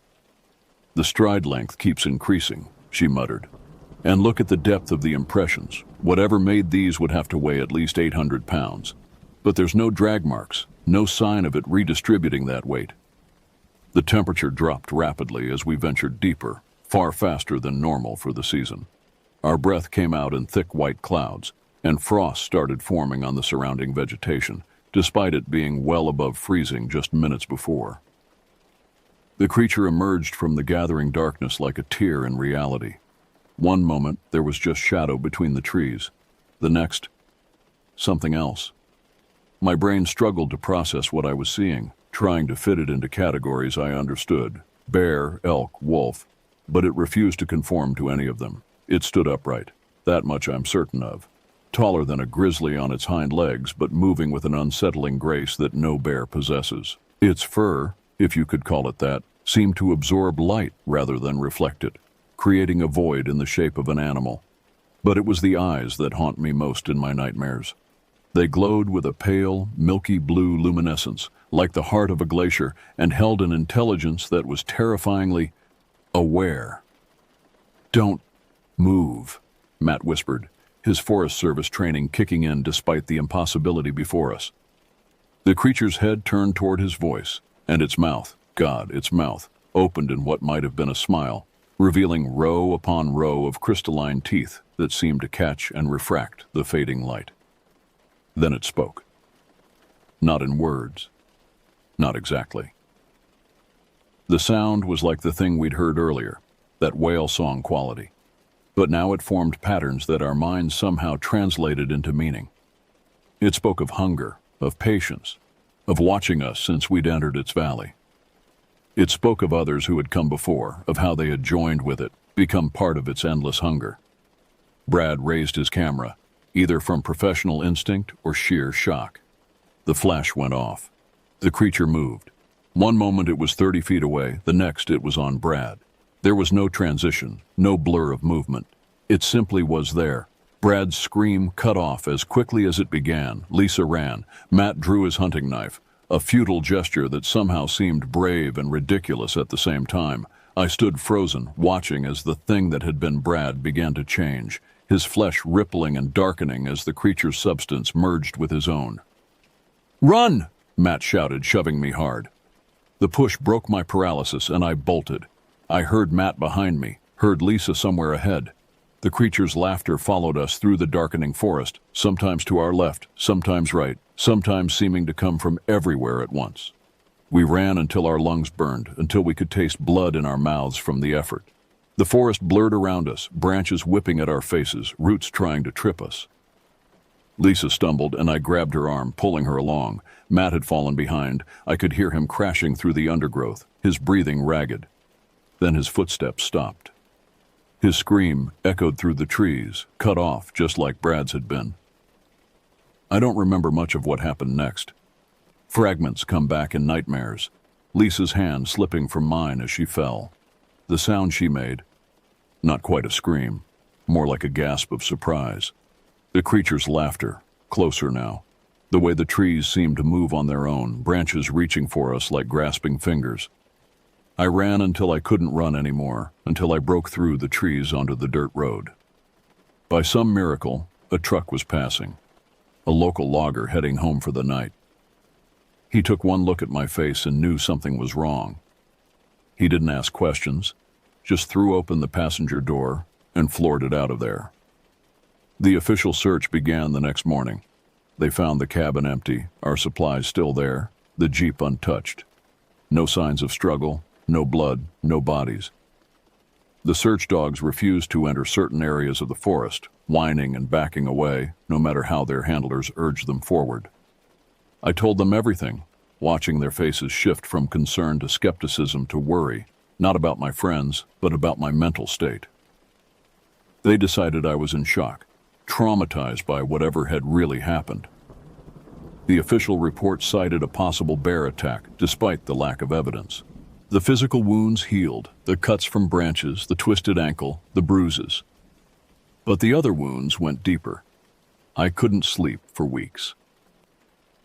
"The stride length keeps increasing," she muttered. "And look at the depth of the impressions. Whatever made these would have to weigh at least 800 pounds. But there's no drag marks, no sign of it redistributing that weight." The temperature dropped rapidly as we ventured deeper, far faster than normal for the season. Our breath came out in thick white clouds, and frost started forming on the surrounding vegetation, despite it being well above freezing just minutes before. The creature emerged from the gathering darkness like a tear in reality. One moment, there was just shadow between the trees. The next, something else. My brain struggled to process what I was seeing, trying to fit it into categories I understood: bear, elk, wolf, but it refused to conform to any of them. It stood upright, that much I'm certain of. Taller than a grizzly on its hind legs, but moving with an unsettling grace that no bear possesses. Its fur, if you could call it that, seemed to absorb light rather than reflect it, creating a void in the shape of an animal. But it was the eyes that haunt me most in my nightmares. They glowed with a pale, milky blue luminescence, like the heart of a glacier, and held an intelligence that was terrifyingly aware. "Don't move," Matt whispered, his Forest Service training kicking in despite the impossibility before us. The creature's head turned toward his voice, and its mouth, God, its mouth, opened in what might have been a smile, revealing row upon row of crystalline teeth that seemed to catch and refract the fading light. Then it spoke. Not in words. Not exactly. The sound was like the thing we'd heard earlier, that whale song quality. But now it formed patterns that our minds somehow translated into meaning. It spoke of hunger, of patience, of watching us since we'd entered its valley. It spoke of others who had come before, of how they had joined with it, become part of its endless hunger. Brad raised his camera, either from professional instinct or sheer shock. The flash went off. The creature moved. One moment it was 30 feet away, the next it was on Brad. There was no transition, no blur of movement. It simply was there. Brad's scream cut off as quickly as it began. Lisa ran. Matt drew his hunting knife, a futile gesture that somehow seemed brave and ridiculous at the same time. I stood frozen, watching as the thing that had been Brad began to change, his flesh rippling and darkening as the creature's substance merged with his own. "Run!" Matt shouted, shoving me hard. The push broke my paralysis, and I bolted. I heard Matt behind me, heard Lisa somewhere ahead. The creature's laughter followed us through the darkening forest, sometimes to our left, sometimes right, sometimes seeming to come from everywhere at once. We ran until our lungs burned, until we could taste blood in our mouths from the effort. The forest blurred around us, branches whipping at our faces, roots trying to trip us. Lisa stumbled, and I grabbed her arm, pulling her along. Matt had fallen behind. I could hear him crashing through the undergrowth, his breathing ragged. Then his footsteps stopped. His scream echoed through the trees, cut off just like Brad's had been. I don't remember much of what happened next. Fragments come back in nightmares. Lisa's hand slipping from mine as she fell. The sound she made, not quite a scream, more like a gasp of surprise. The creature's laughter, closer now. The way the trees seemed to move on their own, branches reaching for us like grasping fingers. I ran until I couldn't run anymore, until I broke through the trees onto the dirt road. By some miracle, a truck was passing. A local logger heading home for the night. He took one look at my face and knew something was wrong. He didn't ask questions, just threw open the passenger door and floored it out of there. The official search began the next morning. They found the cabin empty, our supplies still there, the Jeep untouched. No signs of struggle, no blood, no bodies. The search dogs refused to enter certain areas of the forest, whining and backing away, no matter how their handlers urged them forward. I told them everything, watching their faces shift from concern to skepticism to worry, not about my friends, but about my mental state. They decided I was in shock, traumatized by whatever had really happened. The official report cited a possible bear attack, despite the lack of evidence. The physical wounds healed, the cuts from branches, the twisted ankle, the bruises. But the other wounds went deeper. I couldn't sleep for weeks.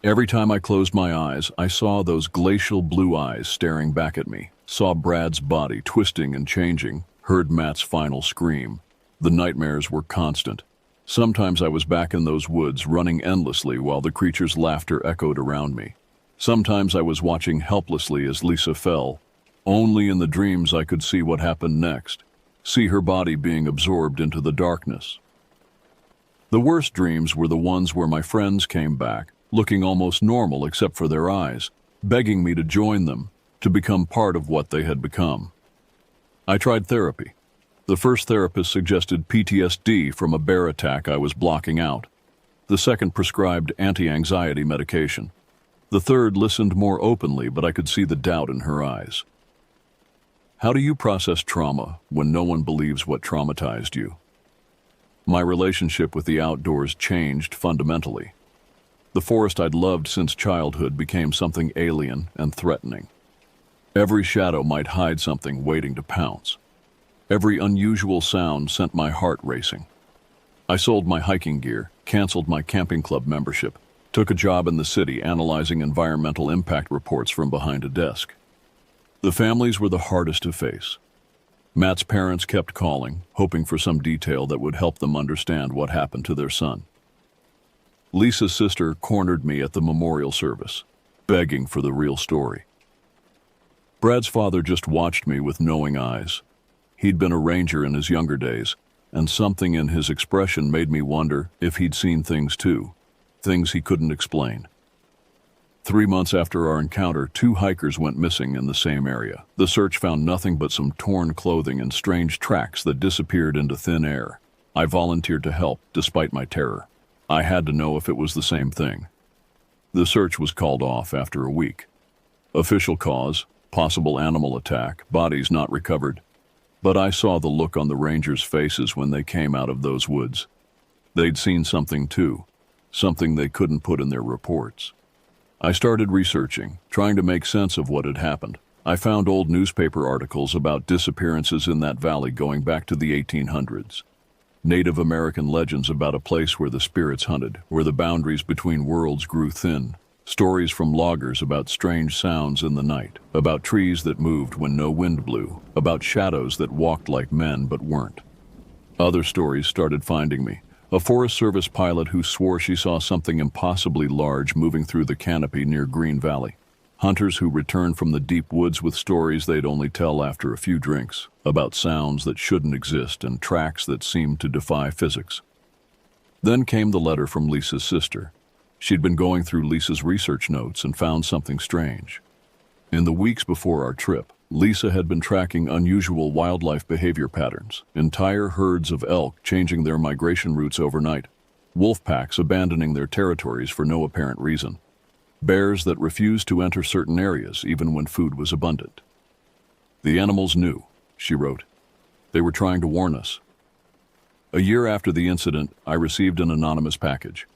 Every time I closed my eyes, I saw those glacial blue eyes staring back at me, saw Brad's body twisting and changing, heard Matt's final scream. The nightmares were constant. Sometimes I was back in those woods, running endlessly while the creature's laughter echoed around me. Sometimes I was watching helplessly as Lisa fell. Only in the dreams I could see what happened next, see her body being absorbed into the darkness. The worst dreams were the ones where my friends came back, looking almost normal except for their eyes, begging me to join them, to become part of what they had become. I tried therapy. The first therapist suggested PTSD from a bear attack I was blocking out. The second prescribed anti-anxiety medication. The third listened more openly, but I could see the doubt in her eyes. How do you process trauma when no one believes what traumatized you? My relationship with the outdoors changed fundamentally. The forest I'd loved since childhood became something alien and threatening. Every shadow might hide something waiting to pounce. Every unusual sound sent my heart racing. I sold my hiking gear, canceled my camping club membership, took a job in the city analyzing environmental impact reports from behind a desk. The families were the hardest to face. Matt's parents kept calling, hoping for some detail that would help them understand what happened to their son. Lisa's sister cornered me at the memorial service, begging for the real story. Brad's father just watched me with knowing eyes. He'd been a ranger in his younger days, and something in his expression made me wonder if he'd seen things too, things he couldn't explain. 3 months after our encounter, 2 hikers went missing in the same area. The search found nothing but some torn clothing and strange tracks that disappeared into thin air. I volunteered to help, despite my terror. I had to know if it was the same thing. The search was called off after a week. Official cause, possible animal attack, bodies not recovered. But I saw the look on the rangers' faces when they came out of those woods. They'd seen something too, something they couldn't put in their reports. I started researching, trying to make sense of what had happened. I found old newspaper articles about disappearances in that valley going back to the 1800s. Native American legends about a place where the spirits hunted, where the boundaries between worlds grew thin. Stories from loggers about strange sounds in the night, about trees that moved when no wind blew, about shadows that walked like men but weren't. Other stories started finding me. A Forest Service pilot who swore she saw something impossibly large moving through the canopy near Green Valley. Hunters who returned from the deep woods with stories they'd only tell after a few drinks, about sounds that shouldn't exist and tracks that seemed to defy physics. Then came the letter from Lisa's sister. She'd been going through Lisa's research notes and found something strange. In the weeks before our trip, Lisa had been tracking unusual wildlife behavior patterns, entire herds of elk changing their migration routes overnight, wolf packs abandoning their territories for no apparent reason, bears that refused to enter certain areas even when food was abundant. The animals knew, she wrote. They were trying to warn us. A year after the incident, I received an anonymous package.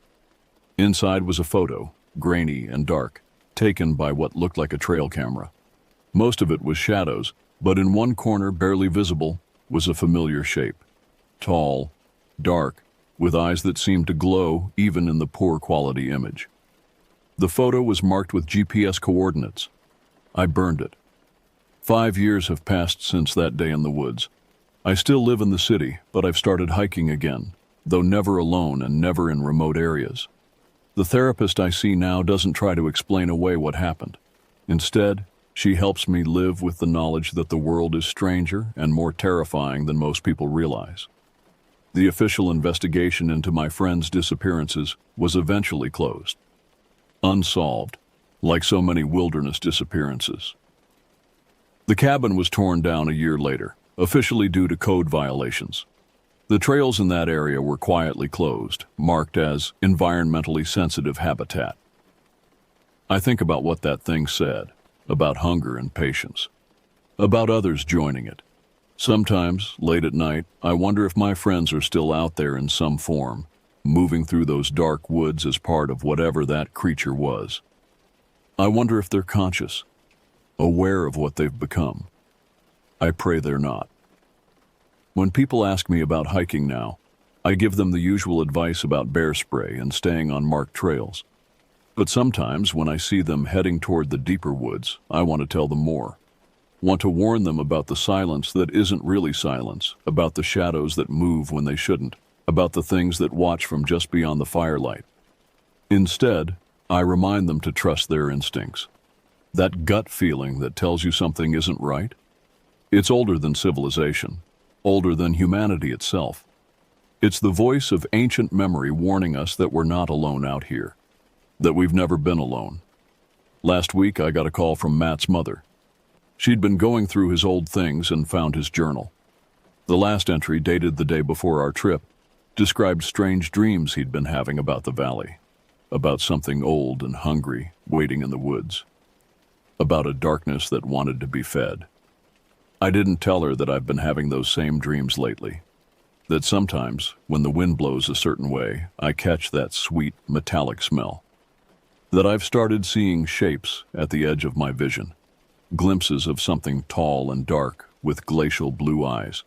Inside was a photo, grainy and dark. taken by what looked like a trail camera. Most of it was shadows, but in one corner, barely visible, was a familiar shape. Tall, dark, with eyes that seemed to glow even in the poor quality image. The photo was marked with GPS coordinates. I burned it. 5 years have passed since that day in the woods. I still live in the city, but I've started hiking again, though never alone and never in remote areas. The therapist I see now doesn't try to explain away what happened. Instead, she helps me live with the knowledge that the world is stranger and more terrifying than most people realize. The official investigation into my friend's disappearances was eventually closed. Unsolved, like so many wilderness disappearances. The cabin was torn down a year later, officially due to code violations. The trails in that area were quietly closed, marked as environmentally sensitive habitat. I think about what that thing said, about hunger and patience, about others joining it. Sometimes, late at night, I wonder if my friends are still out there in some form, moving through those dark woods as part of whatever that creature was. I wonder if they're conscious, aware of what they've become. I pray they're not. When people ask me about hiking now, I give them the usual advice about bear spray and staying on marked trails. But sometimes, when I see them heading toward the deeper woods, I want to tell them more. Want to warn them about the silence that isn't really silence, about the shadows that move when they shouldn't, about the things that watch from just beyond the firelight. Instead, I remind them to trust their instincts. That gut feeling that tells you something isn't right. It's older than civilization, older than humanity itself. It's the voice of ancient memory warning us that we're not alone out here, that we've never been alone. Last week, I got a call from Matt's mother. She'd been going through his old things and found his journal. The last entry, dated the day before our trip, described strange dreams he'd been having about the valley, about something old and hungry waiting in the woods, about a darkness that wanted to be fed. I didn't tell her that I've been having those same dreams lately, that sometimes, when the wind blows a certain way, I catch that sweet, metallic smell, that I've started seeing shapes at the edge of my vision, glimpses of something tall and dark with glacial blue eyes.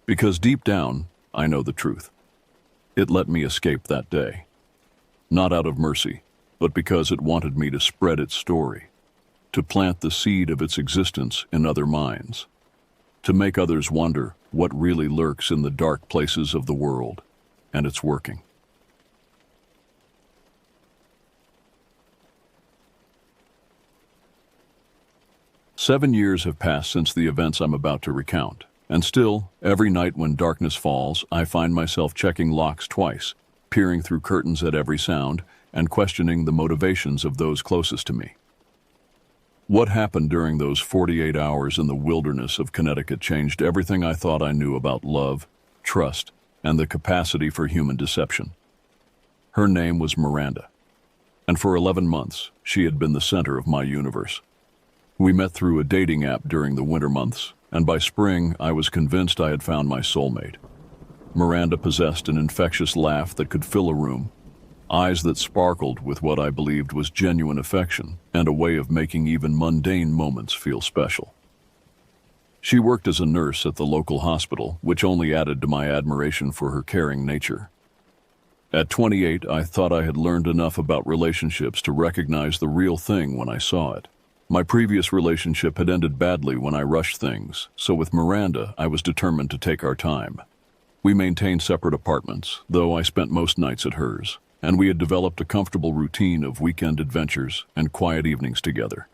Because deep down, I know the truth. It let me escape that day. Not out of mercy, but because it wanted me to spread its story, to plant the seed of its existence in other minds, to make others wonder what really lurks in the dark places of the world, and it's working. Seven years have passed since the events I'm about to recount, and still, every night when darkness falls, I find myself checking locks twice, peering through curtains at every sound, and questioning the motivations of those closest to me. What happened during those 48 hours in the wilderness of Connecticut changed everything I thought I knew about love, trust, and the capacity for human deception. Her name was Miranda, and for 11 months, she had been the center of my universe. We met through a dating app during the winter months, and by spring, I was convinced I had found my soulmate. Miranda possessed an infectious laugh that could fill a room, eyes that sparkled with what I believed was genuine affection, and a way of making even mundane moments feel special. She worked as a nurse at the local hospital, which only added to my admiration for her caring nature. At 28, I thought I had learned enough about relationships to recognize the real thing when I saw it. My previous relationship had ended badly when I rushed things, so with Miranda, I was determined to take our time. We maintained separate apartments, though I spent most nights at hers, and we had developed a comfortable routine of weekend adventures and quiet evenings together.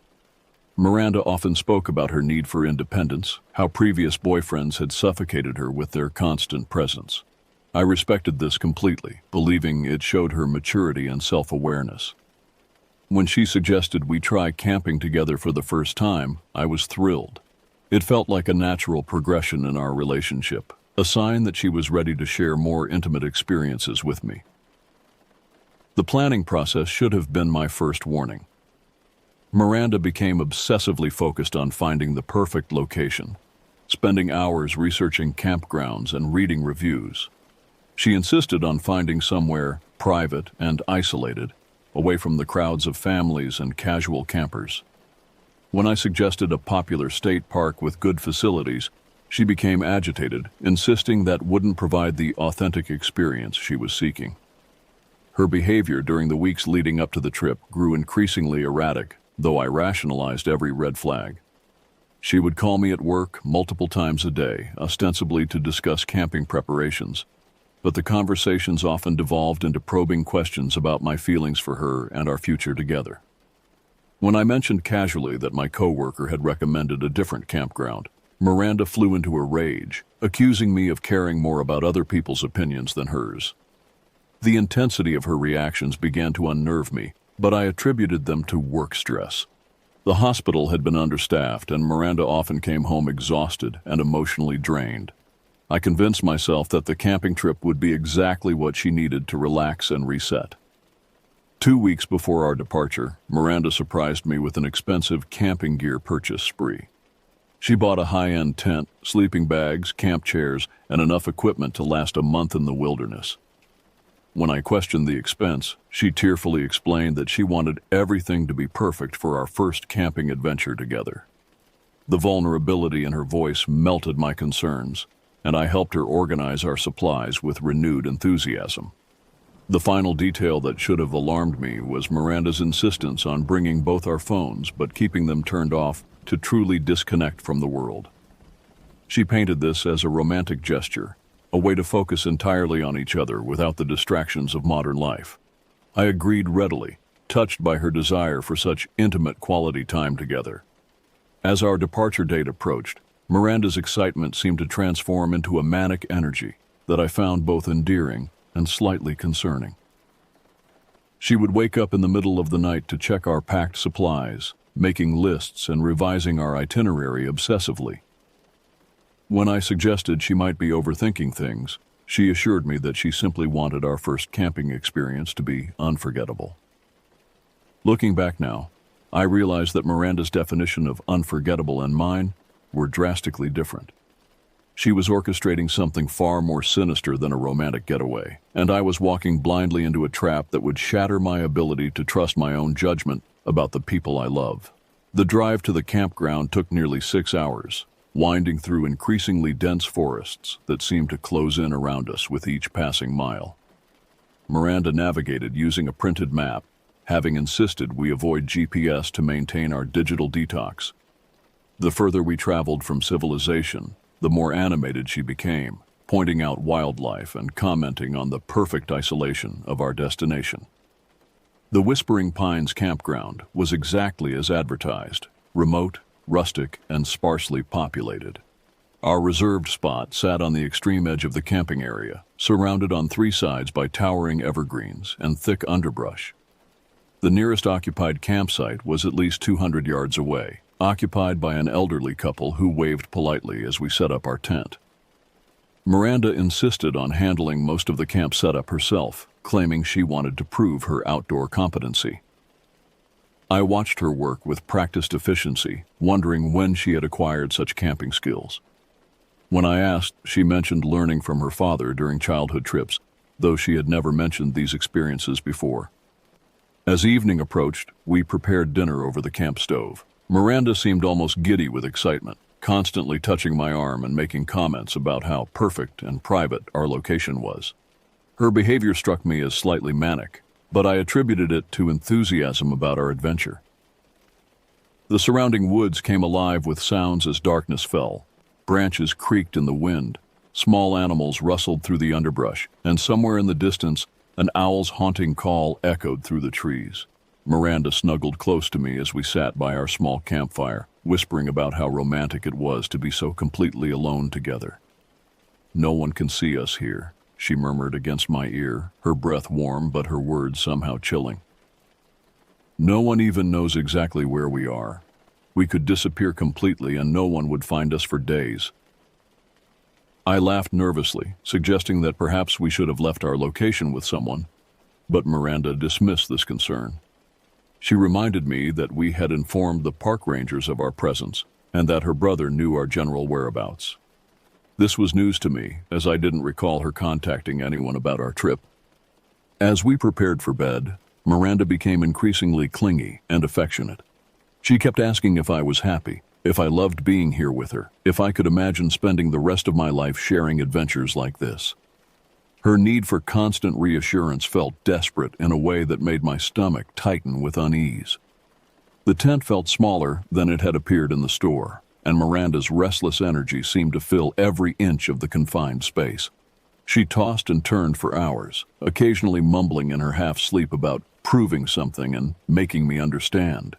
Miranda often spoke about her need for independence, how previous boyfriends had suffocated her with their constant presence. I respected this completely, believing it showed her maturity and self-awareness. When she suggested we try camping together for the first time, I was thrilled. It felt like a natural progression in our relationship, a sign that she was ready to share more intimate experiences with me. The planning process should have been my first warning. Miranda became obsessively focused on finding the perfect location, spending hours researching campgrounds and reading reviews. She insisted on finding somewhere private and isolated, away from the crowds of families and casual campers. When I suggested a popular state park with good facilities, she became agitated, insisting that wouldn't provide the authentic experience she was seeking. Her behavior during the weeks leading up to the trip grew increasingly erratic, though I rationalized every red flag. She would call me at work multiple times a day, ostensibly to discuss camping preparations, but the conversations often devolved into probing questions about my feelings for her and our future together. When I mentioned casually that my coworker had recommended a different campground, Miranda flew into a rage, accusing me of caring more about other people's opinions than hers. The intensity of her reactions began to unnerve me, but I attributed them to work stress. The hospital had been understaffed, and Miranda often came home exhausted and emotionally drained. I convinced myself that the camping trip would be exactly what she needed to relax and reset. 2 weeks before our departure, Miranda surprised me with an expensive camping gear purchase spree. She bought a high-end tent, sleeping bags, camp chairs, and enough equipment to last a month in the wilderness. When I questioned the expense, she tearfully explained that she wanted everything to be perfect for our first camping adventure together. The vulnerability in her voice melted my concerns, and I helped her organize our supplies with renewed enthusiasm. The final detail that should have alarmed me was Miranda's insistence on bringing both our phones but keeping them turned off to truly disconnect from the world. She painted this as a romantic gesture, a way to focus entirely on each other without the distractions of modern life. I agreed readily, touched by her desire for such intimate quality time together. As our departure date approached, Miranda's excitement seemed to transform into a manic energy that I found both endearing and slightly concerning. She would wake up in the middle of the night to check our packed supplies, making lists and revising our itinerary obsessively. When I suggested she might be overthinking things, she assured me that she simply wanted our first camping experience to be unforgettable. Looking back now, I realize that Miranda's definition of unforgettable and mine were drastically different. She was orchestrating something far more sinister than a romantic getaway, and I was walking blindly into a trap that would shatter my ability to trust my own judgment about the people I love. The drive to the campground took nearly 6 hours, winding through increasingly dense forests that seemed to close in around us with each passing mile. Miranda navigated using a printed map, having insisted we avoid GPS to maintain our digital detox. The further we traveled from civilization, the more animated she became, pointing out wildlife and commenting on the perfect isolation of our destination. The Whispering Pines campground was exactly as advertised, remote, rustic, and sparsely populated. Our reserved spot sat on the extreme edge of the camping area, surrounded on 3 sides by towering evergreens and thick underbrush. The nearest occupied campsite was at least 200 yards away, occupied by an elderly couple who waved politely as we set up our tent. Miranda insisted on handling most of the camp setup herself, claiming she wanted to prove her outdoor competency. I watched her work with practiced efficiency, wondering when she had acquired such camping skills. When I asked, she mentioned learning from her father during childhood trips, though she had never mentioned these experiences before. As evening approached, we prepared dinner over the camp stove. Miranda seemed almost giddy with excitement, constantly touching my arm and making comments about how perfect and private our location was. Her behavior struck me as slightly manic, but I attributed it to enthusiasm about our adventure. The surrounding woods came alive with sounds as darkness fell. Branches creaked in the wind, small animals rustled through the underbrush, and somewhere in the distance, an owl's haunting call echoed through the trees. Miranda snuggled close to me as we sat by our small campfire, whispering about how romantic it was to be so completely alone together. "No one can see us here," she murmured against my ear, her breath warm but her words somehow chilling. "No one even knows exactly where we are. We could disappear completely and no one would find us for days." I laughed nervously, suggesting that perhaps we should have left our location with someone, but Miranda dismissed this concern. She reminded me that we had informed the park rangers of our presence and that her brother knew our general whereabouts. This was news to me, as I didn't recall her contacting anyone about our trip. As we prepared for bed, Miranda became increasingly clingy and affectionate. She kept asking if I was happy, if I loved being here with her, if I could imagine spending the rest of my life sharing adventures like this. Her need for constant reassurance felt desperate in a way that made my stomach tighten with unease. The tent felt smaller than it had appeared in the store, and Miranda's restless energy seemed to fill every inch of the confined space. She tossed and turned for hours, occasionally mumbling in her half-sleep about proving something and making me understand.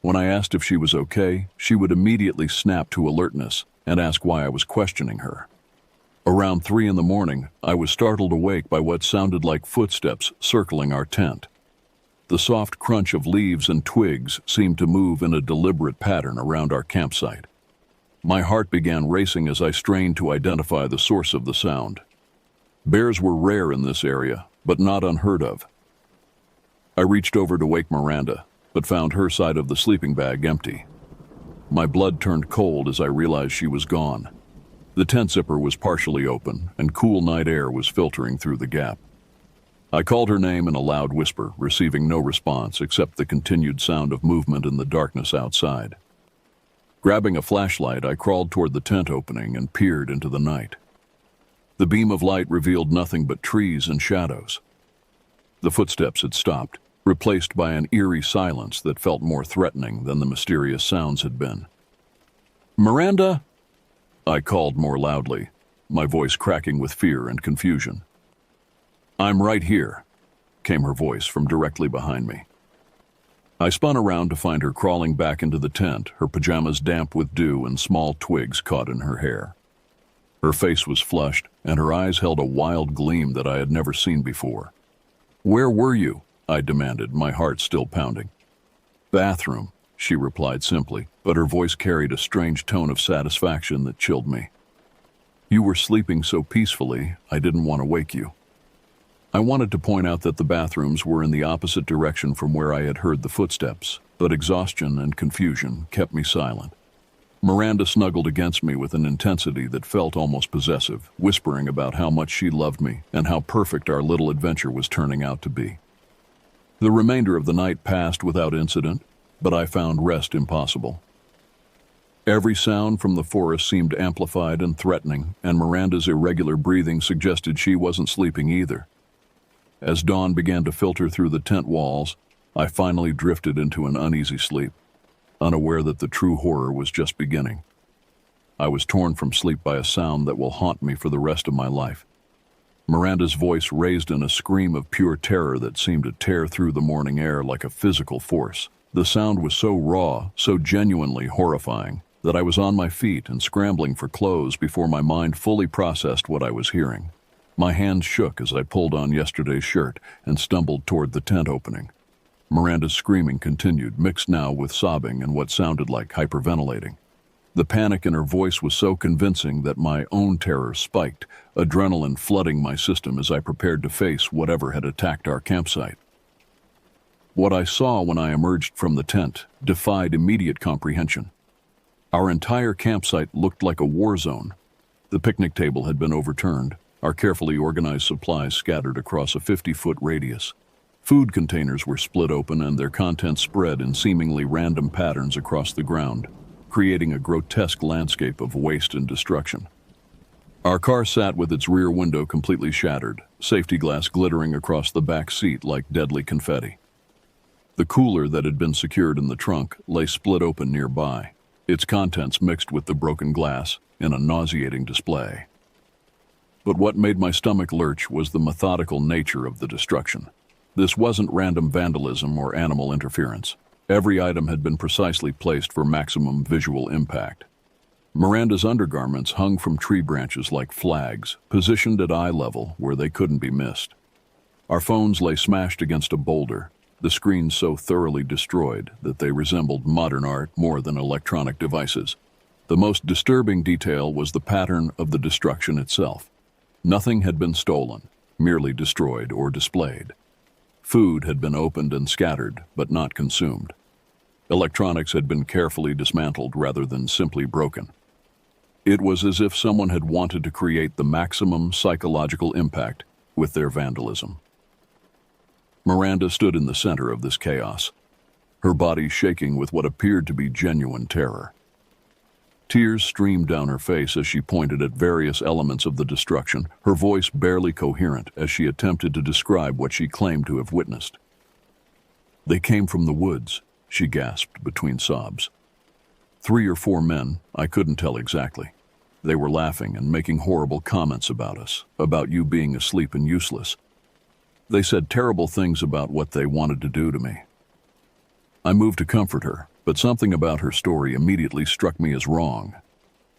When I asked if she was okay, she would immediately snap to alertness and ask why I was questioning her. Around 3 in the morning, I was startled awake by what sounded like footsteps circling our tent. The soft crunch of leaves and twigs seemed to move in a deliberate pattern around our campsite. My heart began racing as I strained to identify the source of the sound. Bears were rare in this area, but not unheard of. I reached over to wake Miranda, but found her side of the sleeping bag empty. My blood turned cold as I realized she was gone. The tent zipper was partially open, and cool night air was filtering through the gap. I called her name in a loud whisper, receiving no response except the continued sound of movement in the darkness outside. Grabbing a flashlight, I crawled toward the tent opening and peered into the night. The beam of light revealed nothing but trees and shadows. The footsteps had stopped, replaced by an eerie silence that felt more threatening than the mysterious sounds had been. "Miranda?" I called more loudly, my voice cracking with fear and confusion. "I'm right here," came her voice from directly behind me. I spun around to find her crawling back into the tent, her pajamas damp with dew and small twigs caught in her hair. Her face was flushed, and her eyes held a wild gleam that I had never seen before. "Where were you?" I demanded, my heart still pounding. "Bathroom," she replied simply, but her voice carried a strange tone of satisfaction that chilled me. "You were sleeping so peacefully, I didn't want to wake you." I wanted to point out that the bathrooms were in the opposite direction from where I had heard the footsteps, but exhaustion and confusion kept me silent. Miranda snuggled against me with an intensity that felt almost possessive, whispering about how much she loved me and how perfect our little adventure was turning out to be. The remainder of the night passed without incident, but I found rest impossible. Every sound from the forest seemed amplified and threatening, and Miranda's irregular breathing suggested she wasn't sleeping either. As dawn began to filter through the tent walls, I finally drifted into an uneasy sleep, unaware that the true horror was just beginning. I was torn from sleep by a sound that will haunt me for the rest of my life. Miranda's voice raised in a scream of pure terror that seemed to tear through the morning air like a physical force. The sound was so raw, so genuinely horrifying, that I was on my feet and scrambling for clothes before my mind fully processed what I was hearing. My hands shook as I pulled on yesterday's shirt and stumbled toward the tent opening. Miranda's screaming continued, mixed now with sobbing and what sounded like hyperventilating. The panic in her voice was so convincing that my own terror spiked, adrenaline flooding my system as I prepared to face whatever had attacked our campsite. What I saw when I emerged from the tent defied immediate comprehension. Our entire campsite looked like a war zone. The picnic table had been overturned, our carefully organized supplies scattered across a 50-foot radius. Food containers were split open and their contents spread in seemingly random patterns across the ground, creating a grotesque landscape of waste and destruction. Our car sat with its rear window completely shattered, safety glass glittering across the back seat like deadly confetti. The cooler that had been secured in the trunk lay split open nearby, its contents mixed with the broken glass in a nauseating display. But what made my stomach lurch was the methodical nature of the destruction. This wasn't random vandalism or animal interference. Every item had been precisely placed for maximum visual impact. Miranda's undergarments hung from tree branches like flags, positioned at eye level where they couldn't be missed. Our phones lay smashed against a boulder, the screens so thoroughly destroyed that they resembled modern art more than electronic devices. The most disturbing detail was the pattern of the destruction itself. Nothing had been stolen, merely destroyed or displayed. Food had been opened and scattered, but not consumed. Electronics had been carefully dismantled rather than simply broken. It was as if someone had wanted to create the maximum psychological impact with their vandalism. Miranda stood in the center of this chaos, her body shaking with what appeared to be genuine terror. Tears streamed down her face as she pointed at various elements of the destruction, her voice barely coherent as she attempted to describe what she claimed to have witnessed. "They came from the woods," she gasped between sobs. 3 or 4 men, I couldn't tell exactly. They were laughing and making horrible comments about us, about you being asleep and useless. They said terrible things about what they wanted to do to me. I moved to comfort her, but something about her story immediately struck me as wrong.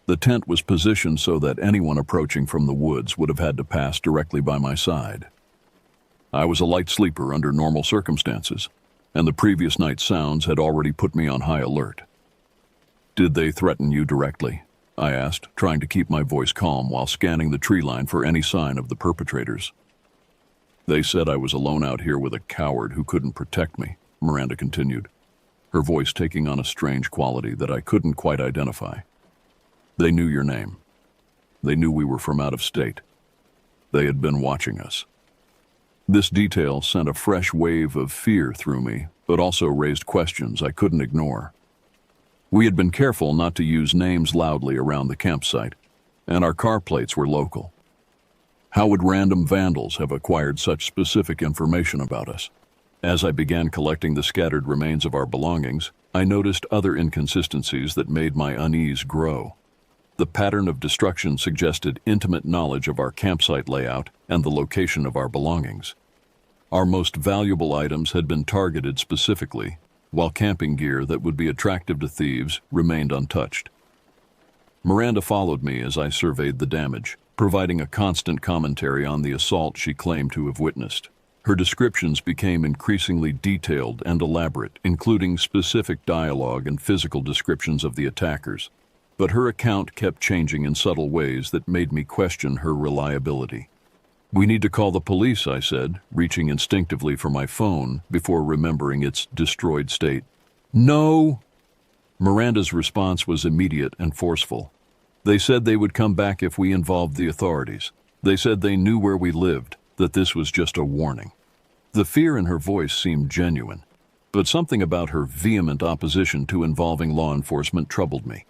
The tent was positioned so that anyone approaching from the woods would have had to pass directly by my side. I was a light sleeper under normal circumstances, and the previous night's sounds had already put me on high alert. "Did they threaten you directly?" I asked, trying to keep my voice calm while scanning the tree line for any sign of the perpetrators. "They said I was alone out here with a coward who couldn't protect me," Miranda continued, her voice taking on a strange quality that I couldn't quite identify. "They knew your name. They knew we were from out of state. They had been watching us." This detail sent a fresh wave of fear through me, but also raised questions I couldn't ignore. We had been careful not to use names loudly around the campsite, and our car plates were local. How would random vandals have acquired such specific information about us? As I began collecting the scattered remains of our belongings, I noticed other inconsistencies that made my unease grow. The pattern of destruction suggested intimate knowledge of our campsite layout and the location of our belongings. Our most valuable items had been targeted specifically, while camping gear that would be attractive to thieves remained untouched. Miranda followed me as I surveyed the damage, providing a constant commentary on the assault she claimed to have witnessed. Her descriptions became increasingly detailed and elaborate, including specific dialogue and physical descriptions of the attackers. But her account kept changing in subtle ways that made me question her reliability. "We need to call the police," I said, reaching instinctively for my phone before remembering its destroyed state. "No!" Miranda's response was immediate and forceful. "They said they would come back if we involved the authorities. They said they knew where we lived, that this was just a warning." The fear in her voice seemed genuine, but something about her vehement opposition to involving law enforcement troubled me.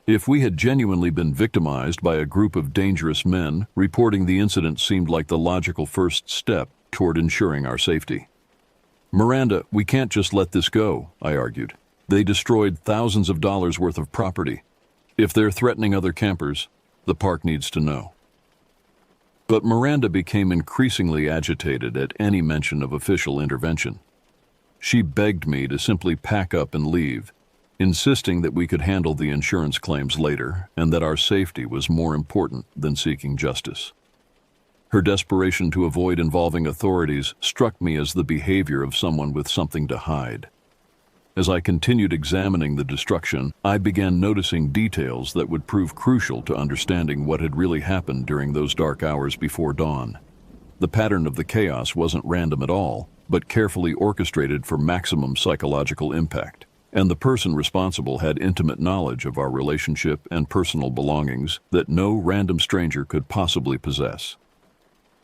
If we had genuinely been victimized by a group of dangerous men, reporting the incident seemed like the logical first step toward ensuring our safety. "Miranda, we can't just let this go," I argued. "They destroyed thousands of dollars worth of property. If they're threatening other campers, the park needs to know." But Miranda became increasingly agitated at any mention of official intervention. She begged me to simply pack up and leave, insisting that we could handle the insurance claims later and that our safety was more important than seeking justice. Her desperation to avoid involving authorities struck me as the behavior of someone with something to hide. As I continued examining the destruction, I began noticing details that would prove crucial to understanding what had really happened during those dark hours before dawn. The pattern of the chaos wasn't random at all, but carefully orchestrated for maximum psychological impact. And the person responsible had intimate knowledge of our relationship and personal belongings that no random stranger could possibly possess.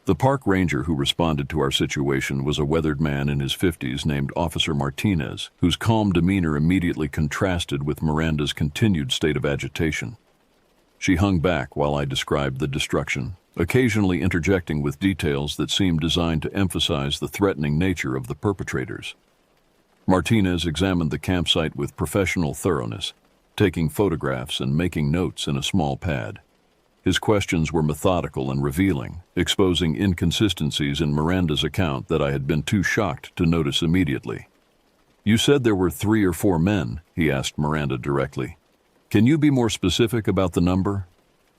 The park ranger who responded to our situation was a weathered man in his 50s named Officer Martinez, whose calm demeanor immediately contrasted with Miranda's continued state of agitation. She hung back while I described the destruction, occasionally interjecting with details that seemed designed to emphasize the threatening nature of the perpetrators. Martinez examined the campsite with professional thoroughness, taking photographs and making notes in a small pad. His questions were methodical and revealing, exposing inconsistencies in Miranda's account that I had been too shocked to notice immediately. "You said there were 3 or 4 men," he asked Miranda directly. "Can you be more specific about the number?"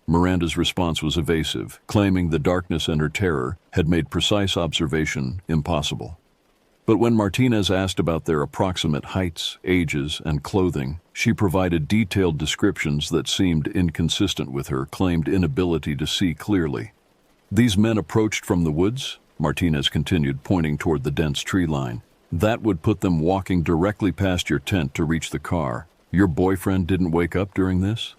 Miranda's response was evasive, claiming the darkness and her terror had made precise observation impossible. But when Martinez asked about their approximate heights, ages, and clothing, she provided detailed descriptions that seemed inconsistent with her claimed inability to see clearly. "These men approached from the woods," Martinez continued, pointing toward the dense tree line. "That would put them walking directly past your tent to reach the car. Your boyfriend didn't wake up during this?"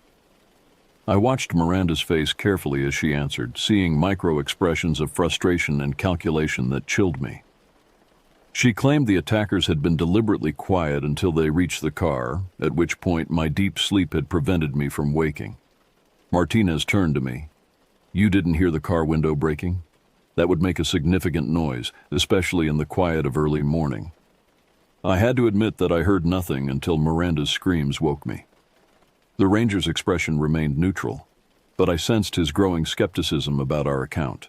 I watched Miranda's face carefully as she answered, seeing micro expressions of frustration and calculation that chilled me. She claimed the attackers had been deliberately quiet until they reached the car, at which point my deep sleep had prevented me from waking. Martinez turned to me. "You didn't hear the car window breaking? That would make a significant noise, especially in the quiet of early morning." I had to admit that I heard nothing until Miranda's screams woke me. The ranger's expression remained neutral, but I sensed his growing skepticism about our account.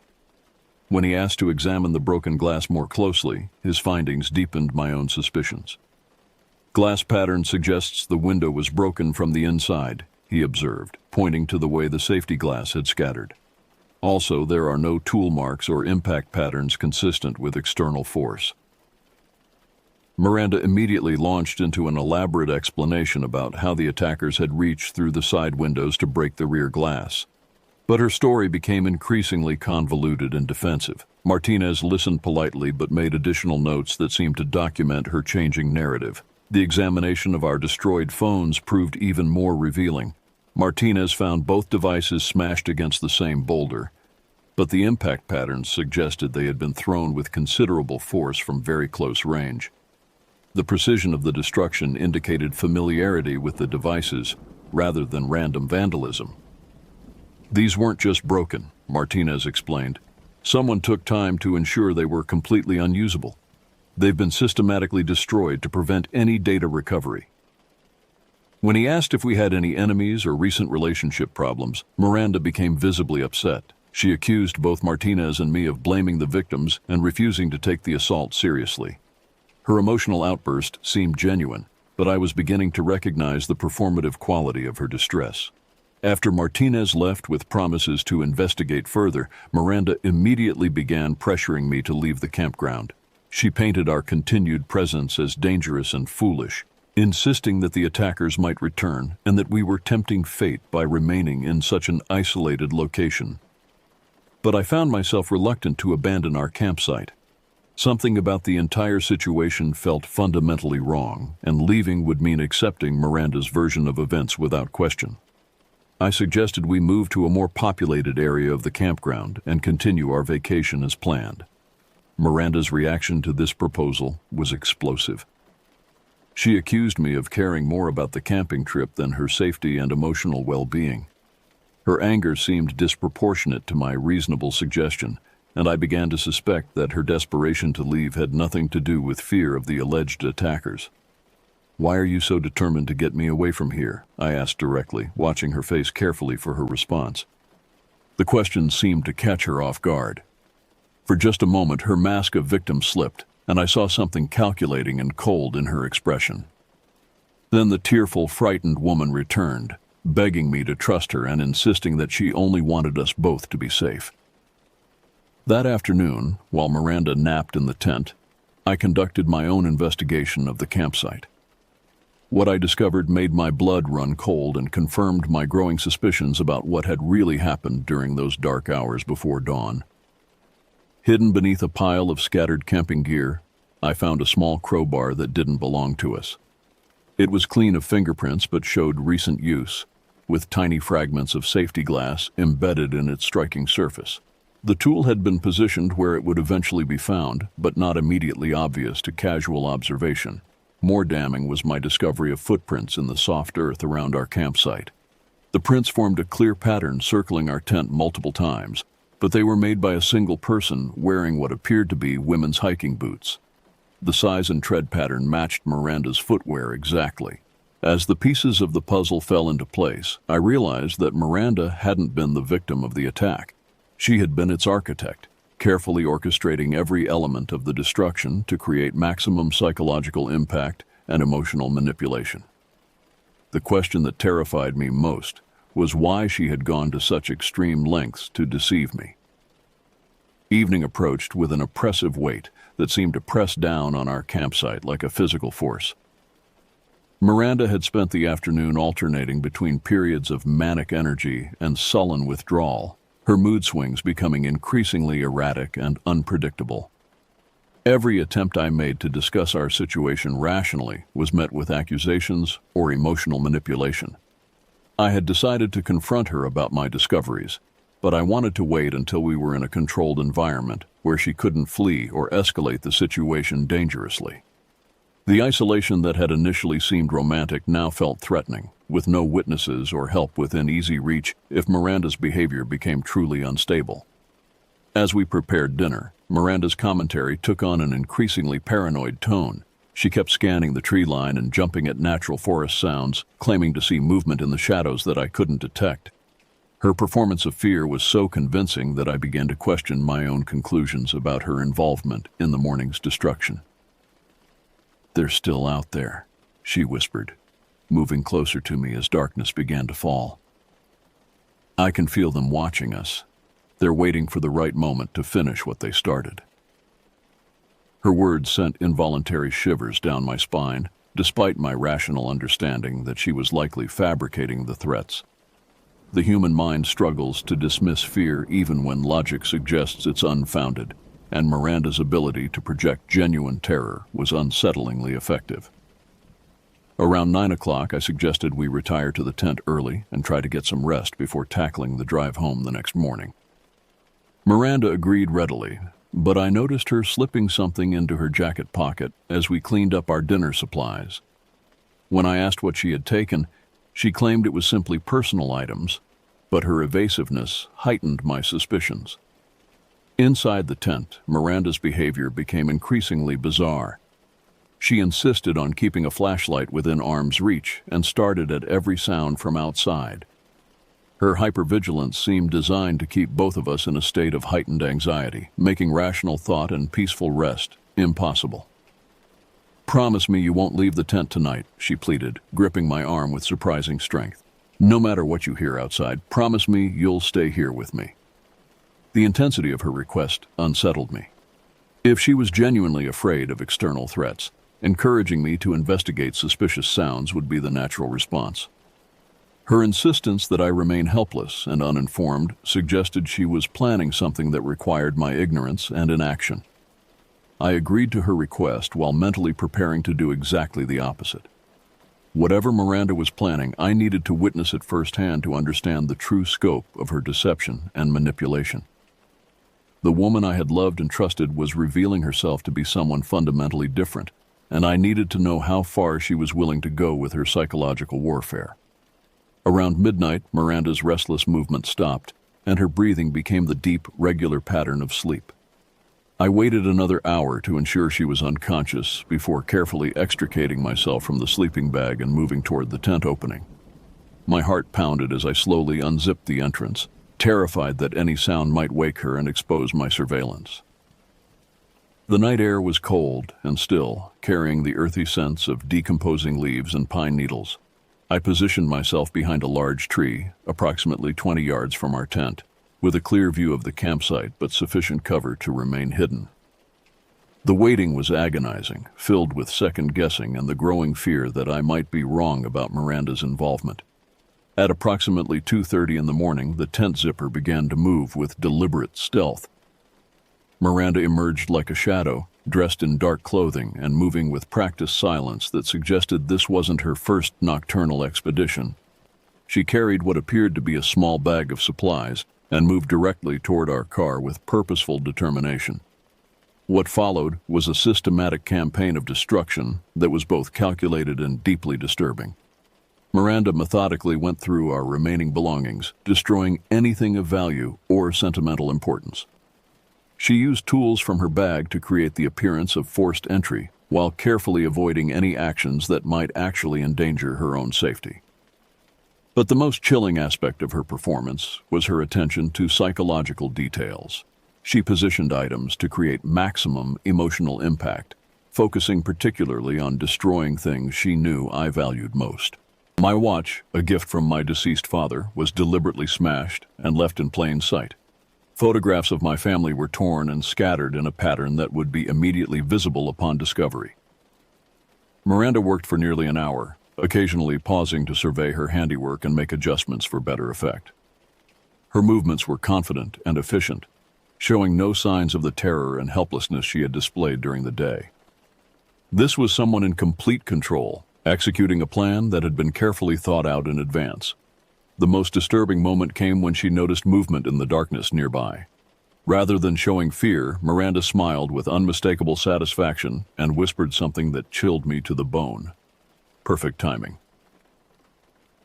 When he asked to examine the broken glass more closely, his findings deepened my own suspicions. "Glass pattern suggests the window was broken from the inside," he observed, pointing to the way the safety glass had scattered. "Also, there are no tool marks or impact patterns consistent with external force." Miranda immediately launched into an elaborate explanation about how the attackers had reached through the side windows to break the rear glass. But her story became increasingly convoluted and defensive. Martinez listened politely but made additional notes that seemed to document her changing narrative. The examination of our destroyed phones proved even more revealing. Martinez found both devices smashed against the same boulder, but the impact patterns suggested they had been thrown with considerable force from very close range. The precision of the destruction indicated familiarity with the devices rather than random vandalism. "These weren't just broken," Martinez explained. "Someone took time to ensure they were completely unusable. They've been systematically destroyed to prevent any data recovery." When he asked if we had any enemies or recent relationship problems, Miranda became visibly upset. She accused both Martinez and me of blaming the victims and refusing to take the assault seriously. Her emotional outburst seemed genuine, but I was beginning to recognize the performative quality of her distress. After Martinez left with promises to investigate further, Miranda immediately began pressuring me to leave the campground. She painted our continued presence as dangerous and foolish, insisting that the attackers might return and that we were tempting fate by remaining in such an isolated location. But I found myself reluctant to abandon our campsite. Something about the entire situation felt fundamentally wrong, and leaving would mean accepting Miranda's version of events without question. I suggested we move to a more populated area of the campground and continue our vacation as planned. Miranda's reaction to this proposal was explosive. She accused me of caring more about the camping trip than her safety and emotional well-being. Her anger seemed disproportionate to my reasonable suggestion, and I began to suspect that her desperation to leave had nothing to do with fear of the alleged attackers. "Why are you so determined to get me away from here?" I asked directly, watching her face carefully for her response. The question seemed to catch her off guard. For just a moment, her mask of victim slipped, and I saw something calculating and cold in her expression. Then the tearful, frightened woman returned, begging me to trust her and insisting that she only wanted us both to be safe. That afternoon, while Miranda napped in the tent, I conducted my own investigation of the campsite. What I discovered made my blood run cold and confirmed my growing suspicions about what had really happened during those dark hours before dawn. Hidden beneath a pile of scattered camping gear, I found a small crowbar that didn't belong to us. It was clean of fingerprints but showed recent use, with tiny fragments of safety glass embedded in its striking surface. The tool had been positioned where it would eventually be found, but not immediately obvious to casual observation. More damning was my discovery of footprints in the soft earth around our campsite. The prints formed a clear pattern circling our tent multiple times, but they were made by a single person wearing what appeared to be women's hiking boots. The size and tread pattern matched Miranda's footwear exactly. As the pieces of the puzzle fell into place, I realized that Miranda hadn't been the victim of the attack. She had been its architect, carefully orchestrating every element of the destruction to create maximum psychological impact and emotional manipulation. The question that terrified me most was why she had gone to such extreme lengths to deceive me. Evening approached with an oppressive weight that seemed to press down on our campsite like a physical force. Miranda had spent the afternoon alternating between periods of manic energy and sullen withdrawal, her mood swings becoming increasingly erratic and unpredictable. Every attempt I made to discuss our situation rationally was met with accusations or emotional manipulation. I had decided to confront her about my discoveries, but I wanted to wait until we were in a controlled environment where she couldn't flee or escalate the situation dangerously. The isolation that had initially seemed romantic now felt threatening, with no witnesses or help within easy reach if Miranda's behavior became truly unstable. As we prepared dinner, Miranda's commentary took on an increasingly paranoid tone. She kept scanning the tree line and jumping at natural forest sounds, claiming to see movement in the shadows that I couldn't detect. Her performance of fear was so convincing that I began to question my own conclusions about her involvement in the morning's destruction. "They're still out there," she whispered, moving closer to me as darkness began to fall. "I can feel them watching us. They're waiting for the right moment to finish what they started." Her words sent involuntary shivers down my spine, despite my rational understanding that she was likely fabricating the threats. The human mind struggles to dismiss fear even when logic suggests it's unfounded, and Miranda's ability to project genuine terror was unsettlingly effective. Around 9 o'clock, I suggested we retire to the tent early and try to get some rest before tackling the drive home the next morning. Miranda agreed readily, but I noticed her slipping something into her jacket pocket as we cleaned up our dinner supplies. When I asked what she had taken, she claimed it was simply personal items, but her evasiveness heightened my suspicions. Inside the tent, Miranda's behavior became increasingly bizarre. She insisted on keeping a flashlight within arm's reach and started at every sound from outside. Her hypervigilance seemed designed to keep both of us in a state of heightened anxiety, making rational thought and peaceful rest impossible. "Promise me you won't leave the tent tonight," she pleaded, gripping my arm with surprising strength. "No matter what you hear outside, promise me you'll stay here with me." The intensity of her request unsettled me. If she was genuinely afraid of external threats, encouraging me to investigate suspicious sounds would be the natural response. Her insistence that I remain helpless and uninformed suggested she was planning something that required my ignorance and inaction. I agreed to her request while mentally preparing to do exactly the opposite. Whatever Miranda was planning, I needed to witness it firsthand to understand the true scope of her deception and manipulation. The woman I had loved and trusted was revealing herself to be someone fundamentally different, and I needed to know how far she was willing to go with her psychological warfare. Around midnight, Miranda's restless movement stopped, and her breathing became the deep, regular pattern of sleep. I waited another hour to ensure she was unconscious before carefully extricating myself from the sleeping bag and moving toward the tent opening. My heart pounded as I slowly unzipped the entrance, terrified that any sound might wake her and expose my surveillance. The night air was cold and still, carrying the earthy scents of decomposing leaves and pine needles. I positioned myself behind a large tree, approximately 20 yards from our tent, with a clear view of the campsite but sufficient cover to remain hidden. The waiting was agonizing, filled with second-guessing and the growing fear that I might be wrong about Miranda's involvement. At approximately 2:30 in the morning, the tent zipper began to move with deliberate stealth. Miranda emerged like a shadow, dressed in dark clothing and moving with practiced silence that suggested this wasn't her first nocturnal expedition. She carried what appeared to be a small bag of supplies and moved directly toward our car with purposeful determination. What followed was a systematic campaign of destruction that was both calculated and deeply disturbing. Miranda methodically went through our remaining belongings, destroying anything of value or sentimental importance. She used tools from her bag to create the appearance of forced entry, while carefully avoiding any actions that might actually endanger her own safety. But the most chilling aspect of her performance was her attention to psychological details. She positioned items to create maximum emotional impact, focusing particularly on destroying things she knew I valued most. My watch, a gift from my deceased father, was deliberately smashed and left in plain sight. Photographs of my family were torn and scattered in a pattern that would be immediately visible upon discovery. Miranda worked for nearly an hour, occasionally pausing to survey her handiwork and make adjustments for better effect. Her movements were confident and efficient, showing no signs of the terror and helplessness she had displayed during the day. This was someone in complete control, executing a plan that had been carefully thought out in advance. The most disturbing moment came when she noticed movement in the darkness nearby. Rather than showing fear, Miranda smiled with unmistakable satisfaction and whispered something that chilled me to the bone. Perfect timing.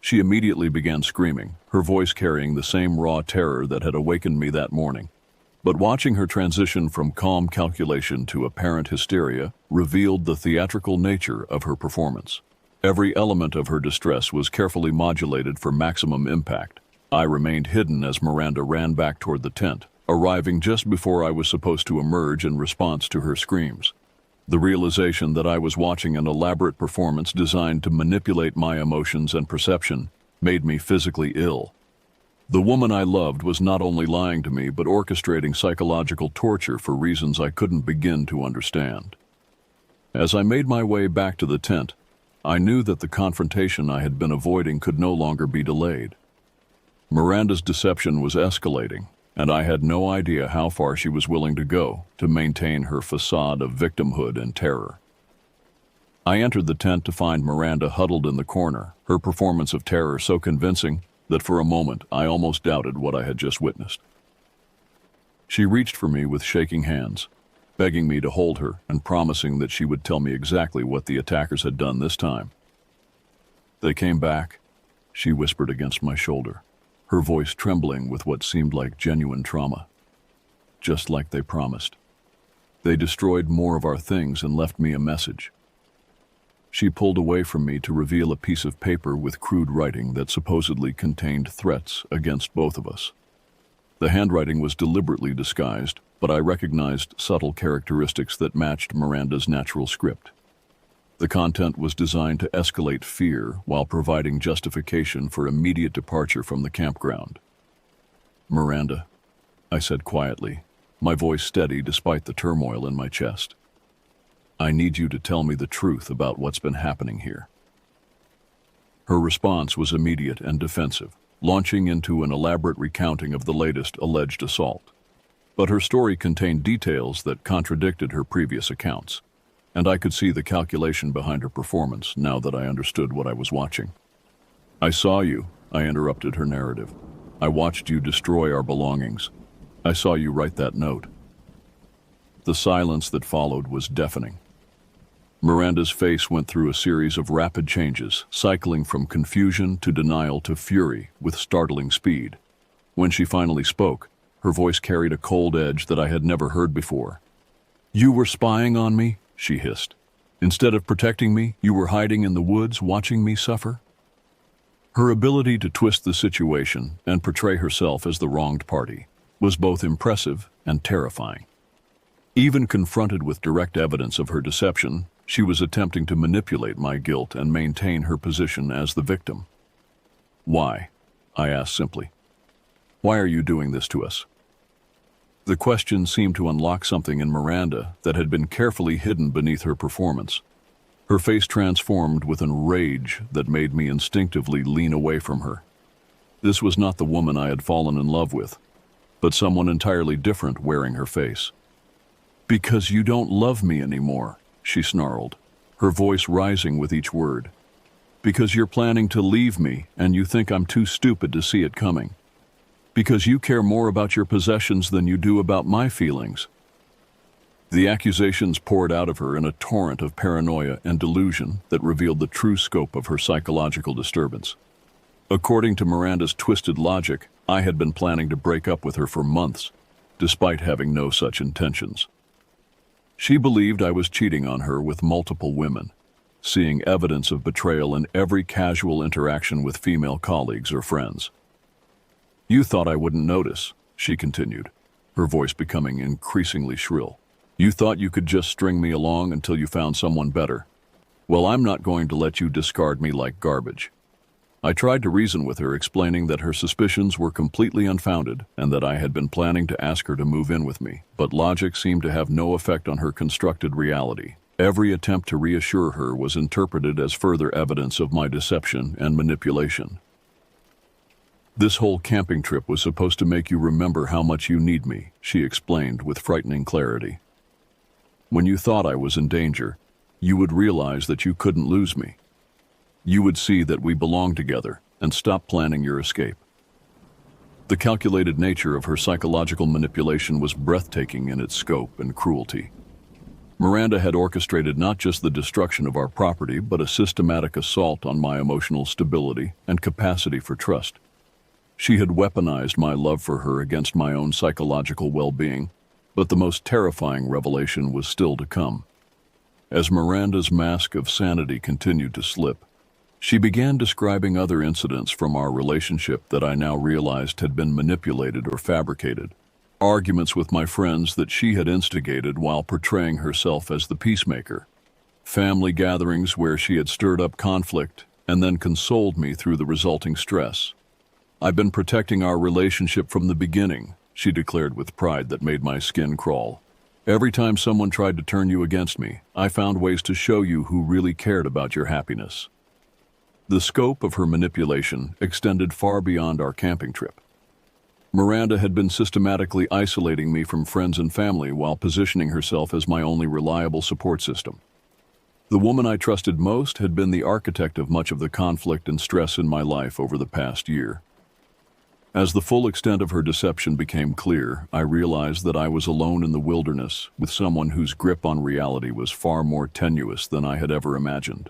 She immediately began screaming, her voice carrying the same raw terror that had awakened me that morning. But watching her transition from calm calculation to apparent hysteria revealed the theatrical nature of her performance. Every element of her distress was carefully modulated for maximum impact. I remained hidden as Miranda ran back toward the tent, arriving just before I was supposed to emerge in response to her screams. The realization that I was watching an elaborate performance designed to manipulate my emotions and perception made me physically ill. The woman I loved was not only lying to me but orchestrating psychological torture for reasons I couldn't begin to understand. As I made my way back to the tent, I knew that the confrontation I had been avoiding could no longer be delayed. Miranda's deception was escalating, and I had no idea how far she was willing to go to maintain her facade of victimhood and terror. I entered the tent to find Miranda huddled in the corner, her performance of terror so convincing that for a moment I almost doubted what I had just witnessed. She reached for me with shaking hands, begging me to hold her and promising that she would tell me exactly what the attackers had done this time. "They came back," she whispered against my shoulder, her voice trembling with what seemed like genuine trauma. "Just like they promised. They destroyed more of our things and left me a message." She pulled away from me to reveal a piece of paper with crude writing that supposedly contained threats against both of us. The handwriting was deliberately disguised, but I recognized subtle characteristics that matched Miranda's natural script. The content was designed to escalate fear while providing justification for immediate departure from the campground. "Miranda," I said quietly, my voice steady despite the turmoil in my chest. "I need you to tell me the truth about what's been happening here." Her response was immediate and defensive, launching into an elaborate recounting of the latest alleged assault. But her story contained details that contradicted her previous accounts, and I could see the calculation behind her performance now that I understood what I was watching. "I saw you," I interrupted her narrative. "I watched you destroy our belongings. I saw you write that note." The silence that followed was deafening. Miranda's face went through a series of rapid changes, cycling from confusion to denial to fury with startling speed. When she finally spoke, her voice carried a cold edge that I had never heard before. "You were spying on me?" she hissed. "Instead of protecting me, you were hiding in the woods watching me suffer?" Her ability to twist the situation and portray herself as the wronged party was both impressive and terrifying. Even confronted with direct evidence of her deception, she was attempting to manipulate my guilt and maintain her position as the victim. "Why?" I asked simply. "Why are you doing this to us?" The question seemed to unlock something in Miranda that had been carefully hidden beneath her performance. Her face transformed with an rage that made me instinctively lean away from her. This was not the woman I had fallen in love with, but someone entirely different wearing her face. "Because you don't love me anymore," she snarled, her voice rising with each word. "Because you're planning to leave me and you think I'm too stupid to see it coming. Because you care more about your possessions than you do about my feelings." The accusations poured out of her in a torrent of paranoia and delusion that revealed the true scope of her psychological disturbance. According to Miranda's twisted logic, I had been planning to break up with her for months, despite having no such intentions. She believed I was cheating on her with multiple women, seeing evidence of betrayal in every casual interaction with female colleagues or friends. "You thought I wouldn't notice," she continued, her voice becoming increasingly shrill. "You thought you could just string me along until you found someone better. Well, I'm not going to let you discard me like garbage." I tried to reason with her, explaining that her suspicions were completely unfounded and that I had been planning to ask her to move in with me, but logic seemed to have no effect on her constructed reality. Every attempt to reassure her was interpreted as further evidence of my deception and manipulation. "This whole camping trip was supposed to make you remember how much you need me," she explained with frightening clarity. "When you thought I was in danger, you would realize that you couldn't lose me. You would see that we belong together, and stop planning your escape. The calculated nature of her psychological manipulation was breathtaking in its scope and cruelty. Miranda had orchestrated not just the destruction of our property, but a systematic assault on my emotional stability and capacity for trust. She had weaponized my love for her against my own psychological well-being, but the most terrifying revelation was still to come. As Miranda's mask of sanity continued to slip, she began describing other incidents from our relationship that I now realized had been manipulated or fabricated. Arguments with my friends that she had instigated while portraying herself as the peacemaker. Family gatherings where she had stirred up conflict and then consoled me through the resulting stress. "I've been protecting our relationship from the beginning," she declared with pride that made my skin crawl. "Every time someone tried to turn you against me, I found ways to show you who really cared about your happiness." The scope of her manipulation extended far beyond our camping trip. Miranda had been systematically isolating me from friends and family while positioning herself as my only reliable support system. The woman I trusted most had been the architect of much of the conflict and stress in my life over the past year. As the full extent of her deception became clear, I realized that I was alone in the wilderness with someone whose grip on reality was far more tenuous than I had ever imagined.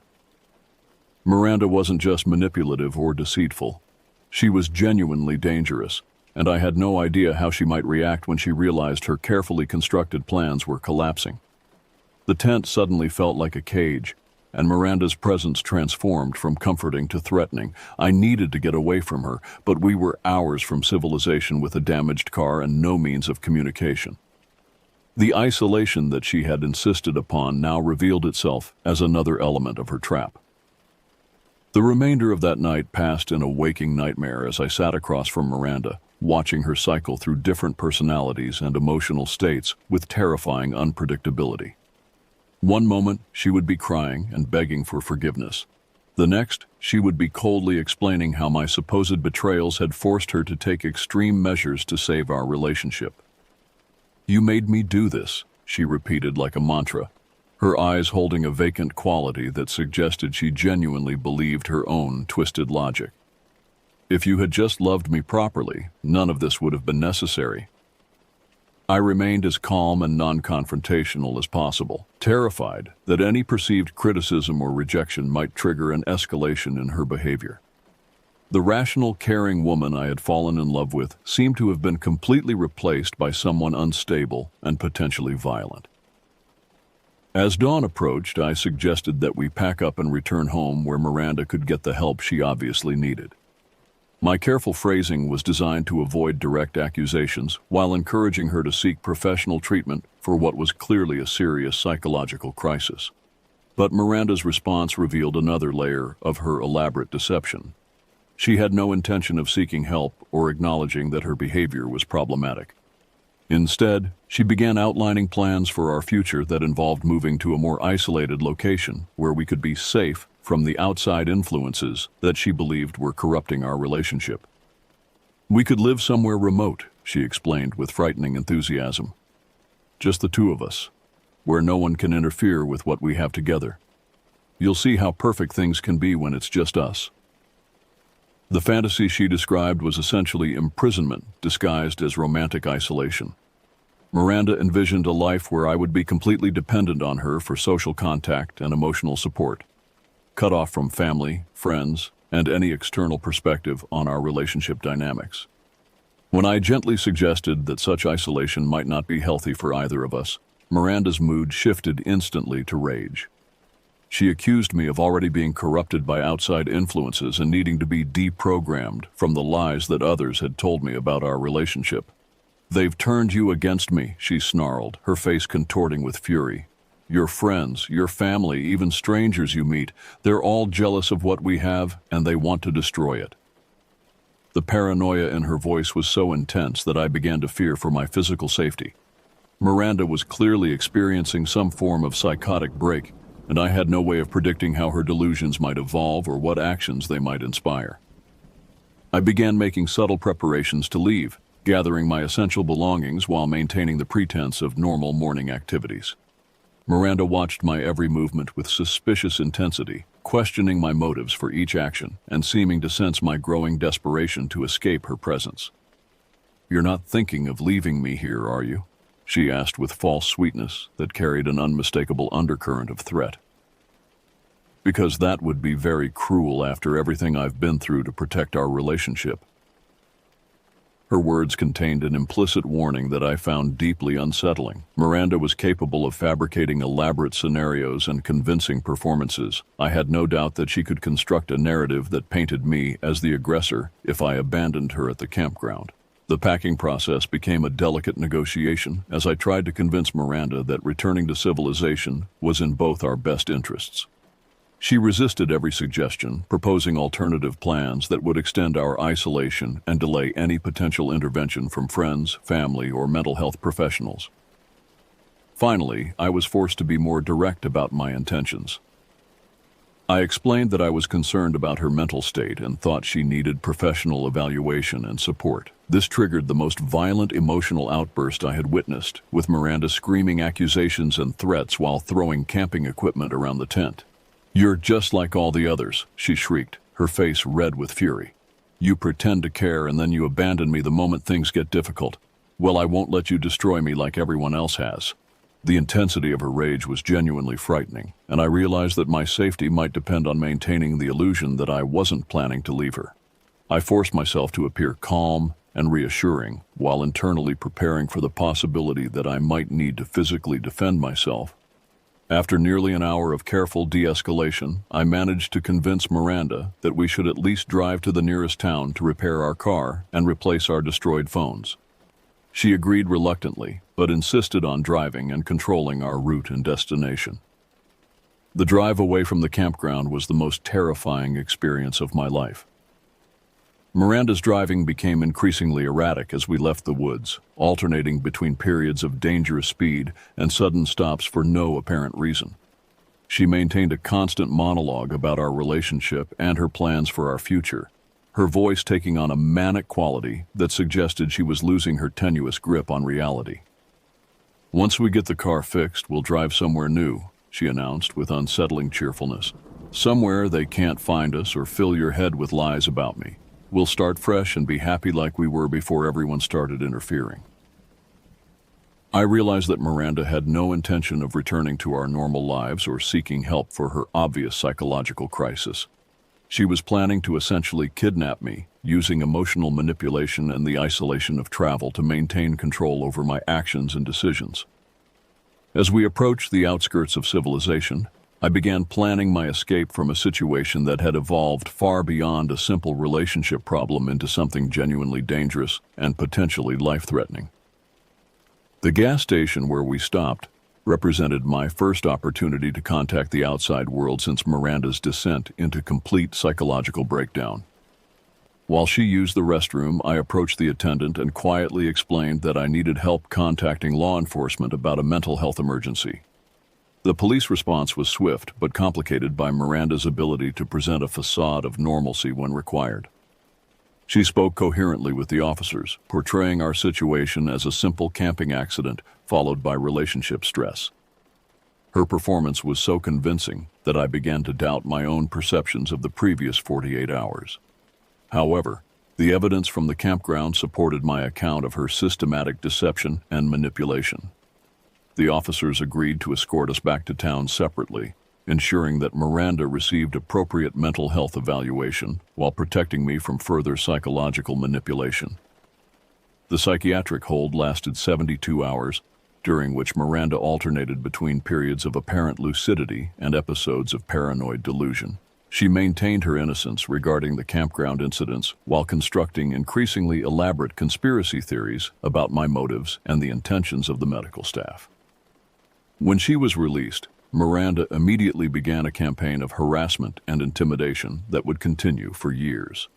Miranda wasn't just manipulative or deceitful. She was genuinely dangerous, and I had no idea how she might react when she realized her carefully constructed plans were collapsing. The tent suddenly felt like a cage, and Miranda's presence transformed from comforting to threatening. I needed to get away from her, but we were hours from civilization with a damaged car and no means of communication. The isolation that she had insisted upon now revealed itself as another element of her trap. The remainder of that night passed in a waking nightmare as I sat across from Miranda, watching her cycle through different personalities and emotional states with terrifying unpredictability. One moment, she would be crying and begging for forgiveness. The next, she would be coldly explaining how my supposed betrayals had forced her to take extreme measures to save our relationship. "You made me do this," she repeated like a mantra, her eyes holding a vacant quality that suggested she genuinely believed her own twisted logic. "If you had just loved me properly, none of this would have been necessary." I remained as calm and non-confrontational as possible, terrified that any perceived criticism or rejection might trigger an escalation in her behavior. The rational, caring woman I had fallen in love with seemed to have been completely replaced by someone unstable and potentially violent. As dawn approached, I suggested that we pack up and return home where Miranda could get the help she obviously needed. My careful phrasing was designed to avoid direct accusations while encouraging her to seek professional treatment for what was clearly a serious psychological crisis. But Miranda's response revealed another layer of her elaborate deception. She had no intention of seeking help or acknowledging that her behavior was problematic. Instead, she began outlining plans for our future that involved moving to a more isolated location where we could be safe from the outside influences that she believed were corrupting our relationship. "We could live somewhere remote," she explained with frightening enthusiasm. "Just the two of us, where no one can interfere with what we have together. You'll see how perfect things can be when it's just us." The fantasy she described was essentially imprisonment disguised as romantic isolation. Miranda envisioned a life where I would be completely dependent on her for social contact and emotional support, cut off from family, friends, and any external perspective on our relationship dynamics. When I gently suggested that such isolation might not be healthy for either of us, Miranda's mood shifted instantly to rage. She accused me of already being corrupted by outside influences and needing to be deprogrammed from the lies that others had told me about our relationship. "They've turned you against me," she snarled, her face contorting with fury. "Your friends, your family, even strangers you meet, they're all jealous of what we have and they want to destroy it." The paranoia in her voice was so intense that I began to fear for my physical safety. Miranda was clearly experiencing some form of psychotic break, and I had no way of predicting how her delusions might evolve or what actions they might inspire. I began making subtle preparations to leave, gathering my essential belongings while maintaining the pretense of normal morning activities. Miranda watched my every movement with suspicious intensity, questioning my motives for each action and seeming to sense my growing desperation to escape her presence. "You're not thinking of leaving me here, are you?" she asked with false sweetness that carried an unmistakable undercurrent of threat. "Because that would be very cruel after everything I've been through to protect our relationship." Her words contained an implicit warning that I found deeply unsettling. Miranda was capable of fabricating elaborate scenarios and convincing performances. I had no doubt that she could construct a narrative that painted me as the aggressor if I abandoned her at the campground. The packing process became a delicate negotiation as I tried to convince Miranda that returning to civilization was in both our best interests. She resisted every suggestion, proposing alternative plans that would extend our isolation and delay any potential intervention from friends, family, or mental health professionals. Finally, I was forced to be more direct about my intentions. I explained that I was concerned about her mental state and thought she needed professional evaluation and support. This triggered the most violent emotional outburst I had witnessed, with Miranda screaming accusations and threats while throwing camping equipment around the tent. "You're just like all the others," she shrieked, her face red with fury. "You pretend to care and then you abandon me the moment things get difficult. Well, I won't let you destroy me like everyone else has." The intensity of her rage was genuinely frightening, and I realized that my safety might depend on maintaining the illusion that I wasn't planning to leave her. I forced myself to appear calm and reassuring, while internally preparing for the possibility that I might need to physically defend myself. After nearly an hour of careful de-escalation, I managed to convince Miranda that we should at least drive to the nearest town to repair our car and replace our destroyed phones. She agreed reluctantly, but insisted on driving and controlling our route and destination. The drive away from the campground was the most terrifying experience of my life. Miranda's driving became increasingly erratic as we left the woods, alternating between periods of dangerous speed and sudden stops for no apparent reason. She maintained a constant monologue about our relationship and her plans for our future, her voice taking on a manic quality that suggested she was losing her tenuous grip on reality. "Once we get the car fixed, we'll drive somewhere new," she announced with unsettling cheerfulness. "Somewhere they can't find us or fill your head with lies about me. We'll start fresh and be happy like we were before everyone started interfering." I realized that Miranda had no intention of returning to our normal lives or seeking help for her obvious psychological crisis. She was planning to essentially kidnap me, using emotional manipulation and the isolation of travel to maintain control over my actions and decisions. As we approached the outskirts of civilization, I began planning my escape from a situation that had evolved far beyond a simple relationship problem into something genuinely dangerous and potentially life-threatening. The gas station where we stopped represented my first opportunity to contact the outside world since Miranda's descent into complete psychological breakdown. While she used the restroom, I approached the attendant and quietly explained that I needed help contacting law enforcement about a mental health emergency. The police response was swift but complicated by Miranda's ability to present a facade of normalcy when required. She spoke coherently with the officers, portraying our situation as a simple camping accident followed by relationship stress. Her performance was so convincing that I began to doubt my own perceptions of the previous 48 hours. However, the evidence from the campground supported my account of her systematic deception and manipulation. The officers agreed to escort us back to town separately, ensuring that Miranda received appropriate mental health evaluation while protecting me from further psychological manipulation. The psychiatric hold lasted 72 hours, during which Miranda alternated between periods of apparent lucidity and episodes of paranoid delusion. She maintained her innocence regarding the campground incidents while constructing increasingly elaborate conspiracy theories about my motives and the intentions of the medical staff. When she was released, Miranda immediately began a campaign of harassment and intimidation that would continue for years.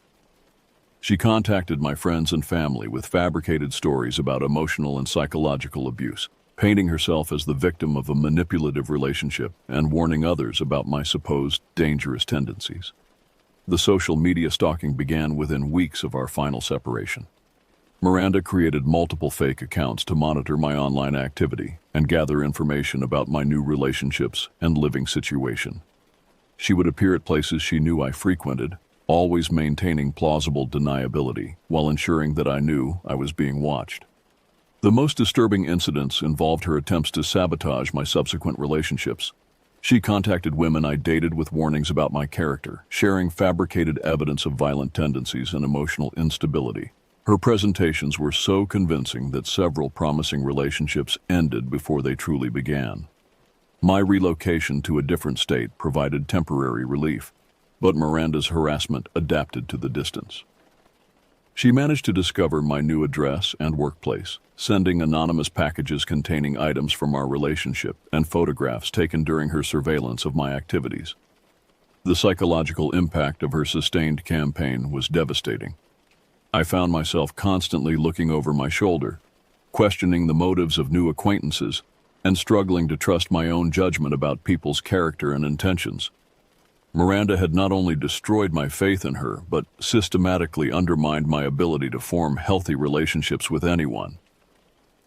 She contacted my friends and family with fabricated stories about emotional and psychological abuse, painting herself as the victim of a manipulative relationship and warning others about my supposed dangerous tendencies. The social media stalking began within weeks of our final separation. Miranda created multiple fake accounts to monitor my online activity and gather information about my new relationships and living situation. She would appear at places she knew I frequented, always maintaining plausible deniability while ensuring that I knew I was being watched. The most disturbing incidents involved her attempts to sabotage my subsequent relationships. She contacted women I dated with warnings about my character, sharing fabricated evidence of violent tendencies and emotional instability. Her presentations were so convincing that several promising relationships ended before they truly began. My relocation to a different state provided temporary relief, but Miranda's harassment adapted to the distance. She managed to discover my new address and workplace, sending anonymous packages containing items from our relationship and photographs taken during her surveillance of my activities. The psychological impact of her sustained campaign was devastating. I found myself constantly looking over my shoulder, questioning the motives of new acquaintances, and struggling to trust my own judgment about people's character and intentions. Miranda had not only destroyed my faith in her, but systematically undermined my ability to form healthy relationships with anyone.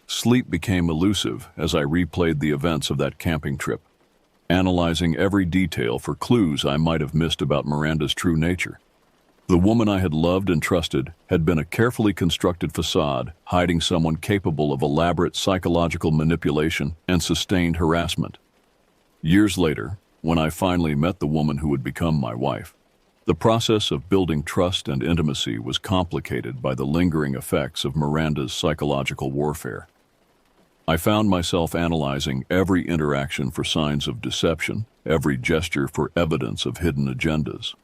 Sleep became elusive as I replayed the events of that camping trip, analyzing every detail for clues I might have missed about Miranda's true nature. The woman I had loved and trusted had been a carefully constructed facade, hiding someone capable of elaborate psychological manipulation and sustained harassment. Years later, when I finally met the woman who would become my wife, the process of building trust and intimacy was complicated by the lingering effects of Miranda's psychological warfare. I found myself analyzing every interaction for signs of deception, every gesture for evidence of hidden agendas.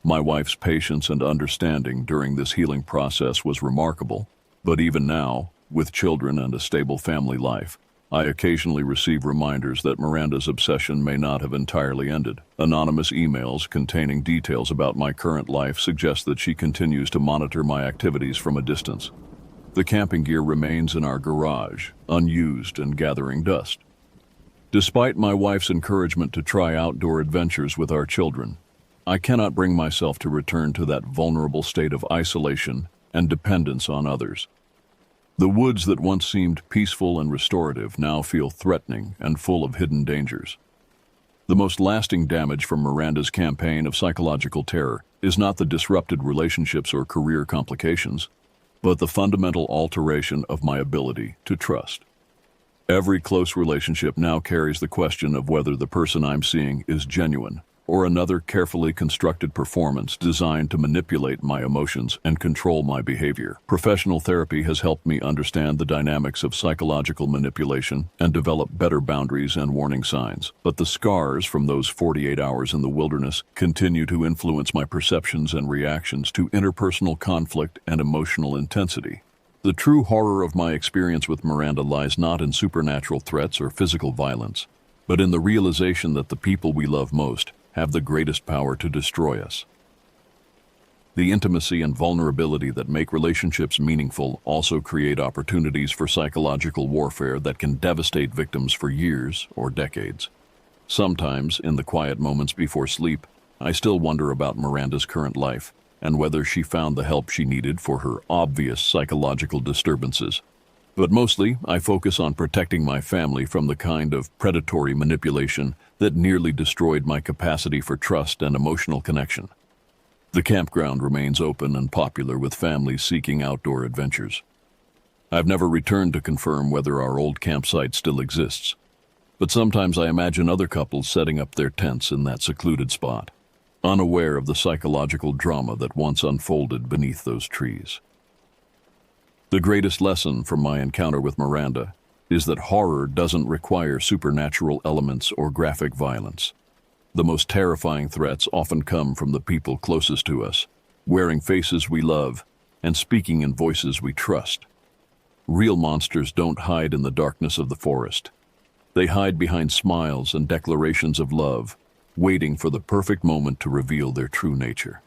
My wife's patience and understanding during this healing process was remarkable, but even now, with children and a stable family life, I occasionally receive reminders that Miranda's obsession may not have entirely ended. Anonymous emails containing details about my current life suggest that she continues to monitor my activities from a distance. The camping gear remains in our garage, unused and gathering dust. Despite my wife's encouragement to try outdoor adventures with our children, I cannot bring myself to return to that vulnerable state of isolation and dependence on others. The woods that once seemed peaceful and restorative now feel threatening and full of hidden dangers. The most lasting damage from Miranda's campaign of psychological terror is not the disrupted relationships or career complications, but the fundamental alteration of my ability to trust. Every close relationship now carries the question of whether the person I'm seeing is genuine, or another carefully constructed performance designed to manipulate my emotions and control my behavior. Professional therapy has helped me understand the dynamics of psychological manipulation and develop better boundaries and warning signs. But the scars from those 48 hours in the wilderness continue to influence my perceptions and reactions to interpersonal conflict and emotional intensity. The true horror of my experience with Miranda lies not in supernatural threats or physical violence, but in the realization that the people we love most have the greatest power to destroy us. The intimacy and vulnerability that make relationships meaningful also create opportunities for psychological warfare that can devastate victims for years or decades. Sometimes, in the quiet moments before sleep, I still wonder about Miranda's current life and whether she found the help she needed for her obvious psychological disturbances. But mostly, I focus on protecting my family from the kind of predatory manipulation that nearly destroyed my capacity for trust and emotional connection. The campground remains open and popular with families seeking outdoor adventures. I've never returned to confirm whether our old campsite still exists, but sometimes I imagine other couples setting up their tents in that secluded spot, unaware of the psychological drama that once unfolded beneath those trees. The greatest lesson from my encounter with Miranda is that horror doesn't require supernatural elements or graphic violence. The most terrifying threats often come from the people closest to us, wearing faces we love and speaking in voices we trust. Real monsters don't hide in the darkness of the forest. They hide behind smiles and declarations of love, waiting for the perfect moment to reveal their true nature.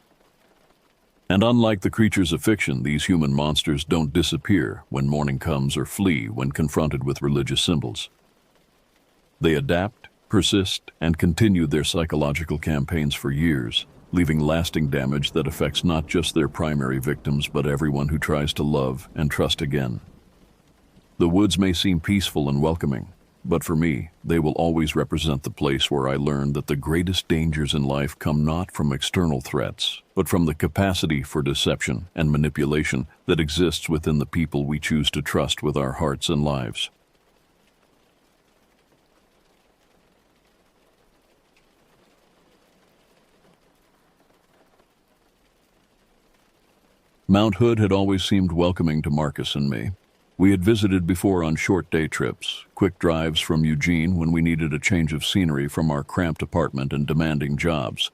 And unlike the creatures of fiction, these human monsters don't disappear when morning comes or flee when confronted with religious symbols. They adapt, persist, and continue their psychological campaigns for years, leaving lasting damage that affects not just their primary victims but everyone who tries to love and trust again. The woods may seem peaceful and welcoming, but for me, they will always represent the place where I learned that the greatest dangers in life come not from external threats, but from the capacity for deception and manipulation that exists within the people we choose to trust with our hearts and lives. Mount Hood had always seemed welcoming to Marcus and me. We had visited before on short day trips, quick drives from Eugene when we needed a change of scenery from our cramped apartment and demanding jobs.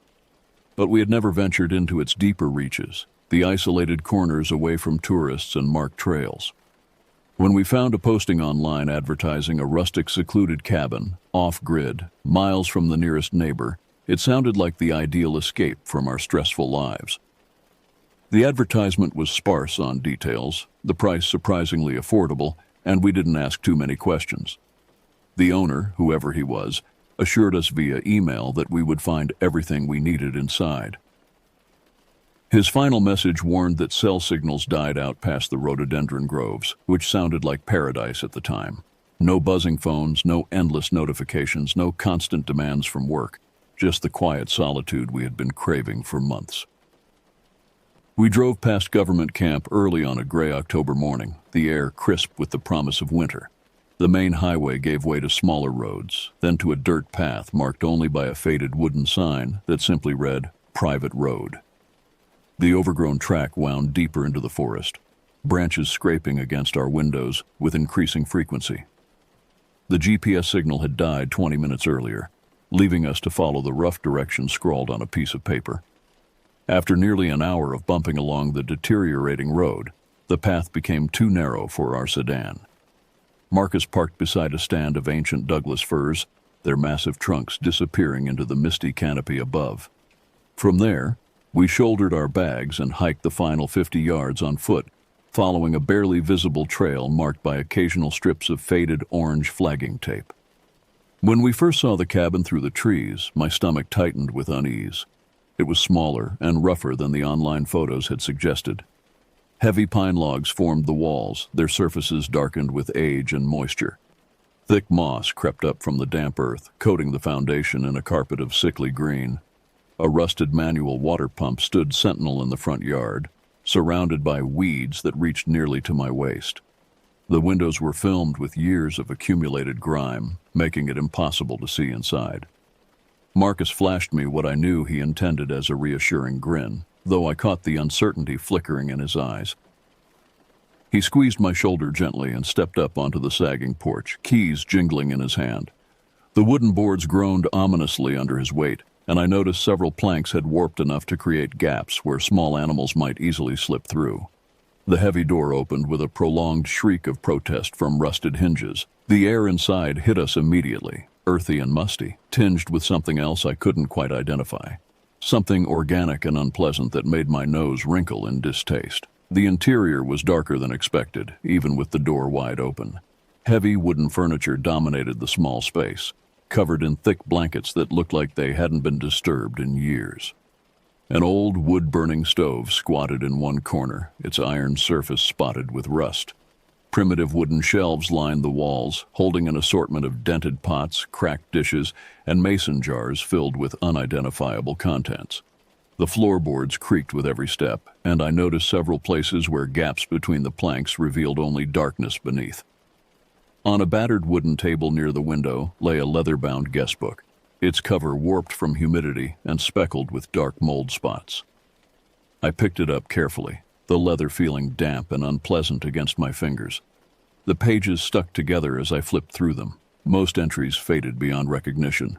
But we had never ventured into its deeper reaches, the isolated corners away from tourists and marked trails. When we found a posting online advertising a rustic secluded cabin, off-grid, miles from the nearest neighbor, it sounded like the ideal escape from our stressful lives. The advertisement was sparse on details, the price surprisingly affordable, and we didn't ask too many questions. The owner, whoever he was, assured us via email that we would find everything we needed inside. His final message warned that cell signals died out past the rhododendron groves, which sounded like paradise at the time. No buzzing phones, no endless notifications, no constant demands from work, just the quiet solitude we had been craving for months. We drove past government camp early on a gray October morning, the air crisp with the promise of winter. The main highway gave way to smaller roads, then to a dirt path marked only by a faded wooden sign that simply read, "Private Road." The overgrown track wound deeper into the forest, branches scraping against our windows with increasing frequency. The GPS signal had died 20 minutes earlier, leaving us to follow the rough directions scrawled on a piece of paper. After nearly an hour of bumping along the deteriorating road, the path became too narrow for our sedan. Marcus parked beside a stand of ancient Douglas firs, their massive trunks disappearing into the misty canopy above. From there, we shouldered our bags and hiked the final 50 yards on foot, following a barely visible trail marked by occasional strips of faded orange flagging tape. When we first saw the cabin through the trees, my stomach tightened with unease. It was smaller and rougher than the online photos had suggested. Heavy pine logs formed the walls, their surfaces darkened with age and moisture. Thick moss crept up from the damp earth, coating the foundation in a carpet of sickly green. A rusted manual water pump stood sentinel in the front yard, surrounded by weeds that reached nearly to my waist. The windows were filmed with years of accumulated grime, making it impossible to see inside. Marcus flashed me what I knew he intended as a reassuring grin, though I caught the uncertainty flickering in his eyes. He squeezed my shoulder gently and stepped up onto the sagging porch, keys jingling in his hand. The wooden boards groaned ominously under his weight, and I noticed several planks had warped enough to create gaps where small animals might easily slip through. The heavy door opened with a prolonged shriek of protest from rusted hinges. The air inside hit us immediately, earthy and musty, tinged with something else I couldn't quite identify. Something organic and unpleasant that made my nose wrinkle in distaste. The interior was darker than expected, even with the door wide open. Heavy wooden furniture dominated the small space, covered in thick blankets that looked like they hadn't been disturbed in years. An old wood-burning stove squatted in one corner, its iron surface spotted with rust. Primitive wooden shelves lined the walls, holding an assortment of dented pots, cracked dishes, and mason jars filled with unidentifiable contents. The floorboards creaked with every step, and I noticed several places where gaps between the planks revealed only darkness beneath. On a battered wooden table near the window lay a leather-bound guestbook, its cover warped from humidity and speckled with dark mold spots. I picked it up carefully, the leather feeling damp and unpleasant against my fingers. The pages stuck together as I flipped through them, most entries faded beyond recognition.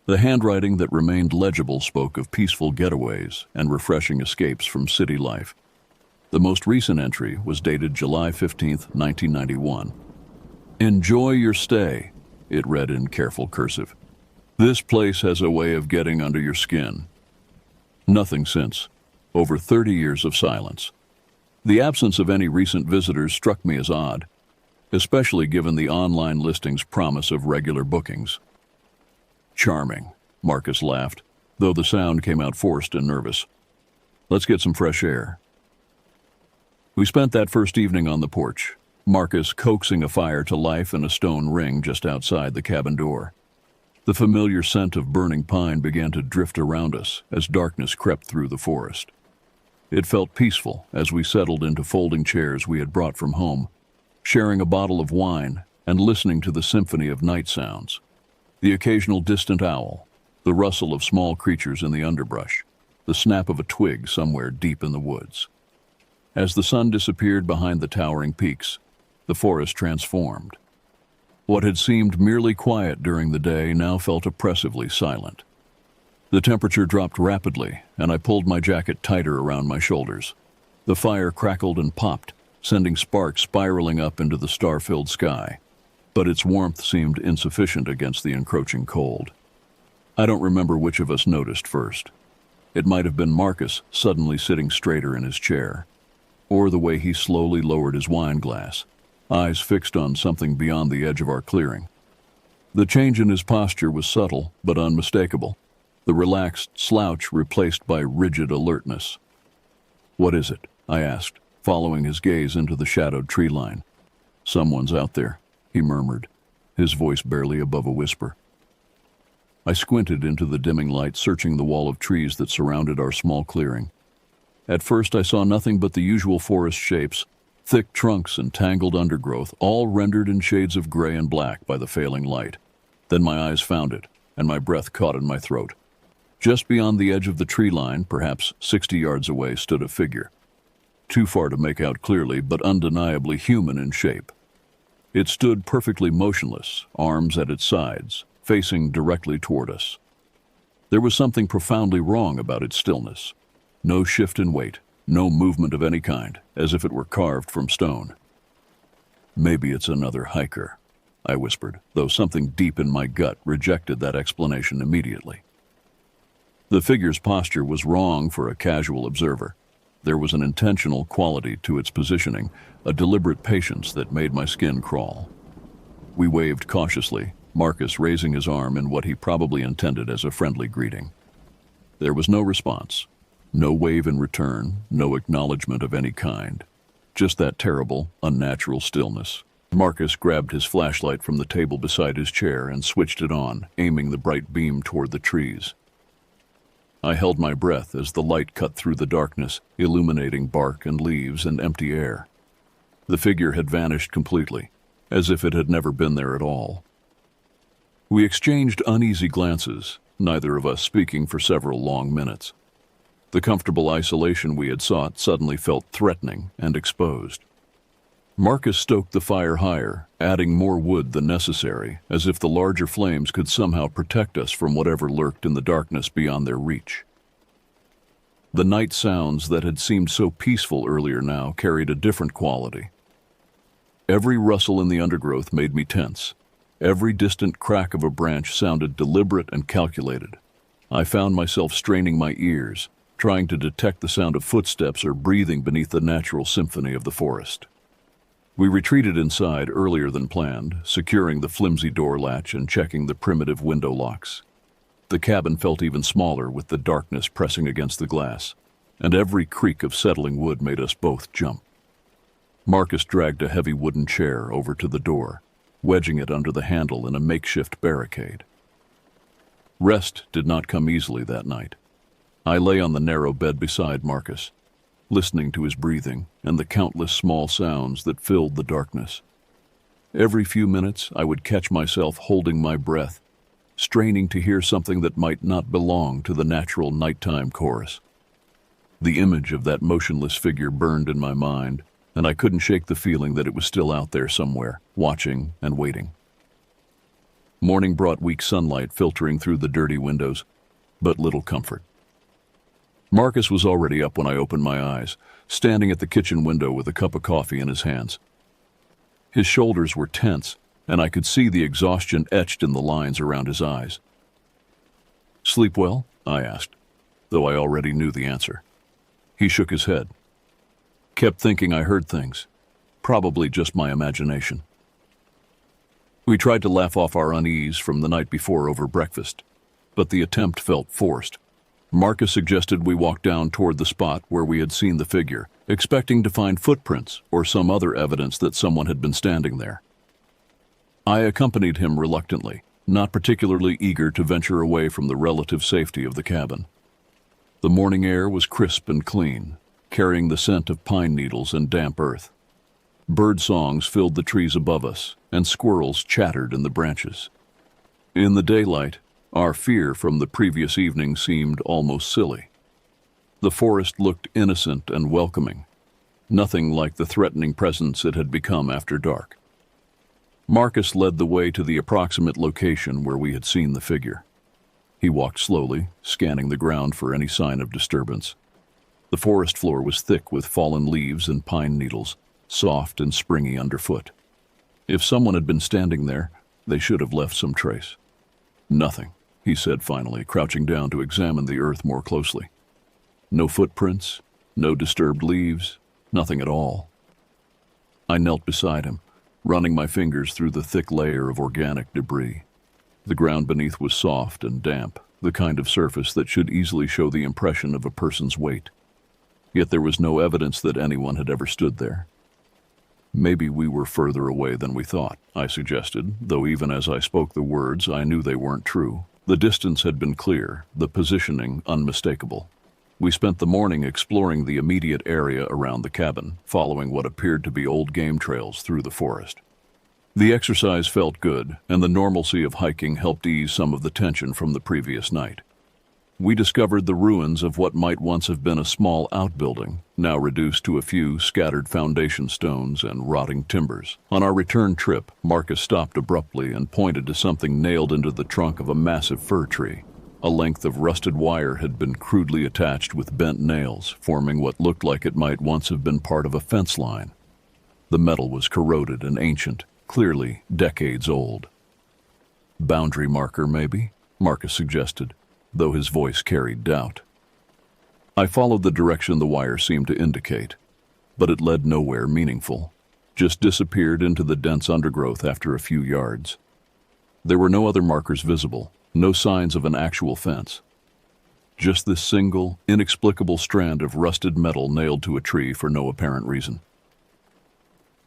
The handwriting that remained legible spoke of peaceful getaways and refreshing escapes from city life. The most recent entry was dated July 15, 1991. "Enjoy your stay," it read in careful cursive. "This place has a way of getting under your skin." Nothing since. Over 30 years of silence. The absence of any recent visitors struck me as odd, especially given the online listing's promise of regular bookings. "Charming," Marcus laughed. though the sound came out forced and nervous. "Let's get some fresh air." We spent that first evening on the porch, Marcus coaxing a fire to life in a stone ring just outside the cabin door. The familiar scent of burning pine began to drift around us as darkness crept through the forest. It felt peaceful as we settled into folding chairs we had brought from home, sharing a bottle of wine and listening to the symphony of night sounds. The occasional distant owl, the rustle of small creatures in the underbrush, the snap of a twig somewhere deep in the woods. As the sun disappeared behind the towering peaks, the forest transformed. What had seemed merely quiet during the day now felt oppressively silent. The temperature dropped rapidly, and I pulled my jacket tighter around my shoulders. The fire crackled and popped, sending sparks spiraling up into the star-filled sky, but its warmth seemed insufficient against the encroaching cold. I don't remember which of us noticed first. It might have been Marcus suddenly sitting straighter in his chair, or the way he slowly lowered his wine glass, eyes fixed on something beyond the edge of our clearing. The change in his posture was subtle but unmistakable, the relaxed slouch replaced by rigid alertness. "What is it?" I asked, following his gaze into the shadowed tree line. "Someone's out there," he murmured, his voice barely above a whisper. I squinted into the dimming light, searching the wall of trees that surrounded our small clearing. At first I saw nothing but the usual forest shapes, thick trunks and tangled undergrowth, all rendered in shades of gray and black by the failing light. Then my eyes found it, and my breath caught in my throat. Just beyond the edge of the tree line, perhaps 60 yards away, stood a figure. Too far to make out clearly, but undeniably human in shape. It stood perfectly motionless, arms at its sides, facing directly toward us. There was something profoundly wrong about its stillness. No shift in weight, no movement of any kind, as if it were carved from stone. "Maybe it's another hiker," I whispered, though something deep in my gut rejected that explanation immediately. The figure's posture was wrong for a casual observer. There was an intentional quality to its positioning, a deliberate patience that made my skin crawl. We waved cautiously, Marcus raising his arm in what he probably intended as a friendly greeting. There was no response. No wave in return, no acknowledgement of any kind. Just that terrible, unnatural stillness. Marcus grabbed his flashlight from the table beside his chair and switched it on, aiming the bright beam toward the trees. I held my breath as the light cut through the darkness, illuminating bark and leaves and empty air. The figure had vanished completely, as if it had never been there at all. We exchanged uneasy glances, neither of us speaking for several long minutes. The comfortable isolation we had sought suddenly felt threatening and exposed. Marcus stoked the fire higher, adding more wood than necessary, as if the larger flames could somehow protect us from whatever lurked in the darkness beyond their reach. The night sounds that had seemed so peaceful earlier now carried a different quality. Every rustle in the undergrowth made me tense. Every distant crack of a branch sounded deliberate and calculated. I found myself straining my ears, trying to detect the sound of footsteps or breathing beneath the natural symphony of the forest. We retreated inside earlier than planned, securing the flimsy door latch and checking the primitive window locks. The cabin felt even smaller with the darkness pressing against the glass, and every creak of settling wood made us both jump. Marcus dragged a heavy wooden chair over to the door, wedging it under the handle in a makeshift barricade. Rest did not come easily that night. I lay on the narrow bed beside Marcus, listening to his breathing and the countless small sounds that filled the darkness. Every few minutes I would catch myself holding my breath, straining to hear something that might not belong to the natural nighttime chorus. The image of that motionless figure burned in my mind, and I couldn't shake the feeling that it was still out there somewhere, watching and waiting. Morning brought weak sunlight filtering through the dirty windows, but little comfort. Marcus was already up when I opened my eyes, standing at the kitchen window with a cup of coffee in his hands. His shoulders were tense, and I could see the exhaustion etched in the lines around his eyes. "Sleep well?" I asked, though I already knew the answer. He shook his head. "Kept thinking I heard things. Probably just my imagination." We tried to laugh off our unease from the night before over breakfast, but the attempt felt forced, Marcus suggested we walk down toward the spot where we had seen the figure, expecting to find footprints or some other evidence that someone had been standing there. I accompanied him reluctantly, not particularly eager to venture away from the relative safety of the cabin. The morning air was crisp and clean, carrying the scent of pine needles and damp earth. Bird songs filled the trees above us, and squirrels chattered in the branches. In the daylight, our fear from the previous evening seemed almost silly. The forest looked innocent and welcoming, nothing like the threatening presence it had become after dark. Marcus led the way to the approximate location where we had seen the figure. He walked slowly, scanning the ground for any sign of disturbance. The forest floor was thick with fallen leaves and pine needles, soft and springy underfoot. If someone had been standing there, they should have left some trace. Nothing, he said finally, crouching down to examine the earth more closely. No footprints, no disturbed leaves, nothing at all. I knelt beside him, running my fingers through the thick layer of organic debris. The ground beneath was soft and damp, the kind of surface that should easily show the impression of a person's weight. Yet there was no evidence that anyone had ever stood there. Maybe we were further away than we thought, I suggested, though even as I spoke the words, I knew they weren't true. The distance had been clear, the positioning unmistakable. We spent the morning exploring the immediate area around the cabin, following what appeared to be old game trails through the forest. The exercise felt good, and the normalcy of hiking helped ease some of the tension from the previous night. We discovered the ruins of what might once have been a small outbuilding, now reduced to a few scattered foundation stones and rotting timbers. On our return trip, Marcus stopped abruptly and pointed to something nailed into the trunk of a massive fir tree. A length of rusted wire had been crudely attached with bent nails, forming what looked like it might once have been part of a fence line. The metal was corroded and ancient, clearly decades old. Boundary marker, maybe? Marcus suggested, though his voice carried doubt. I followed the direction the wire seemed to indicate, but it led nowhere meaningful, just disappeared into the dense undergrowth after a few yards. There were no other markers visible, no signs of an actual fence. Just this single, inexplicable strand of rusted metal nailed to a tree for no apparent reason.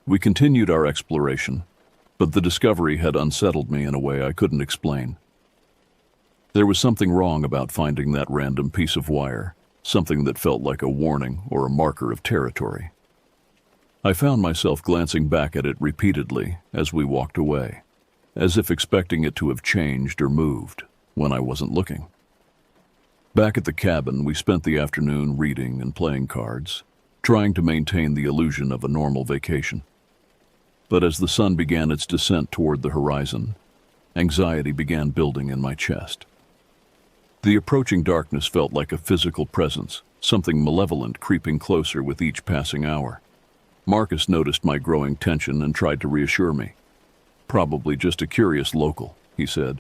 We continued our exploration, but the discovery had unsettled me in a way I couldn't explain. There was something wrong about finding that random piece of wire, something that felt like a warning or a marker of territory. I found myself glancing back at it repeatedly as we walked away, as if expecting it to have changed or moved when I wasn't looking. Back at the cabin, we spent the afternoon reading and playing cards, trying to maintain the illusion of a normal vacation. But as the sun began its descent toward the horizon, anxiety began building in my chest. The approaching darkness felt like a physical presence, something malevolent creeping closer with each passing hour. Marcus noticed my growing tension and tried to reassure me. "Probably just a curious local," he said.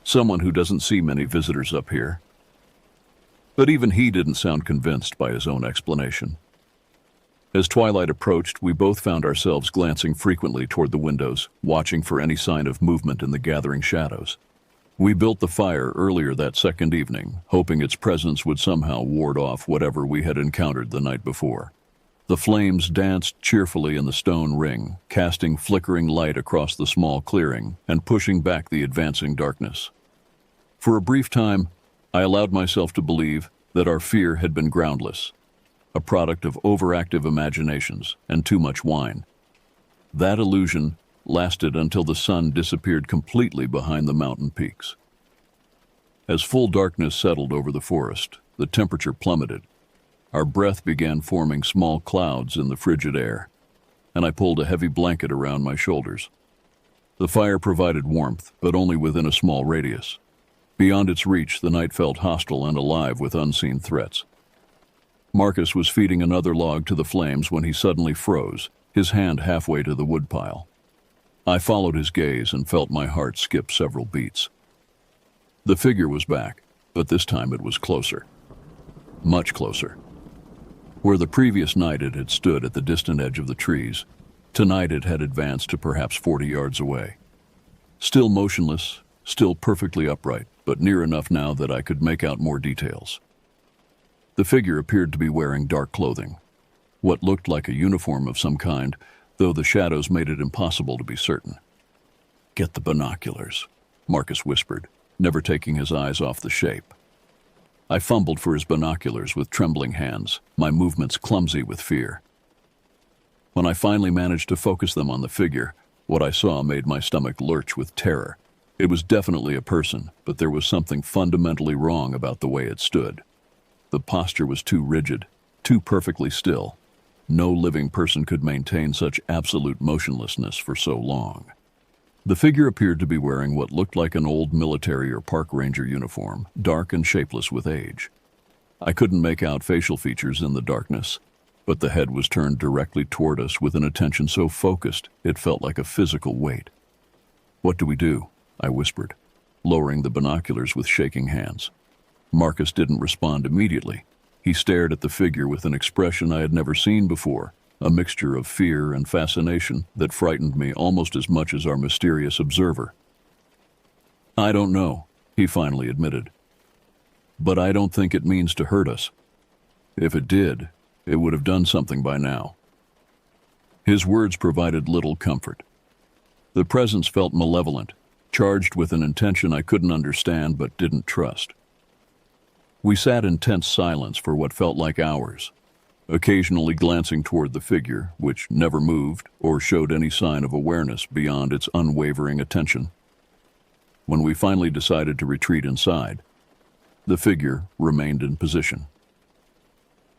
"Someone who doesn't see many visitors up here." But even he didn't sound convinced by his own explanation. As twilight approached, we both found ourselves glancing frequently toward the windows, watching for any sign of movement in the gathering shadows. We built the fire earlier that second evening, hoping its presence would somehow ward off whatever we had encountered the night before. The flames danced cheerfully in the stone ring, casting flickering light across the small clearing and pushing back the advancing darkness. For a brief time, I allowed myself to believe that our fear had been groundless, a product of overactive imaginations and too much wine. That illusion lasted until the sun disappeared completely behind the mountain peaks. As full darkness settled over the forest, the temperature plummeted. Our breath began forming small clouds in the frigid air, and I pulled a heavy blanket around my shoulders. The fire provided warmth, but only within a small radius. Beyond its reach, the night felt hostile and alive with unseen threats. Marcus was feeding another log to the flames when he suddenly froze, his hand halfway to the woodpile. I followed his gaze and felt my heart skip several beats. The figure was back, but this time it was closer. Much closer. Where the previous night it had stood at the distant edge of the trees, tonight it had advanced to perhaps 40 yards away. Still motionless, still perfectly upright, but near enough now that I could make out more details. The figure appeared to be wearing dark clothing, what looked like a uniform of some kind, though the shadows made it impossible to be certain. "Get the binoculars," Marcus whispered, never taking his eyes off the shape. I fumbled for his binoculars with trembling hands, my movements clumsy with fear. When I finally managed to focus them on the figure, what I saw made my stomach lurch with terror. It was definitely a person, but there was something fundamentally wrong about the way it stood. The posture was too rigid, too perfectly still. No living person could maintain such absolute motionlessness for so long. The figure appeared to be wearing what looked like an old military or park ranger uniform, dark and shapeless with age. I couldn't make out facial features in the darkness, but the head was turned directly toward us with an attention so focused it felt like a physical weight. "What do we do?" I whispered, lowering the binoculars with shaking hands. Marcus didn't respond immediately. He stared at the figure with an expression I had never seen before, a mixture of fear and fascination that frightened me almost as much as our mysterious observer. "I don't know," he finally admitted. "But I don't think it means to hurt us. If it did, it would have done something by now." His words provided little comfort. The presence felt malevolent, charged with an intention I couldn't understand but didn't trust. We sat in tense silence for what felt like hours, occasionally glancing toward the figure, which never moved or showed any sign of awareness beyond its unwavering attention. When we finally decided to retreat inside, the figure remained in position.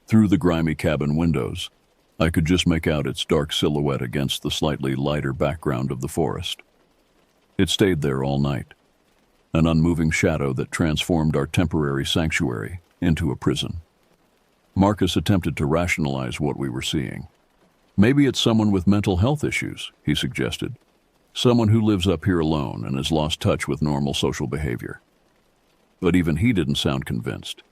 Through the grimy cabin windows, I could just make out its dark silhouette against the slightly lighter background of the forest. It stayed there all night, an unmoving shadow that transformed our temporary sanctuary into a prison. Marcus attempted to rationalize what we were seeing. "Maybe it's someone with mental health issues," he suggested. "Someone who lives up here alone and has lost touch with normal social behavior." But even he didn't sound convinced.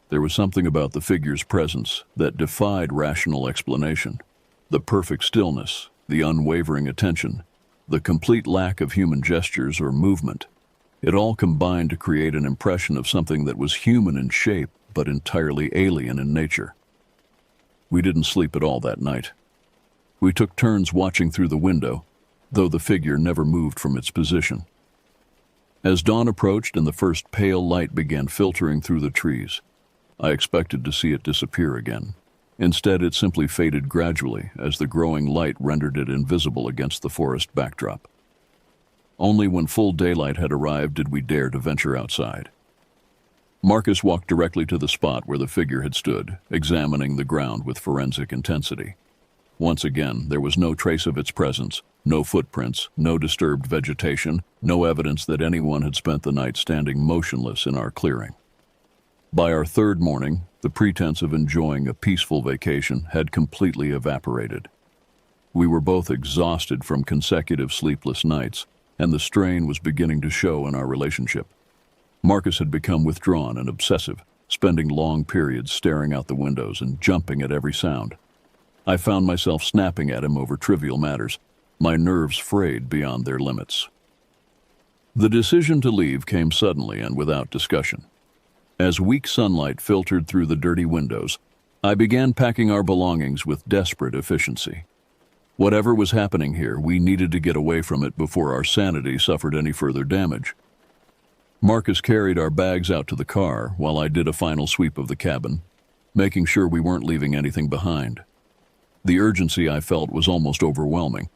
There was something about the figure's presence that defied rational explanation. The perfect stillness, the unwavering attention, the complete lack of human gestures or movement. It all combined to create an impression of something that was human in shape but entirely alien in nature. We didn't sleep at all that night. We took turns watching through the window, though the figure never moved from its position. As dawn approached and the first pale light began filtering through the trees, I expected to see it disappear again. Instead, it simply faded gradually as the growing light rendered it invisible against the forest backdrop. Only when full daylight had arrived did we dare to venture outside. Marcus walked directly to the spot where the figure had stood, examining the ground with forensic intensity. Once again, there was no trace of its presence, no footprints, no disturbed vegetation, no evidence that anyone had spent the night standing motionless in our clearing. By our third morning, the pretense of enjoying a peaceful vacation had completely evaporated. We were both exhausted from consecutive sleepless nights, and the strain was beginning to show in our relationship. Marcus had become withdrawn and obsessive, spending long periods staring out the windows and jumping at every sound. I found myself snapping at him over trivial matters, my nerves frayed beyond their limits. The decision to leave came suddenly and without discussion. As weak sunlight filtered through the dirty windows, I began packing our belongings with desperate efficiency. Whatever was happening here, we needed to get away from it before our sanity suffered any further damage. Marcus carried our bags out to the car while I did a final sweep of the cabin, making sure we weren't leaving anything behind. The urgency I felt was almost overwhelming,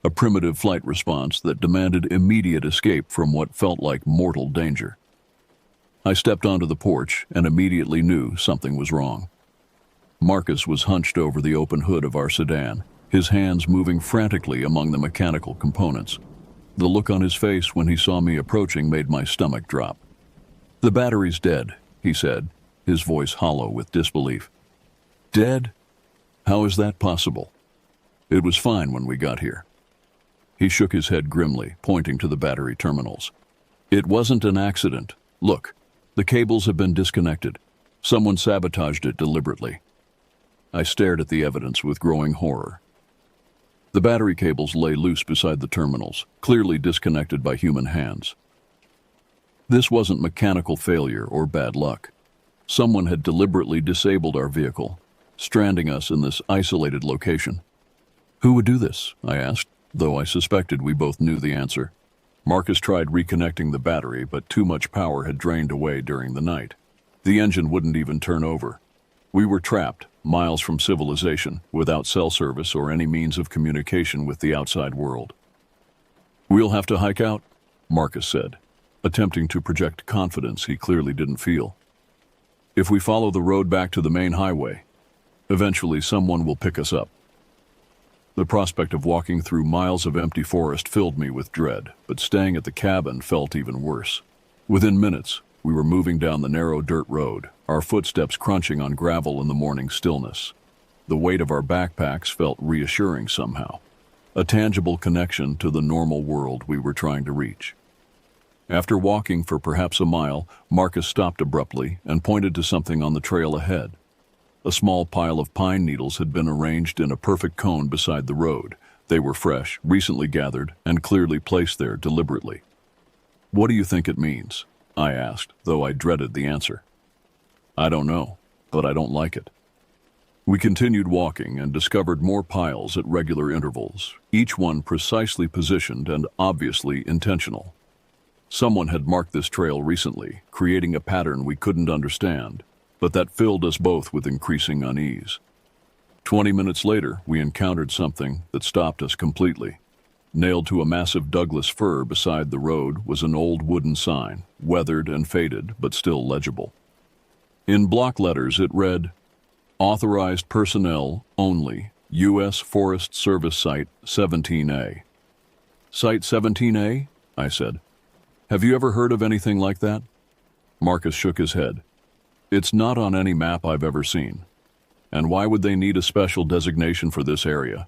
a primitive flight response that demanded immediate escape from what felt like mortal danger. I stepped onto the porch and immediately knew something was wrong. Marcus was hunched over the open hood of our sedan, his hands moving frantically among the mechanical components. The look on his face when he saw me approaching made my stomach drop. "The battery's dead," he said, his voice hollow with disbelief. "Dead? How is that possible? It was fine when we got here." He shook his head grimly, pointing to the battery terminals. "It wasn't an accident. Look, the cables have been disconnected. Someone sabotaged it deliberately." I stared at the evidence with growing horror. The battery cables lay loose beside the terminals, clearly disconnected by human hands. This wasn't mechanical failure or bad luck. Someone had deliberately disabled our vehicle, stranding us in this isolated location. Who would do this? I asked, though I suspected we both knew the answer. Marcus tried reconnecting the battery, but too much power had drained away during the night. The engine wouldn't even turn over. We were trapped, miles from civilization, without cell service or any means of communication with the outside world. "We'll have to hike out," Marcus said, attempting to project confidence he clearly didn't feel. "If we follow the road back to the main highway, eventually someone will pick us up." The prospect of walking through miles of empty forest filled me with dread, but staying at the cabin felt even worse. Within minutes, we were moving down the narrow dirt road, our footsteps crunching on gravel in the morning stillness. The weight of our backpacks felt reassuring somehow, a tangible connection to the normal world we were trying to reach. After walking for perhaps a mile, Marcus stopped abruptly and pointed to something on the trail ahead. A small pile of pine needles had been arranged in a perfect cone beside the road. They were fresh, recently gathered, and clearly placed there deliberately. "What do you think it means?" I asked, though I dreaded the answer. "I don't know, but I don't like it." We continued walking and discovered more piles at regular intervals, each one precisely positioned and obviously intentional. Someone had marked this trail recently, creating a pattern we couldn't understand, but that filled us both with increasing unease. 20 minutes later, we encountered something that stopped us completely. Nailed to a massive Douglas fir beside the road was an old wooden sign, weathered and faded, but still legible. In block letters it read, "Authorized personnel only, U.S. Forest Service Site 17A. "Site 17A?" I said. "Have you ever heard of anything like that?" Marcus shook his head. "It's not on any map I've ever seen. And why would they need a special designation for this area?"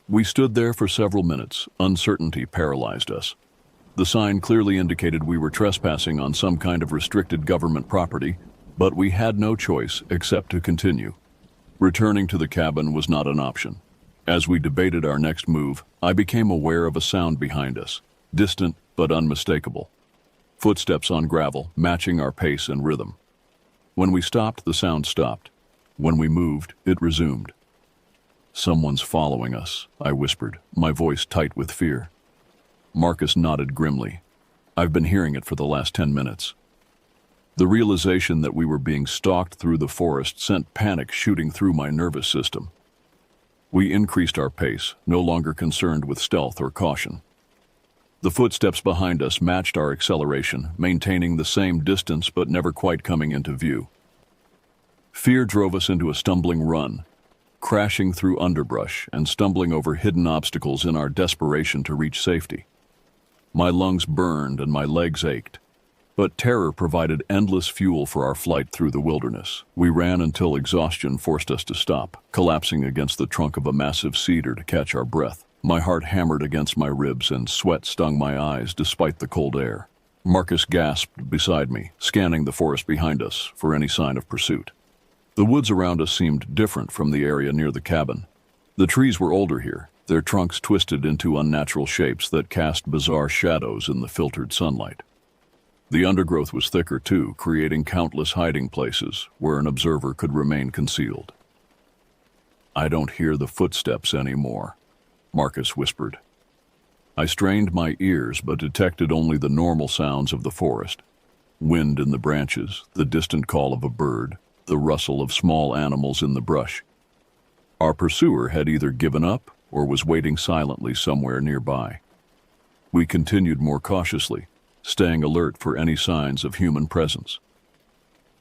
We stood there for several minutes. Uncertainty paralyzed us. The sign clearly indicated we were trespassing on some kind of restricted government property, but we had no choice except to continue. Returning to the cabin was not an option. As we debated our next move, I became aware of a sound behind us, distant but unmistakable. Footsteps on gravel, matching our pace and rhythm. When we stopped, the sound stopped. When we moved, it resumed. "Someone's following us," I whispered, my voice tight with fear. Marcus nodded grimly. "I've been hearing it for the last 10 minutes. The realization that we were being stalked through the forest sent panic shooting through my nervous system. We increased our pace, no longer concerned with stealth or caution. The footsteps behind us matched our acceleration, maintaining the same distance but never quite coming into view. Fear drove us into a stumbling run, crashing through underbrush and stumbling over hidden obstacles in our desperation to reach safety. My lungs burned and my legs ached, but terror provided endless fuel for our flight through the wilderness. We ran until exhaustion forced us to stop, collapsing against the trunk of a massive cedar to catch our breath. My heart hammered against my ribs and sweat stung my eyes despite the cold air. Marcus gasped beside me, scanning the forest behind us for any sign of pursuit. The woods around us seemed different from the area near the cabin. The trees were older here, their trunks twisted into unnatural shapes that cast bizarre shadows in the filtered sunlight. The undergrowth was thicker too, creating countless hiding places where an observer could remain concealed. "I don't hear the footsteps anymore," Marcus whispered. I strained my ears but detected only the normal sounds of the forest. Wind in the branches, the distant call of a bird, the rustle of small animals in the brush. Our pursuer had either given up or was waiting silently somewhere nearby. We continued more cautiously, staying alert for any signs of human presence.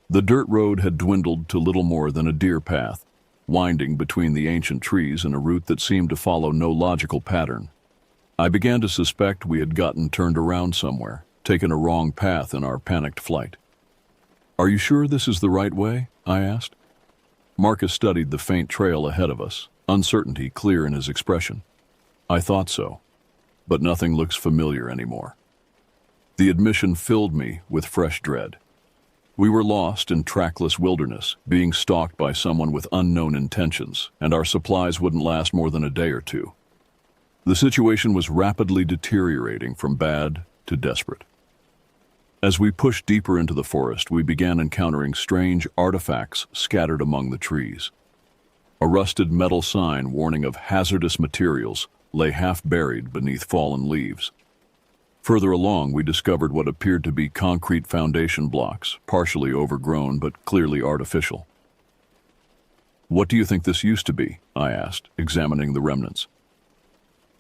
The dirt road had dwindled to little more than a deer path, winding between the ancient trees in a route that seemed to follow no logical pattern. I began to suspect we had gotten turned around somewhere, taken a wrong path in our panicked flight. "Are you sure this is the right way?" I asked. Marcus studied the faint trail ahead of us, uncertainty clear in his expression. "I thought so, but nothing looks familiar anymore." The admission filled me with fresh dread. We were lost in trackless wilderness, being stalked by someone with unknown intentions, and our supplies wouldn't last more than a day or two. The situation was rapidly deteriorating from bad to desperate. As we pushed deeper into the forest, we began encountering strange artifacts scattered among the trees. A rusted metal sign warning of hazardous materials lay half buried beneath fallen leaves. Further along, we discovered what appeared to be concrete foundation blocks, partially overgrown but clearly artificial. "What do you think this used to be?" I asked, examining the remnants.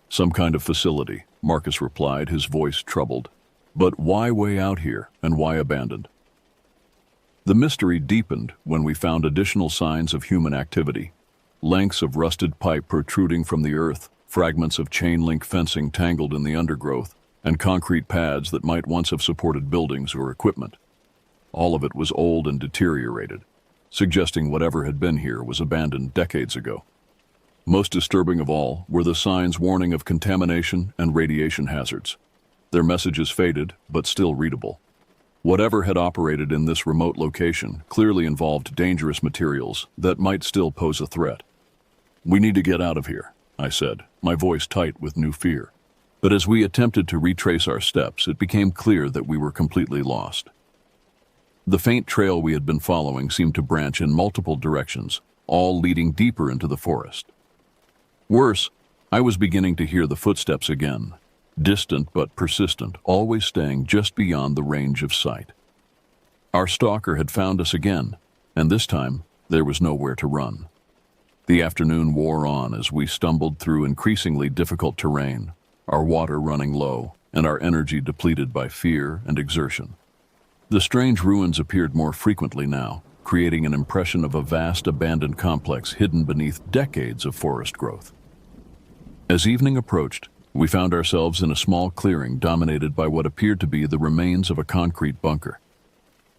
"Some kind of facility," Marcus replied, his voice troubled. "But why way out here, and why abandoned?" The mystery deepened when we found additional signs of human activity. Lengths of rusted pipe protruding from the earth, fragments of chain-link fencing tangled in the undergrowth, and concrete pads that might once have supported buildings or equipment. All of it was old and deteriorated, suggesting whatever had been here was abandoned decades ago. Most disturbing of all were the signs warning of contamination and radiation hazards. Their messages faded, but still readable. Whatever had operated in this remote location clearly involved dangerous materials that might still pose a threat. "We need to get out of here," I said, my voice tight with new fear. But as we attempted to retrace our steps, it became clear that we were completely lost. The faint trail we had been following seemed to branch in multiple directions, all leading deeper into the forest. Worse, I was beginning to hear the footsteps again, distant but persistent, always staying just beyond the range of sight. Our stalker had found us again, and this time there was nowhere to run. The afternoon wore on as we stumbled through increasingly difficult terrain, our water running low and our energy depleted by fear and exertion. The strange ruins appeared more frequently now, creating an impression of a vast abandoned complex hidden beneath decades of forest growth. As evening approached, we found ourselves in a small clearing dominated by what appeared to be the remains of a concrete bunker.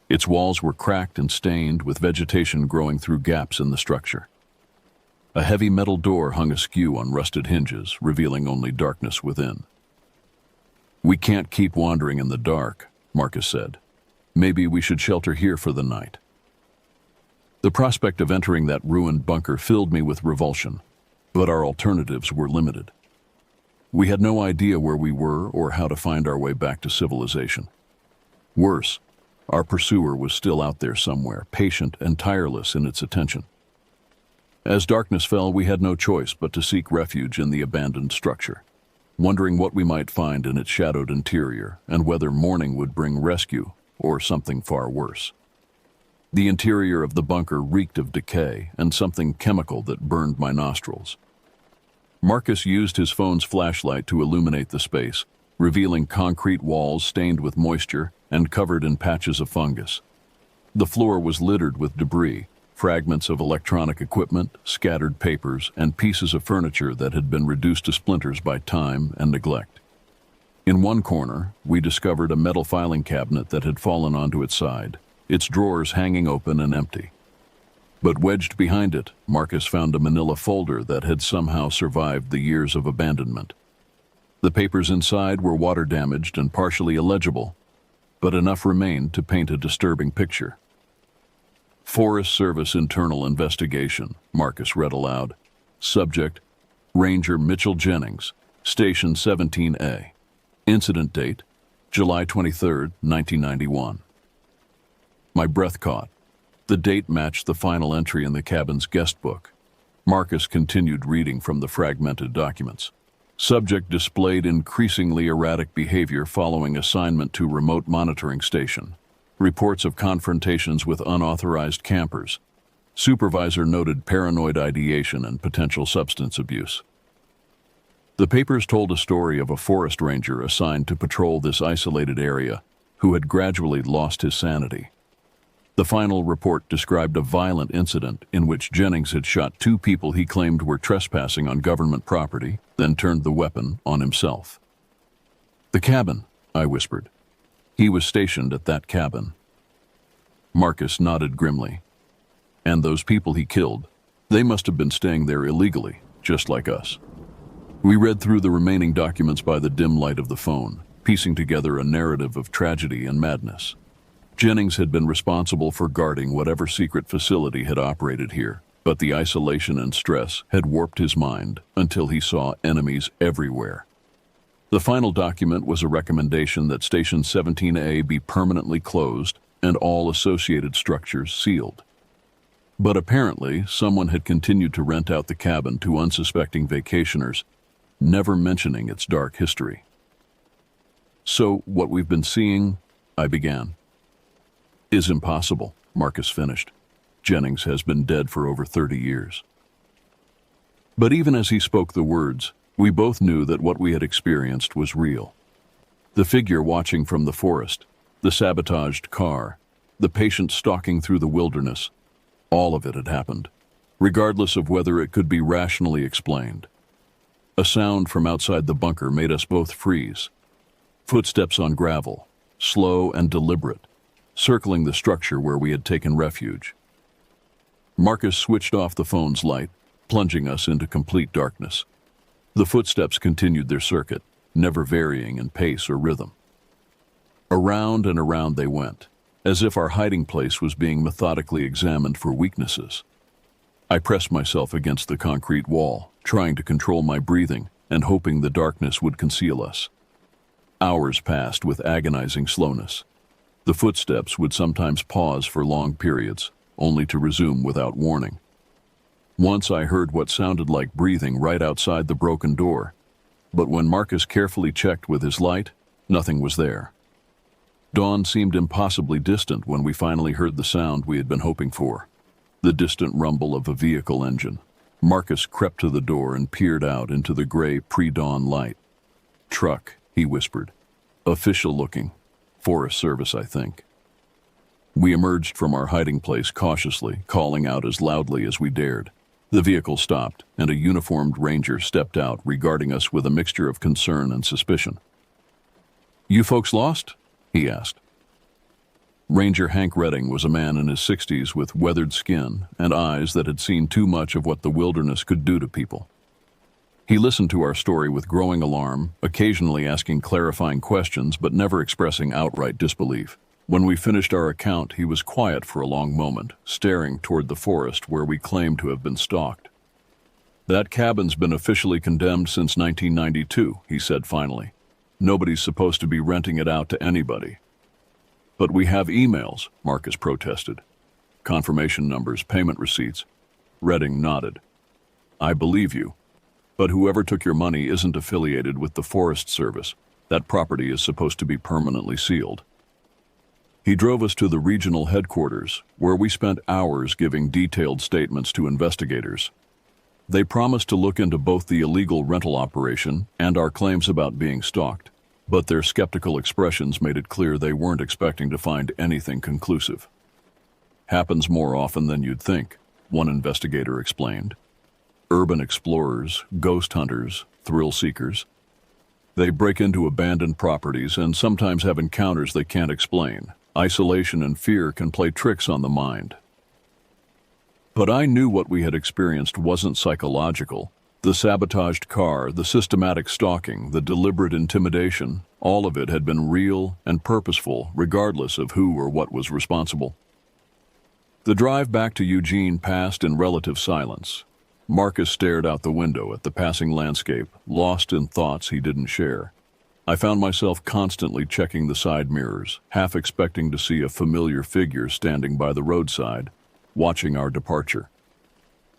Its walls were cracked and stained, with vegetation growing through gaps in the structure. A heavy metal door hung askew on rusted hinges, revealing only darkness within. "We can't keep wandering in the dark," Marcus said. "Maybe we should shelter here for the night." The prospect of entering that ruined bunker filled me with revulsion, but our alternatives were limited. We had no idea where we were or how to find our way back to civilization. Worse, our pursuer was still out there somewhere, patient and tireless in its attention. As darkness fell, we had no choice but to seek refuge in the abandoned structure, wondering what we might find in its shadowed interior and whether morning would bring rescue or something far worse. The interior of the bunker reeked of decay and something chemical that burned my nostrils. Marcus used his phone's flashlight to illuminate the space, revealing concrete walls stained with moisture and covered in patches of fungus. The floor was littered with debris, fragments of electronic equipment, scattered papers, and pieces of furniture that had been reduced to splinters by time and neglect. In one corner, we discovered a metal filing cabinet that had fallen onto its side, its drawers hanging open and empty. But wedged behind it, Marcus found a manila folder that had somehow survived the years of abandonment. The papers inside were water-damaged and partially illegible, but enough remained to paint a disturbing picture. "Forest Service Internal Investigation," Marcus read aloud. "Subject, Ranger Mitchell Jennings, Station 17A. Incident date, July 23, 1991. My breath caught. The date matched the final entry in the cabin's guest book. Marcus continued reading from the fragmented documents. Subject displayed increasingly erratic behavior following assignment to remote monitoring station. Reports of confrontations with unauthorized campers. Supervisor noted paranoid ideation and potential substance abuse. The papers told a story of a forest ranger assigned to patrol this isolated area who had gradually lost his sanity. The final report described a violent incident in which Jennings had shot 2 people he claimed were trespassing on government property, then turned the weapon on himself. "The cabin," I whispered. "He was stationed at that cabin." Marcus nodded grimly. "And those people he killed, they must have been staying there illegally, just like us." We read through the remaining documents by the dim light of the phone, piecing together a narrative of tragedy and madness. Jennings had been responsible for guarding whatever secret facility had operated here, but the isolation and stress had warped his mind until he saw enemies everywhere. The final document was a recommendation that Station 17A be permanently closed and all associated structures sealed. But apparently, someone had continued to rent out the cabin to unsuspecting vacationers, never mentioning its dark history. "So, what we've been seeing," I began. "Is impossible," Marcus finished. "Jennings has been dead for over 30 years. But even as he spoke the words, we both knew that what we had experienced was real. The figure watching from the forest, the sabotaged car, the patient stalking through the wilderness, all of it had happened, regardless of whether it could be rationally explained. A sound from outside the bunker made us both freeze. Footsteps on gravel, slow and deliberate, circling the structure where we had taken refuge. Marcus switched off the phone's light, plunging us into complete darkness. The footsteps continued their circuit, never varying in pace or rhythm. Around and around they went, as if our hiding place was being methodically examined for weaknesses. I pressed myself against the concrete wall, trying to control my breathing and hoping the darkness would conceal us. Hours passed with agonizing slowness. The footsteps would sometimes pause for long periods, only to resume without warning. Once I heard what sounded like breathing right outside the broken door, but when Marcus carefully checked with his light, nothing was there. Dawn seemed impossibly distant when we finally heard the sound we had been hoping for, the distant rumble of a vehicle engine. Marcus crept to the door and peered out into the gray pre-dawn light. "Truck," he whispered. "Official looking. Forest Service, I think." We emerged from our hiding place cautiously, calling out as loudly as we dared. The vehicle stopped, and a uniformed ranger stepped out, regarding us with a mixture of concern and suspicion. "You folks lost?" he asked. Ranger Hank Redding was a man in his 60s with weathered skin and eyes that had seen too much of what the wilderness could do to people. He listened to our story with growing alarm, occasionally asking clarifying questions but never expressing outright disbelief. When we finished our account, he was quiet for a long moment, staring toward the forest where we claimed to have been stalked. "That cabin's been officially condemned since 1992, he said finally. "Nobody's supposed to be renting it out to anybody." "But we have emails," Marcus protested. "Confirmation numbers, payment receipts." Redding nodded. "I believe you. But whoever took your money isn't affiliated with the Forest Service. That property is supposed to be permanently sealed." He drove us to the regional headquarters, where we spent hours giving detailed statements to investigators. They promised to look into both the illegal rental operation and our claims about being stalked, but their skeptical expressions made it clear they weren't expecting to find anything conclusive. "Happens more often than you'd think," one investigator explained. "Urban explorers, ghost hunters, thrill seekers. They break into abandoned properties and sometimes have encounters they can't explain. Isolation and fear can play tricks on the mind." But I knew what we had experienced wasn't psychological. The sabotaged car, the systematic stalking, the deliberate intimidation, all of it had been real and purposeful, regardless of who or what was responsible. The drive back to Eugene passed in relative silence. Marcus stared out the window at the passing landscape, lost in thoughts he didn't share. I found myself constantly checking the side mirrors, half expecting to see a familiar figure standing by the roadside, watching our departure.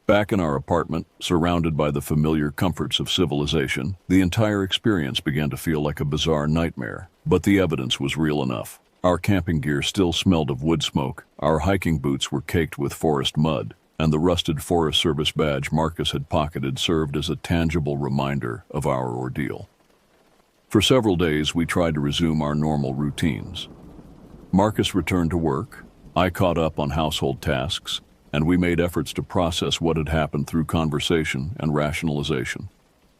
Back in our apartment, surrounded by the familiar comforts of civilization, the entire experience began to feel like a bizarre nightmare, but the evidence was real enough. Our camping gear still smelled of wood smoke, our hiking boots were caked with forest mud, and the rusted Forest Service badge Marcus had pocketed served as a tangible reminder of our ordeal. For several days, we tried to resume our normal routines. Marcus returned to work, I caught up on household tasks, and we made efforts to process what had happened through conversation and rationalization.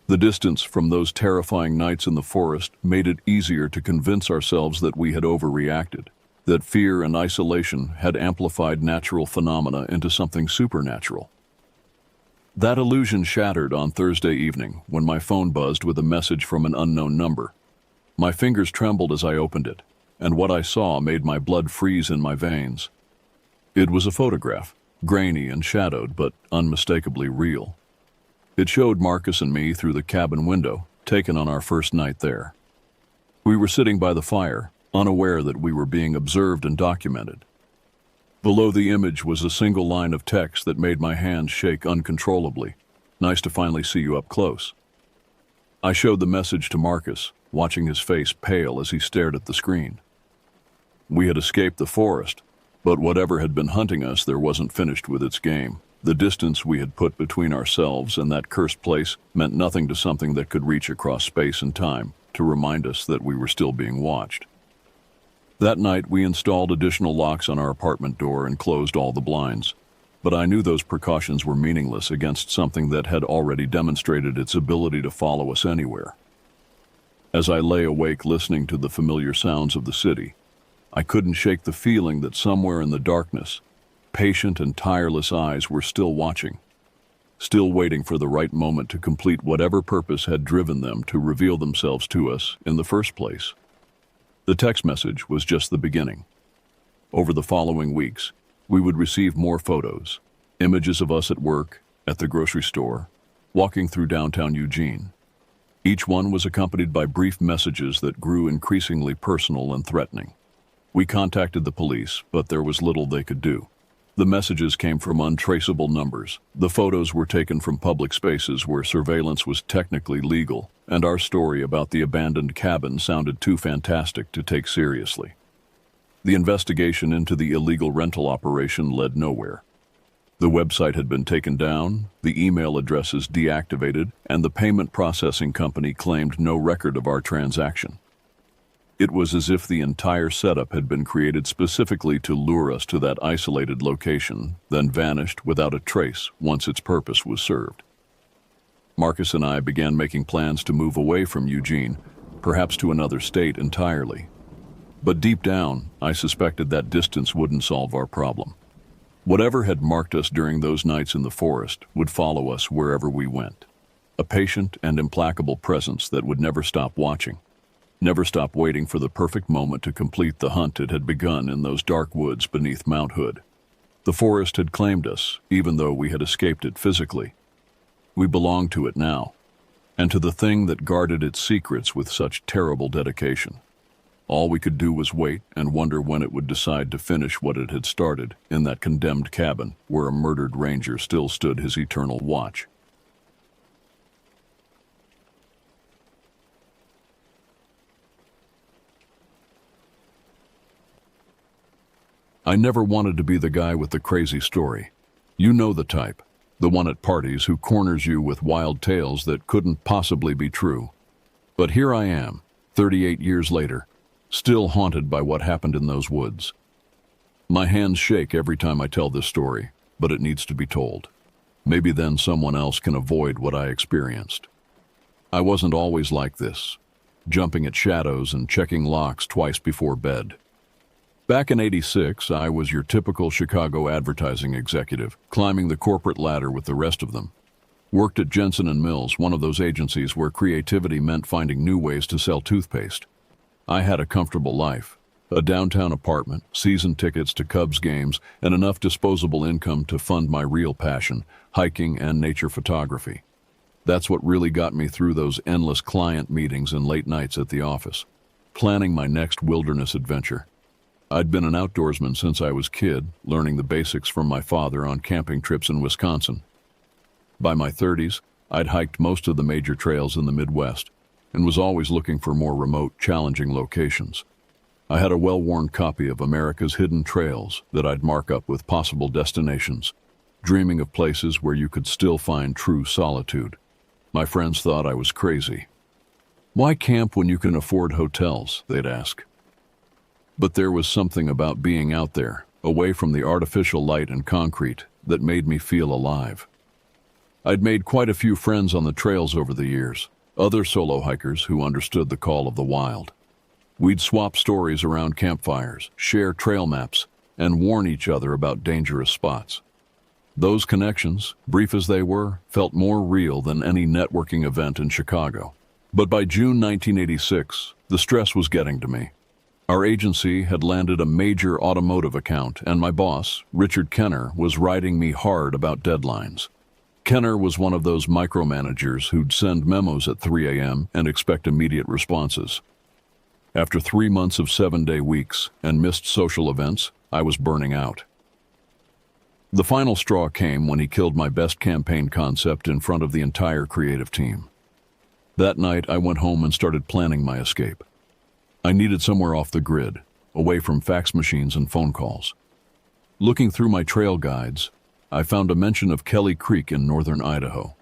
The distance from those terrifying nights in the forest made it easier to convince ourselves that we had overreacted, that fear and isolation had amplified natural phenomena into something supernatural. That illusion shattered on Thursday evening when my phone buzzed with a message from an unknown number. My fingers trembled as I opened it, and what I saw made my blood freeze in my veins. It was a photograph, grainy and shadowed, but unmistakably real. It showed Marcus and me through the cabin window, taken on our first night there. We were sitting by the fire, unaware that we were being observed and documented. Below the image was a single line of text that made my hands shake uncontrollably. "Nice to finally see you up close." I showed the message to Marcus, watching his face pale as he stared at the screen. We had escaped the forest, but whatever had been hunting us there wasn't finished with its game. The distance we had put between ourselves and that cursed place meant nothing to something that could reach across space and time to remind us that we were still being watched. That night, we installed additional locks on our apartment door and closed all the blinds. But I knew those precautions were meaningless against something that had already demonstrated its ability to follow us anywhere. As I lay awake listening to the familiar sounds of the city, I couldn't shake the feeling that somewhere in the darkness, patient and tireless eyes were still watching, still waiting for the right moment to complete whatever purpose had driven them to reveal themselves to us in the first place. The text message was just the beginning. Over the following weeks, we would receive more photos, images of us at work, at the grocery store, walking through downtown Eugene. Each one was accompanied by brief messages that grew increasingly personal and threatening. We contacted the police, but there was little they could do. The messages came from untraceable numbers. The photos were taken from public spaces where surveillance was technically legal, and our story about the abandoned cabin sounded too fantastic to take seriously. The investigation into the illegal rental operation led nowhere. The website had been taken down, the email addresses deactivated, and the payment processing company claimed no record of our transaction. It was as if the entire setup had been created specifically to lure us to that isolated location, then vanished without a trace once its purpose was served. Marcus and I began making plans to move away from Eugene, perhaps to another state entirely. But deep down, I suspected that distance wouldn't solve our problem. Whatever had marked us during those nights in the forest would follow us wherever we went. A patient and implacable presence that would never stop watching. Never stop waiting for the perfect moment to complete the hunt it had begun in those dark woods beneath Mount Hood. The forest had claimed us, even though we had escaped it physically. We belonged to it now, and to the thing that guarded its secrets with such terrible dedication. All we could do was wait and wonder when it would decide to finish what it had started in that condemned cabin where a murdered ranger still stood his eternal watch. I never wanted to be the guy with the crazy story. You know the type, the one at parties who corners you with wild tales that couldn't possibly be true. But here I am, 38 years later, still haunted by what happened in those woods. My hands shake every time I tell this story, but it needs to be told. Maybe then someone else can avoid what I experienced. I wasn't always like this, jumping at shadows and checking locks twice before bed. Back in '86, I was your typical Chicago advertising executive, climbing the corporate ladder with the rest of them. Worked at Jensen & Mills, one of those agencies where creativity meant finding new ways to sell toothpaste. I had a comfortable life, a downtown apartment, season tickets to Cubs games, and enough disposable income to fund my real passion, hiking and nature photography. That's what really got me through those endless client meetings and late nights at the office, planning my next wilderness adventure. I'd been an outdoorsman since I was a kid, learning the basics from my father on camping trips in Wisconsin. By my 30s, I'd hiked most of the major trails in the Midwest and was always looking for more remote, challenging locations. I had a well-worn copy of America's Hidden Trails that I'd mark up with possible destinations, dreaming of places where you could still find true solitude. My friends thought I was crazy. Why camp when you can afford hotels, they'd ask. But there was something about being out there, away from the artificial light and concrete, that made me feel alive. I'd made quite a few friends on the trails over the years, other solo hikers who understood the call of the wild. We'd swap stories around campfires, share trail maps, and warn each other about dangerous spots. Those connections, brief as they were, felt more real than any networking event in Chicago. But by June 1986, the stress was getting to me. Our agency had landed a major automotive account, and my boss, Richard Kenner, was riding me hard about deadlines. Kenner was one of those micromanagers who'd send memos at 3 a.m. and expect immediate responses. After 3 months of 7-day weeks and missed social events, I was burning out. The final straw came when he killed my best campaign concept in front of the entire creative team. That night, I went home and started planning my escape. I needed somewhere off the grid, away from fax machines and phone calls. Looking through my trail guides, I found a mention of Kelly Creek in northern Idaho.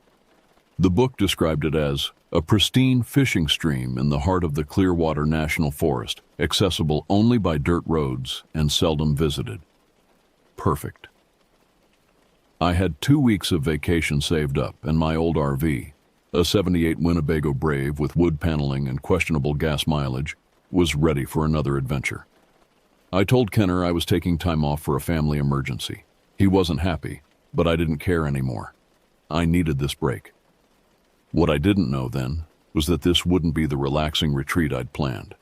The book described it as a pristine fishing stream in the heart of the Clearwater National Forest, accessible only by dirt roads and seldom visited. Perfect. I had 2 weeks of vacation saved up, and my old RV, a 78 Winnebago Brave with wood paneling and questionable gas mileage, was ready for another adventure. I told Kenner I was taking time off for a family emergency. He wasn't happy, but I didn't care anymore. I needed this break. What I didn't know then was that this wouldn't be the relaxing retreat I'd planned.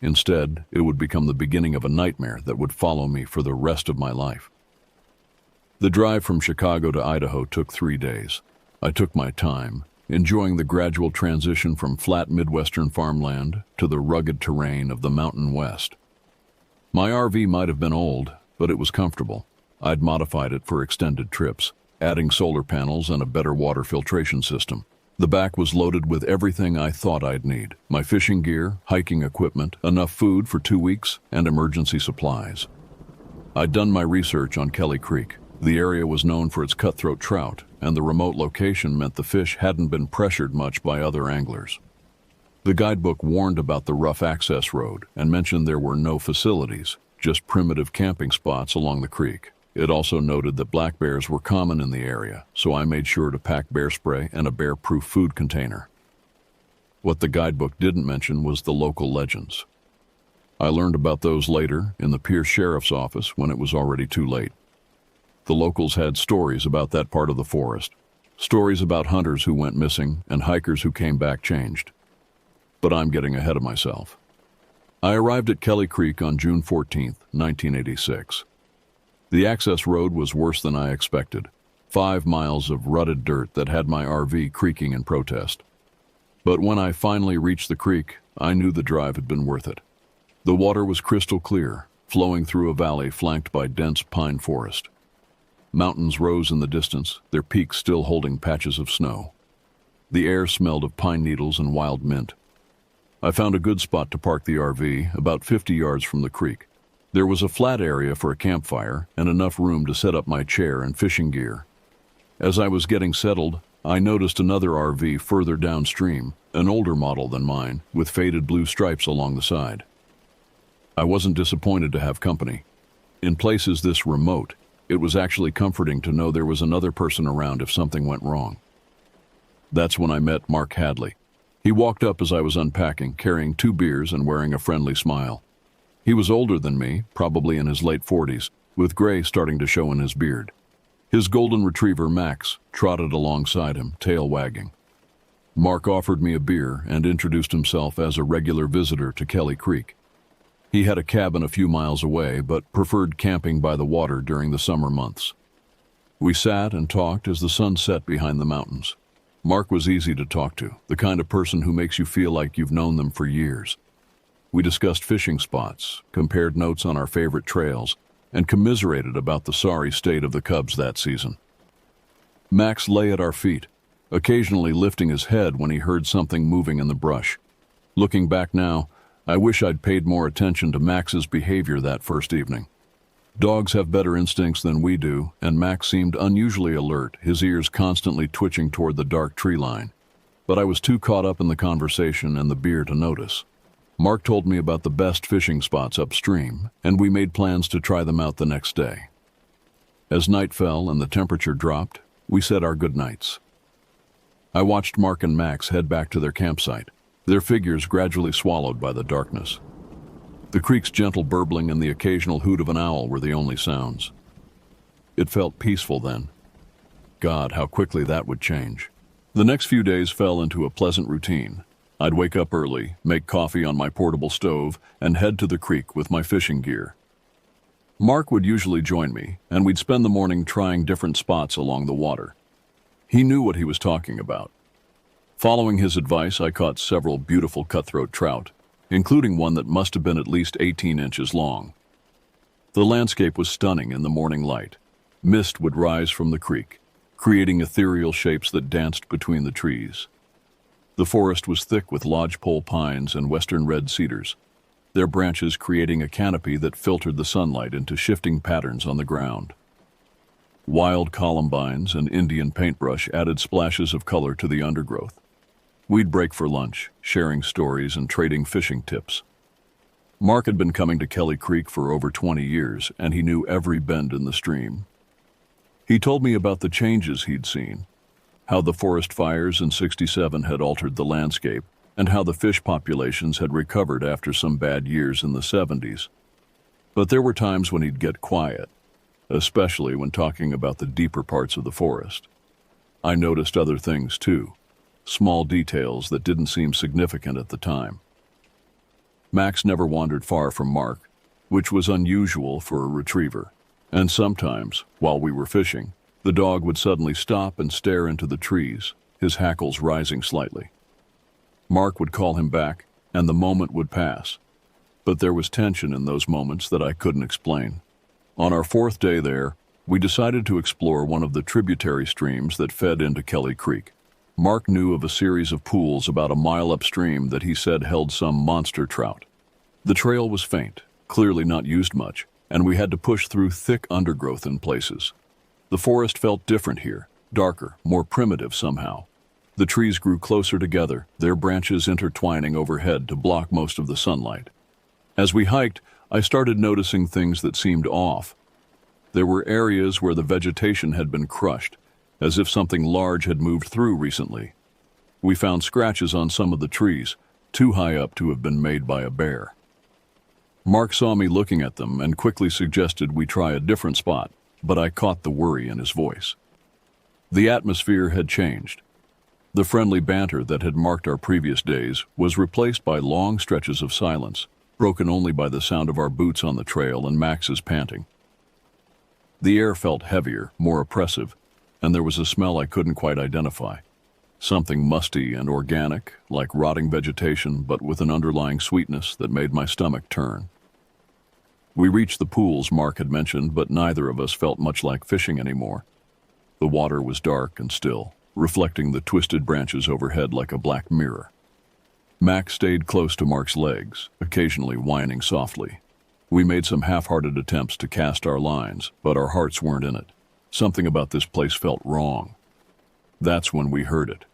Instead, it would become the beginning of a nightmare that would follow me for the rest of my life. The drive from Chicago to Idaho took 3 days. I took my time, enjoying the gradual transition from flat Midwestern farmland to the rugged terrain of the Mountain West. My RV might have been old, but it was comfortable. I'd modified it for extended trips, adding solar panels and a better water filtration system. The back was loaded with everything I thought I'd need: my fishing gear, hiking equipment, enough food for 2 weeks, and emergency supplies. I'd done my research on Kelly Creek. The area was known for its cutthroat trout, and the remote location meant the fish hadn't been pressured much by other anglers. The guidebook warned about the rough access road and mentioned there were no facilities, just primitive camping spots along the creek. It also noted that black bears were common in the area, so I made sure to pack bear spray and a bear-proof food container. What the guidebook didn't mention was the local legends. I learned about those later in the Pierce Sheriff's Office when it was already too late. The locals had stories about that part of the forest, stories about hunters who went missing and hikers who came back changed. But I'm getting ahead of myself. I arrived at Kelly Creek on June 14, 1986. The access road was worse than I expected. 5 miles of rutted dirt that had my RV creaking in protest. But when I finally reached the creek, I knew the drive had been worth it. The water was crystal clear, flowing through a valley flanked by dense pine forest. Mountains rose in the distance, their peaks still holding patches of snow. The air smelled of pine needles and wild mint. I found a good spot to park the RV, about 50 yards from the creek. There was a flat area for a campfire and enough room to set up my chair and fishing gear. As I was getting settled, I noticed another RV further downstream, an older model than mine, with faded blue stripes along the side. I wasn't disappointed to have company. In places this remote, it was actually comforting to know there was another person around if something went wrong. That's when I met Mark Hadley. He walked up as I was unpacking, carrying 2 beers and wearing a friendly smile. He was older than me, probably in his late 40s, with gray starting to show in his beard. His golden retriever, Max, trotted alongside him, tail wagging. Mark offered me a beer and introduced himself as a regular visitor to Kelly Creek. He had a cabin a few miles away, but preferred camping by the water during the summer months. We sat and talked as the sun set behind the mountains. Mark was easy to talk to, the kind of person who makes you feel like you've known them for years. We discussed fishing spots, compared notes on our favorite trails, and commiserated about the sorry state of the Cubs that season. Max lay at our feet, occasionally lifting his head when he heard something moving in the brush. Looking back now, I wish I'd paid more attention to Max's behavior that first evening. Dogs have better instincts than we do, and Max seemed unusually alert, his ears constantly twitching toward the dark tree line. But I was too caught up in the conversation and the beer to notice. Mark told me about the best fishing spots upstream, and we made plans to try them out the next day. As night fell and the temperature dropped, we said our goodnights. I watched Mark and Max head back to their campsite, their figures gradually swallowed by the darkness. The creek's gentle burbling and the occasional hoot of an owl were the only sounds. It felt peaceful then. God, how quickly that would change. The next few days fell into a pleasant routine. I'd wake up early, make coffee on my portable stove, and head to the creek with my fishing gear. Mark would usually join me, and we'd spend the morning trying different spots along the water. He knew what he was talking about. Following his advice, I caught several beautiful cutthroat trout, including one that must have been at least 18 inches long. The landscape was stunning in the morning light. Mist would rise from the creek, creating ethereal shapes that danced between the trees. The forest was thick with lodgepole pines and western red cedars, their branches creating a canopy that filtered the sunlight into shifting patterns on the ground. Wild columbines and Indian paintbrush added splashes of color to the undergrowth. We'd break for lunch, sharing stories and trading fishing tips. Mark had been coming to Kelly Creek for over 20 years, and he knew every bend in the stream. He told me about the changes he'd seen, how the forest fires in '67 had altered the landscape, and how the fish populations had recovered after some bad years in the '70s. But there were times when he'd get quiet, especially when talking about the deeper parts of the forest. I noticed other things too, small details that didn't seem significant at the time. Max never wandered far from Mark, which was unusual for a retriever, and sometimes, while we were fishing, the dog would suddenly stop and stare into the trees, his hackles rising slightly. Mark would call him back, and the moment would pass. But there was tension in those moments that I couldn't explain. On our fourth day there, we decided to explore one of the tributary streams that fed into Kelly Creek. Mark knew of a series of pools about a mile upstream that he said held some monster trout. The trail was faint, clearly not used much, and we had to push through thick undergrowth in places. The forest felt different here, darker, more primitive somehow. The trees grew closer together, their branches intertwining overhead to block most of the sunlight. As we hiked, I started noticing things that seemed off. There were areas where the vegetation had been crushed, as if something large had moved through recently. We found scratches on some of the trees, too high up to have been made by a bear. Mark saw me looking at them and quickly suggested we try a different spot, but I caught the worry in his voice. The atmosphere had changed. The friendly banter that had marked our previous days was replaced by long stretches of silence, broken only by the sound of our boots on the trail and Max's panting. The air felt heavier, more oppressive, and there was a smell I couldn't quite identify. Something musty and organic, like rotting vegetation, but with an underlying sweetness that made my stomach turn. We reached the pools Mark had mentioned, but neither of us felt much like fishing anymore. The water was dark and still, reflecting the twisted branches overhead like a black mirror. Max stayed close to Mark's legs, occasionally whining softly. We made some half-hearted attempts to cast our lines, but our hearts weren't in it. Something about this place felt wrong. That's when we heard it.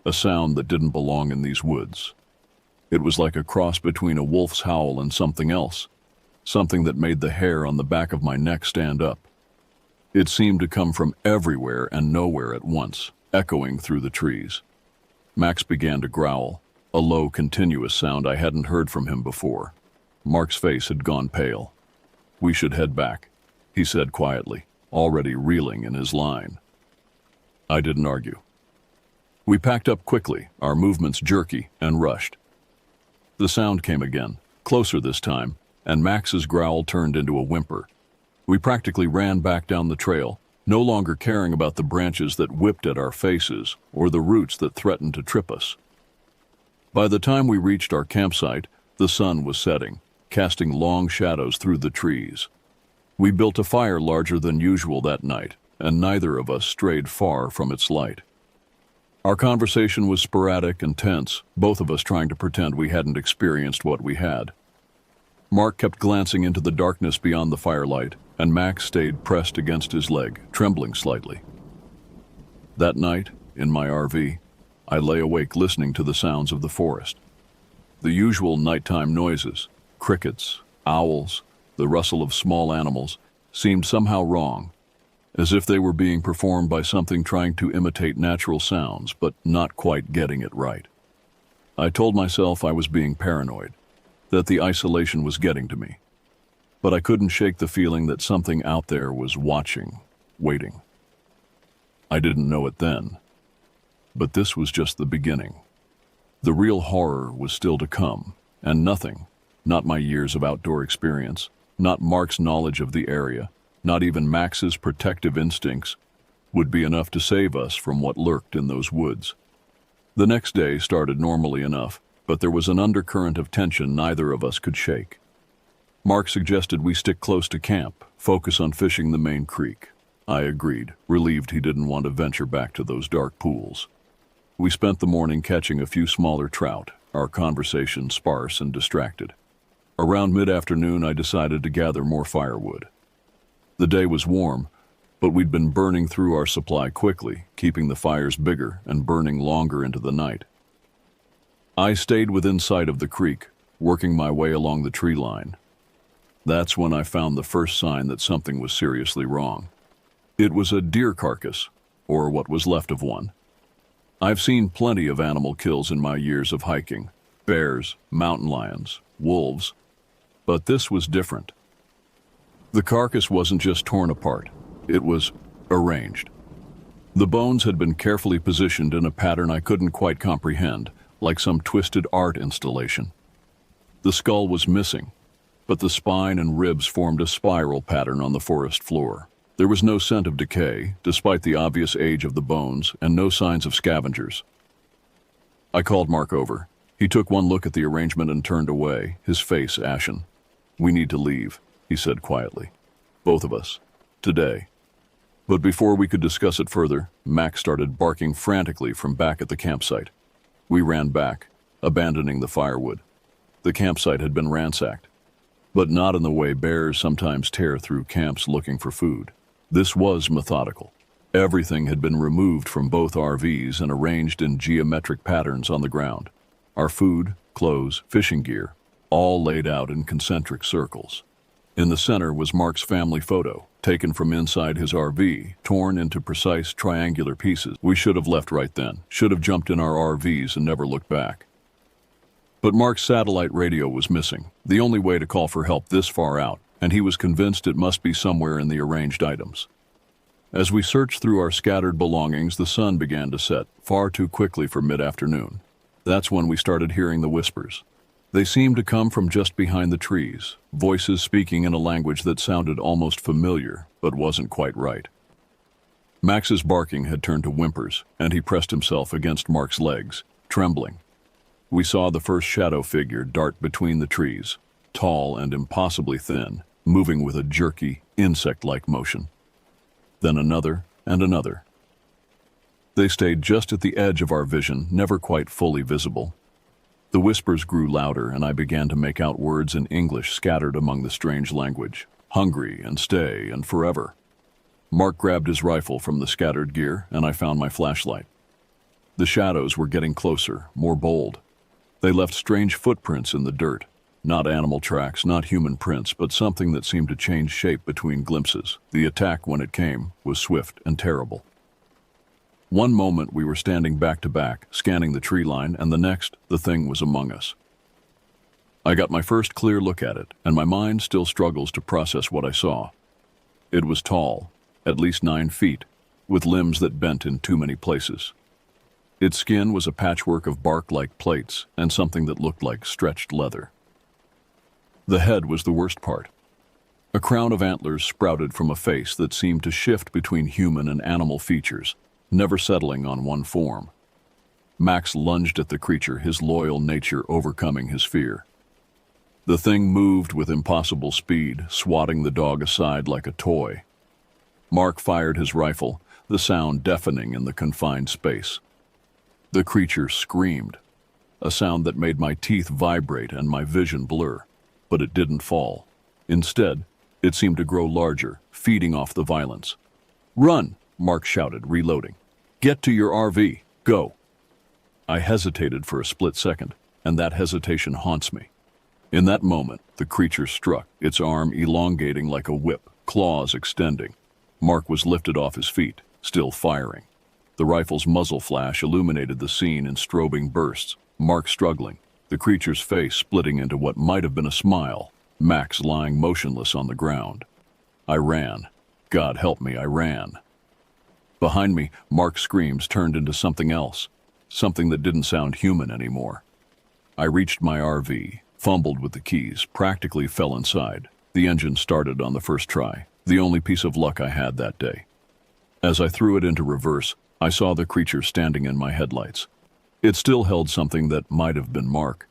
A sound that didn't belong in these woods. It was like a cross between a wolf's howl and something else, something that made the hair on the back of my neck stand up. It seemed to come from everywhere and nowhere at once, echoing through the trees. Max began to growl, a low, continuous sound I hadn't heard from him before. Mark's face had gone pale. "We should head back," he said quietly, already reeling in his line. I didn't argue. We packed up quickly, our movements jerky, and rushed. The sound came again, closer this time, and Max's growl turned into a whimper. We practically ran back down the trail, no longer caring about the branches that whipped at our faces or the roots that threatened to trip us. By the time we reached our campsite, the sun was setting, casting long shadows through the trees. We built a fire larger than usual that night, and neither of us strayed far from its light. Our conversation was sporadic and tense, both of us trying to pretend we hadn't experienced what we had. Mark kept glancing into the darkness beyond the firelight, and Max stayed pressed against his leg, trembling slightly. That night, in my RV, I lay awake listening to the sounds of the forest. The usual nighttime noises, crickets, owls, the rustle of small animals, seemed somehow wrong, as if they were being performed by something trying to imitate natural sounds, but not quite getting it right. I told myself I was being paranoid, that the isolation was getting to me. But I couldn't shake the feeling that something out there was watching, waiting. I didn't know it then, but this was just the beginning. The real horror was still to come, and nothing, not my years of outdoor experience, not Mark's knowledge of the area, not even Max's protective instincts, would be enough to save us from what lurked in those woods. The next day started normally enough, but there was an undercurrent of tension neither of us could shake. Mark suggested we stick close to camp, focus on fishing the main creek. I agreed, relieved he didn't want to venture back to those dark pools. We spent the morning catching a few smaller trout, our conversation sparse and distracted. Around mid-afternoon, I decided to gather more firewood. The day was warm, but we'd been burning through our supply quickly, keeping the fires bigger and burning longer into the night. I stayed within sight of the creek, working my way along the tree line. That's when I found the first sign that something was seriously wrong. It was a deer carcass, or what was left of one. I've seen plenty of animal kills in my years of hiking: bears, mountain lions, wolves. But this was different. The carcass wasn't just torn apart, it was arranged. The bones had been carefully positioned in a pattern I couldn't quite comprehend, like some twisted art installation. The skull was missing, but the spine and ribs formed a spiral pattern on the forest floor. There was no scent of decay, despite the obvious age of the bones, and no signs of scavengers. I called Mark over. He took one look at the arrangement and turned away, his face ashen. "We need to leave," he said quietly. "Both of us. Today." But before we could discuss it further, Max started barking frantically from back at the campsite. We ran back, abandoning the firewood. The campsite had been ransacked, but not in the way bears sometimes tear through camps looking for food. This was methodical. Everything had been removed from both RVs and arranged in geometric patterns on the ground. Our food, clothes, fishing gear, all laid out in concentric circles. In the center was Mark's family photo, taken from inside his RV, torn into precise triangular pieces. We should have left right then, should have jumped in our RVs and never looked back. But Mark's satellite radio was missing, the only way to call for help this far out, and he was convinced it must be somewhere in the arranged items. As we searched through our scattered belongings, the sun began to set, far too quickly for mid-afternoon. That's when we started hearing the whispers. They seemed to come from just behind the trees, voices speaking in a language that sounded almost familiar, but wasn't quite right. Max's barking had turned to whimpers, and he pressed himself against Mark's legs, trembling. We saw the first shadow figure dart between the trees, tall and impossibly thin, moving with a jerky, insect-like motion. Then another and another. They stayed just at the edge of our vision, never quite fully visible. The whispers grew louder, and I began to make out words in English scattered among the strange language. Hungry and stay and forever. Mark grabbed his rifle from the scattered gear, and I found my flashlight. The shadows were getting closer, more bold. They left strange footprints in the dirt. Not animal tracks, not human prints, but something that seemed to change shape between glimpses. The attack, when it came, was swift and terrible. One moment we were standing back to back, scanning the tree line, and the next, the thing was among us. I got my first clear look at it, and my mind still struggles to process what I saw. It was tall, at least 9 feet, with limbs that bent in too many places. Its skin was a patchwork of bark-like plates and something that looked like stretched leather. The head was the worst part. A crown of antlers sprouted from a face that seemed to shift between human and animal features, never settling on one form. Max lunged at the creature, his loyal nature overcoming his fear. The thing moved with impossible speed, swatting the dog aside like a toy. Mark fired his rifle, the sound deafening in the confined space. The creature screamed, a sound that made my teeth vibrate and my vision blur, but it didn't fall. Instead, it seemed to grow larger, feeding off the violence. "Run!" Mark shouted, reloading. "Get to your RV. Go!" I hesitated for a split second, and that hesitation haunts me. In that moment, the creature struck, its arm elongating like a whip, claws extending. Mark was lifted off his feet, still firing. The rifle's muzzle flash illuminated the scene in strobing bursts, Mark struggling, the creature's face splitting into what might have been a smile, Max lying motionless on the ground. I ran. God help me, I ran. Behind me, Mark's screams turned into something else, something that didn't sound human anymore. I reached my RV, fumbled with the keys, practically fell inside. The engine started on the first try, the only piece of luck I had that day. As I threw it into reverse, I saw the creature standing in my headlights. It still held something that might have been Mark,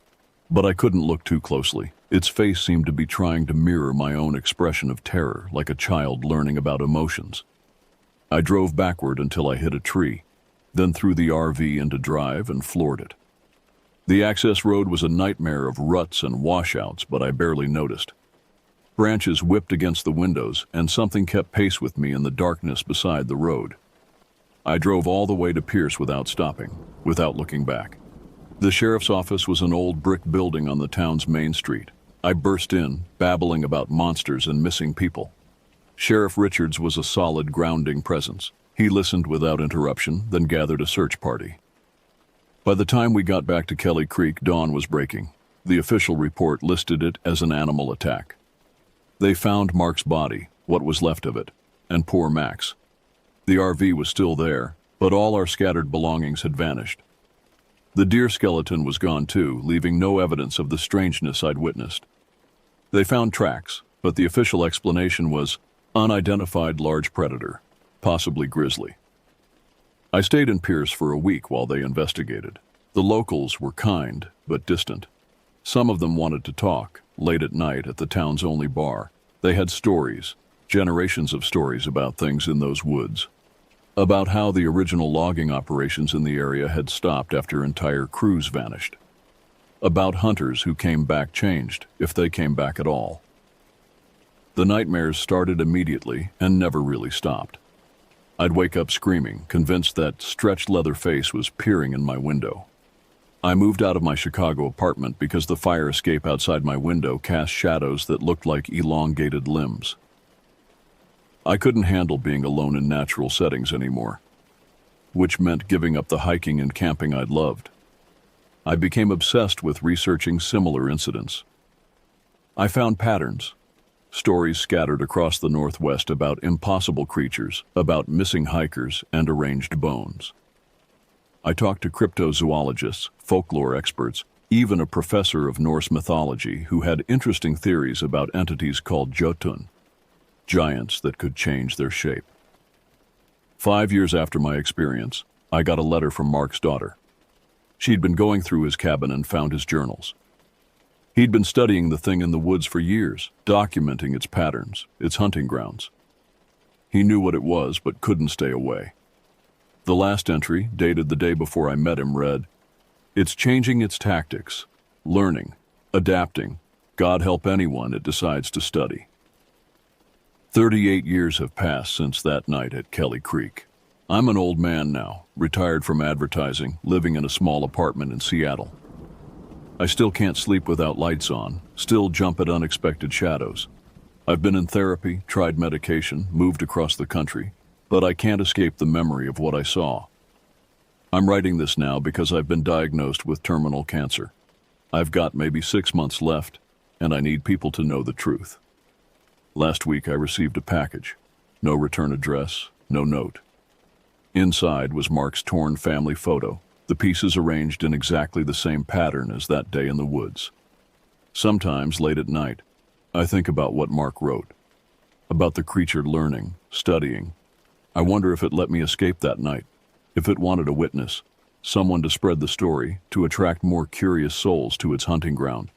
but I couldn't look too closely. Its face seemed to be trying to mirror my own expression of terror, like a child learning about emotions. I drove backward until I hit a tree, then threw the RV into drive and floored it. The access road was a nightmare of ruts and washouts, but I barely noticed. Branches whipped against the windows, and something kept pace with me in the darkness beside the road. I drove all the way to Pierce without stopping, without looking back. The sheriff's office was an old brick building on the town's main street. I burst in, babbling about monsters and missing people. Sheriff Richards was a solid, grounding presence. He listened without interruption, then gathered a search party. By the time we got back to Kelly Creek, dawn was breaking. The official report listed it as an animal attack. They found Mark's body, what was left of it, and poor Max. The RV was still there, but all our scattered belongings had vanished. The deer skeleton was gone too, leaving no evidence of the strangeness I'd witnessed. They found tracks, but the official explanation was unidentified large predator, possibly grizzly. I stayed in Pierce for a week while they investigated. The locals were kind, but distant. Some of them wanted to talk, late at night at the town's only bar. They had stories, generations of stories about things in those woods. About how the original logging operations in the area had stopped after entire crews vanished. About hunters who came back changed, if they came back at all. The nightmares started immediately and never really stopped. I'd wake up screaming, convinced that stretched leather face was peering in my window. I moved out of my Chicago apartment because the fire escape outside my window cast shadows that looked like elongated limbs. I couldn't handle being alone in natural settings anymore, which meant giving up the hiking and camping I'd loved. I became obsessed with researching similar incidents. I found patterns, stories scattered across the Northwest about impossible creatures, about missing hikers, and arranged bones. I talked to cryptozoologists, folklore experts, even a professor of Norse mythology who had interesting theories about entities called Jotun, giants that could change their shape. 5 years after my experience, I got a letter from Mark's daughter. She'd been going through his cabin and found his journals. He'd been studying the thing in the woods for years, documenting its patterns, its hunting grounds. He knew what it was, but couldn't stay away. The last entry, dated the day before I met him, read, "It's changing its tactics, learning, adapting. God help anyone it decides to study." 38 years have passed since that night at Kelly Creek. I'm an old man now, retired from advertising, living in a small apartment in Seattle. I still can't sleep without lights on, still jump at unexpected shadows. I've been in therapy, tried medication, moved across the country, but I can't escape the memory of what I saw. I'm writing this now because I've been diagnosed with terminal cancer. I've got maybe 6 months left, and I need people to know the truth. Last week I received a package. No return address, no note. Inside was Mark's torn family photo, the pieces arranged in exactly the same pattern as that day in the woods. Sometimes, late at night, I think about what Mark wrote, about the creature learning, studying. I wonder if it let me escape that night, if it wanted a witness, someone to spread the story, to attract more curious souls to its hunting ground.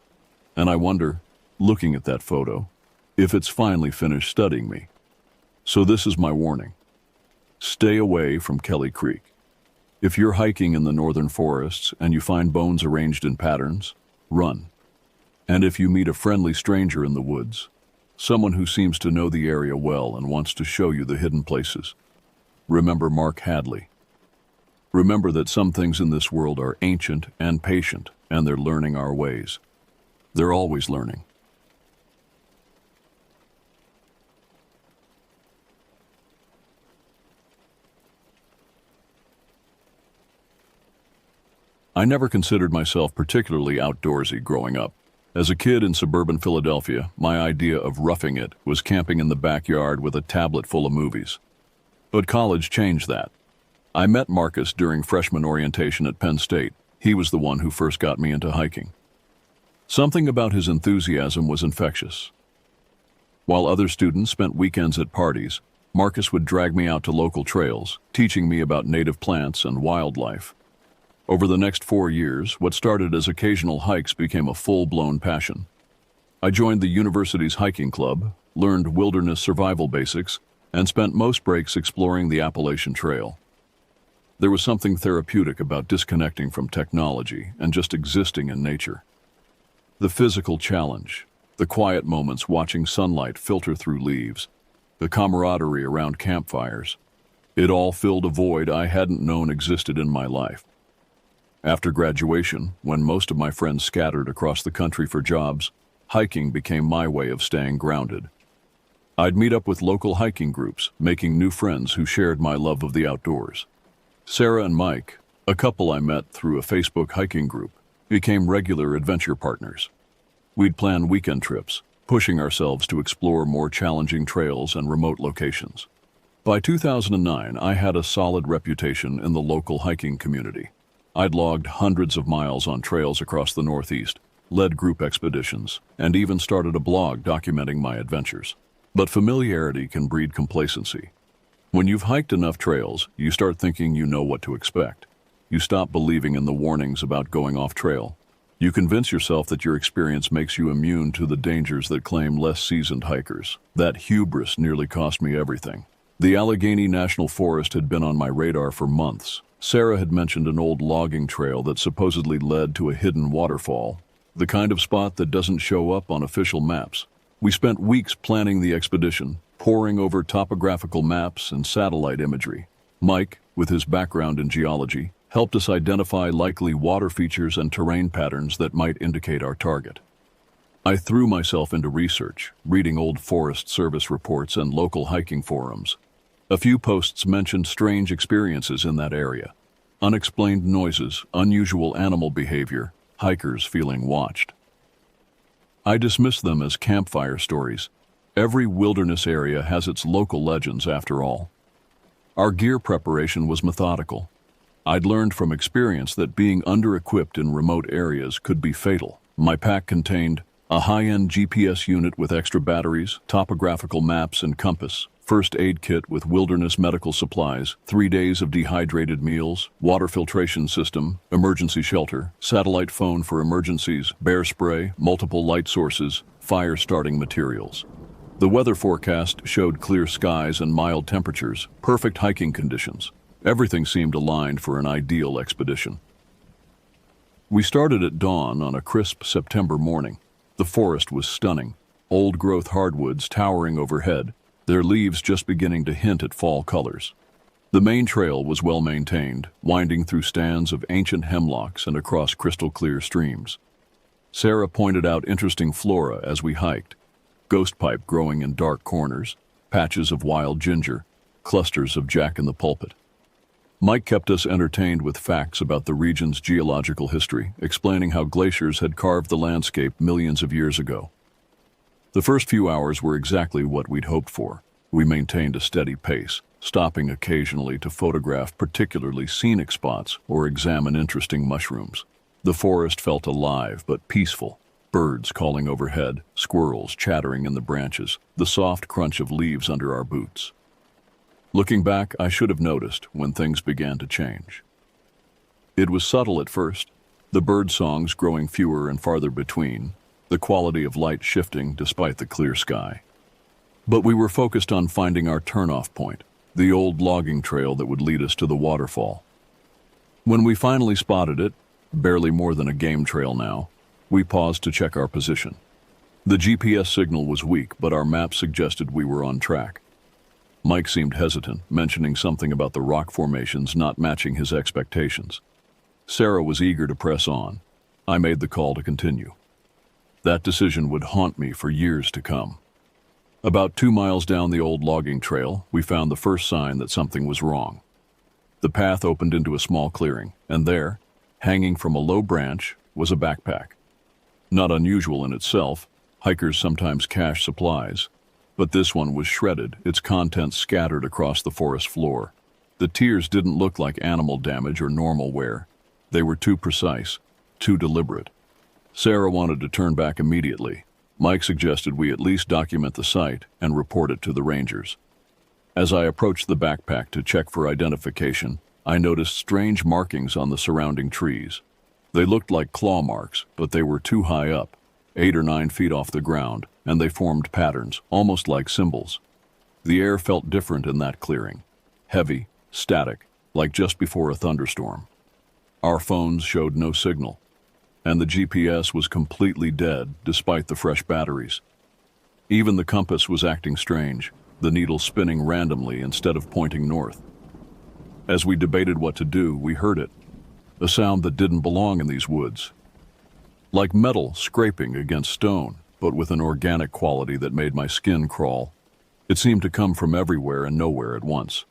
And I wonder, looking at that photo, if it's finally finished studying me. So this is my warning. Stay away from Kelly Creek. If you're hiking in the northern forests and you find bones arranged in patterns, run. And if you meet a friendly stranger in the woods, someone who seems to know the area well and wants to show you the hidden places, remember Mark Hadley. Remember that some things in this world are ancient and patient, and they're learning our ways. They're always learning. I never considered myself particularly outdoorsy growing up. As a kid in suburban Philadelphia, my idea of roughing it was camping in the backyard with a tablet full of movies. But college changed that. I met Marcus during freshman orientation at Penn State. He was the one who first got me into hiking. Something about his enthusiasm was infectious. While other students spent weekends at parties, Marcus would drag me out to local trails, teaching me about native plants and wildlife. Over the next 4 years, what started as occasional hikes became a full-blown passion. I joined the university's hiking club, learned wilderness survival basics, and spent most breaks exploring the Appalachian Trail. There was something therapeutic about disconnecting from technology and just existing in nature. The physical challenge, the quiet moments watching sunlight filter through leaves, the camaraderie around campfires, it all filled a void I hadn't known existed in my life. After graduation, when most of my friends scattered across the country for jobs, hiking became my way of staying grounded. I'd meet up with local hiking groups, making new friends who shared my love of the outdoors. Sarah and Mike, a couple I met through a Facebook hiking group, became regular adventure partners. We'd plan weekend trips, pushing ourselves to explore more challenging trails and remote locations. By 2009, I had a solid reputation in the local hiking community. I'd logged hundreds of miles on trails across the Northeast, led group expeditions, and even started a blog documenting my adventures. But familiarity can breed complacency. When you've hiked enough trails, you start thinking you know what to expect. You stop believing in the warnings about going off trail. You convince yourself that your experience makes you immune to the dangers that claim less seasoned hikers. That hubris nearly cost me everything. The Allegheny National Forest had been on my radar for months. Sarah had mentioned an old logging trail that supposedly led to a hidden waterfall, the kind of spot that doesn't show up on official maps. We spent weeks planning the expedition, poring over topographical maps and satellite imagery. Mike, with his background in geology, helped us identify likely water features and terrain patterns that might indicate our target. I threw myself into research, reading old Forest Service reports and local hiking forums. A few posts mentioned strange experiences in that area. Unexplained noises, unusual animal behavior, hikers feeling watched. I dismissed them as campfire stories. Every wilderness area has its local legends after all. Our gear preparation was methodical. I'd learned from experience that being under-equipped in remote areas could be fatal. My pack contained a high-end GPS unit with extra batteries, topographical maps and compass, first aid kit with wilderness medical supplies, 3 days of dehydrated meals, water filtration system, emergency shelter, satellite phone for emergencies, bear spray, multiple light sources, fire starting materials. The weather forecast showed clear skies and mild temperatures, perfect hiking conditions. Everything seemed aligned for an ideal expedition. We started at dawn on a crisp September morning. The forest was stunning, old-growth hardwoods towering overhead, their leaves just beginning to hint at fall colors. The main trail was well maintained, winding through stands of ancient hemlocks and across crystal-clear streams. Sarah pointed out interesting flora as we hiked: ghost pipe growing in dark corners, patches of wild ginger, clusters of jack-in-the-pulpit. Mike kept us entertained with facts about the region's geological history, explaining how glaciers had carved the landscape millions of years ago. The first few hours were exactly what we'd hoped for. We maintained a steady pace, stopping occasionally to photograph particularly scenic spots or examine interesting mushrooms. The forest felt alive but peaceful. Birds calling overhead, squirrels chattering in the branches, the soft crunch of leaves under our boots. Looking back, I should have noticed when things began to change. It was subtle at first, the bird songs growing fewer and farther between, the quality of light shifting despite the clear sky. But we were focused on finding our turn-off point, the old logging trail that would lead us to the waterfall. When we finally spotted it, barely more than a game trail now, we paused to check our position. The GPS signal was weak, but our map suggested we were on track. Mike seemed hesitant, mentioning something about the rock formations not matching his expectations. Sarah was eager to press on. I made the call to continue. That decision would haunt me for years to come. About 2 miles down the old logging trail, we found the first sign that something was wrong. The path opened into a small clearing, and there, hanging from a low branch, was a backpack. Not unusual in itself, hikers sometimes cache supplies, but this one was shredded, its contents scattered across the forest floor. The tears didn't look like animal damage or normal wear. They were too precise, too deliberate. Sarah wanted to turn back immediately. Mike suggested we at least document the site and report it to the rangers. As I approached the backpack to check for identification, I noticed strange markings on the surrounding trees. They looked like claw marks, but they were too high up, 8 or 9 feet off the ground, and they formed patterns, almost like symbols. The air felt different in that clearing. Heavy, static, like just before a thunderstorm. Our phones showed no signal, and the GPS was completely dead despite the fresh batteries. Even the compass was acting strange, the needle spinning randomly instead of pointing north. As we debated what to do, we heard it, a sound that didn't belong in these woods. Like metal scraping against stone, but with an organic quality that made my skin crawl. It seemed to come from everywhere and nowhere at once.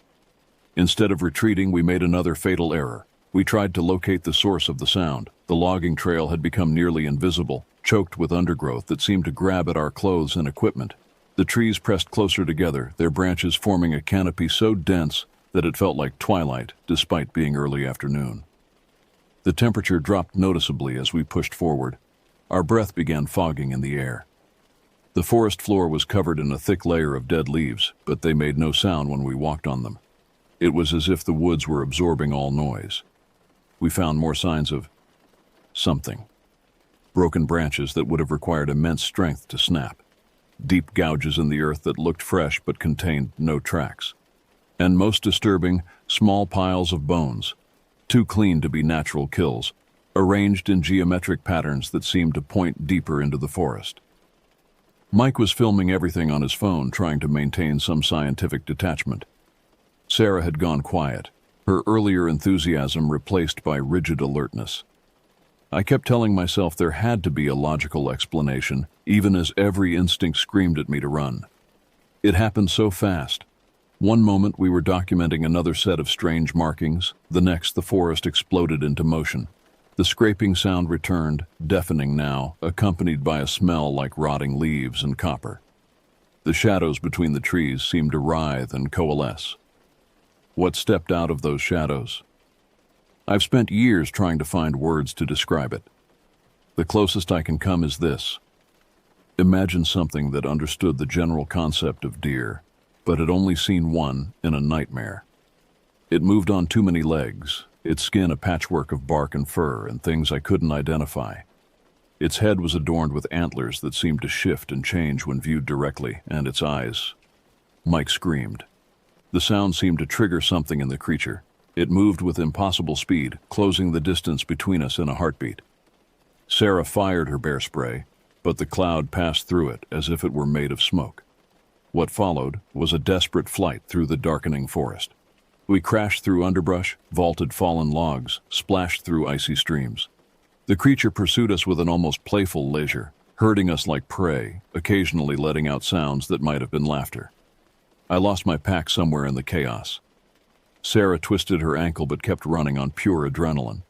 Instead of retreating, we made another fatal error. We tried to locate the source of the sound. The logging trail had become nearly invisible, choked with undergrowth that seemed to grab at our clothes and equipment. The trees pressed closer together, their branches forming a canopy so dense that it felt like twilight, despite being early afternoon. The temperature dropped noticeably as we pushed forward. Our breath began fogging in the air. The forest floor was covered in a thick layer of dead leaves, but they made no sound when we walked on them. It was as if the woods were absorbing all noise. We found more signs of something. Broken branches that would have required immense strength to snap. Deep gouges in the earth that looked fresh but contained no tracks. And most disturbing, small piles of bones, too clean to be natural kills, arranged in geometric patterns that seemed to point deeper into the forest. Mike was filming everything on his phone, trying to maintain some scientific detachment. Sarah had gone quiet, her earlier enthusiasm replaced by rigid alertness. I kept telling myself there had to be a logical explanation, even as every instinct screamed at me to run. It happened so fast. One moment we were documenting another set of strange markings, the next the forest exploded into motion. The scraping sound returned, deafening now, accompanied by a smell like rotting leaves and copper. The shadows between the trees seemed to writhe and coalesce. What stepped out of those shadows? I've spent years trying to find words to describe it. The closest I can come is this. Imagine something that understood the general concept of deer, but had only seen one in a nightmare. It moved on too many legs, its skin a patchwork of bark and fur and things I couldn't identify. Its head was adorned with antlers that seemed to shift and change when viewed directly, and its eyes. Mike screamed. The sound seemed to trigger something in the creature. It moved with impossible speed, closing the distance between us in a heartbeat. Sarah fired her bear spray, but the cloud passed through it as if it were made of smoke. What followed was a desperate flight through the darkening forest. We crashed through underbrush, vaulted fallen logs, splashed through icy streams. The creature pursued us with an almost playful leisure, herding us like prey, occasionally letting out sounds that might have been laughter. I lost my pack somewhere in the chaos. Sarah twisted her ankle but kept running on pure adrenaline.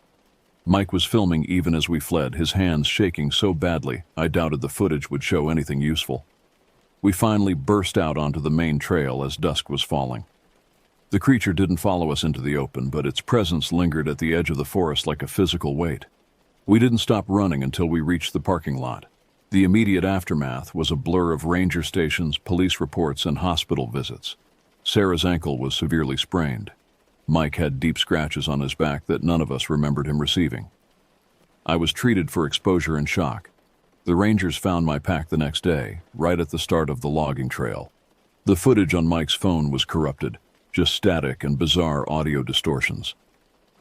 Mike was filming even as we fled, his hands shaking so badly I doubted the footage would show anything useful. We finally burst out onto the main trail as dusk was falling. The creature didn't follow us into the open, but its presence lingered at the edge of the forest like a physical weight. We didn't stop running until we reached the parking lot. The immediate aftermath was a blur of ranger stations, police reports, and hospital visits. Sarah's ankle was severely sprained. Mike had deep scratches on his back that none of us remembered him receiving. I was treated for exposure and shock. The rangers found my pack the next day, right at the start of the logging trail. The footage on Mike's phone was corrupted, just static and bizarre audio distortions.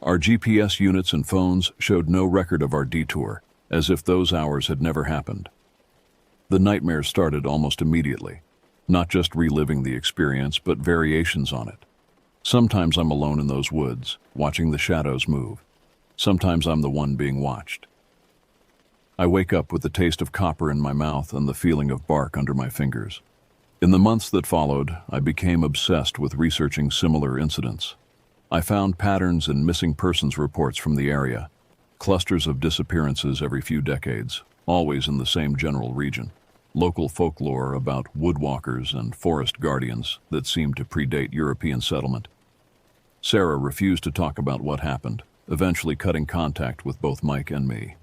Our GPS units and phones showed no record of our detour, as if those hours had never happened. The nightmares started almost immediately, not just reliving the experience, but variations on it. Sometimes I'm alone in those woods, watching the shadows move. Sometimes I'm the one being watched. I wake up with the taste of copper in my mouth and the feeling of bark under my fingers. In the months that followed, I became obsessed with researching similar incidents. I found patterns in missing persons reports from the area, clusters of disappearances every few decades, always in the same general region, local folklore about woodwalkers and forest guardians that seemed to predate European settlement. Sarah refused to talk about what happened, eventually cutting contact with both Mike and me.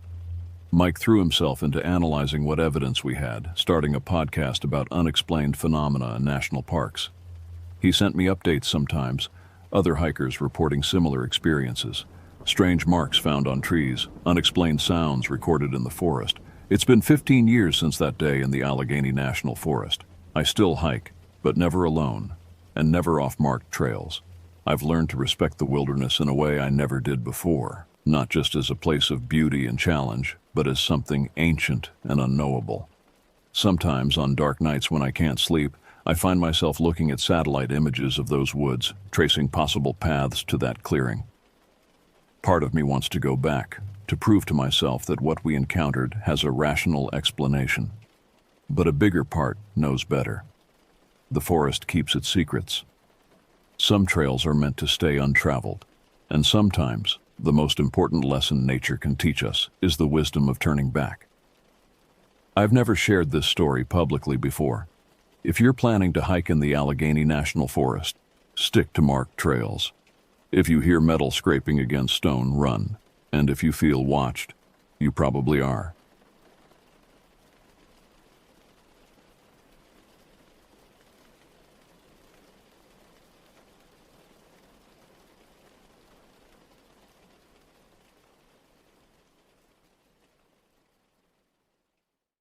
Mike threw himself into analyzing what evidence we had, starting a podcast about unexplained phenomena in national parks. He sent me updates sometimes, other hikers reporting similar experiences. Strange marks found on trees, unexplained sounds recorded in the forest. It's been 15 years since that day in the Allegheny National Forest. I still hike, but never alone, and never off marked trails. I've learned to respect the wilderness in a way I never did before, not just as a place of beauty and challenge, but as something ancient and unknowable. Sometimes, on dark nights when I can't sleep, I find myself looking at satellite images of those woods, tracing possible paths to that clearing. Part of me wants to go back, to prove to myself that what we encountered has a rational explanation. But a bigger part knows better. The forest keeps its secrets. Some trails are meant to stay untraveled, and sometimes the most important lesson nature can teach us is the wisdom of turning back. I've never shared this story publicly before. If you're planning to hike in the Allegheny National Forest, stick to marked trails. If you hear metal scraping against stone, run. And if you feel watched, you probably are.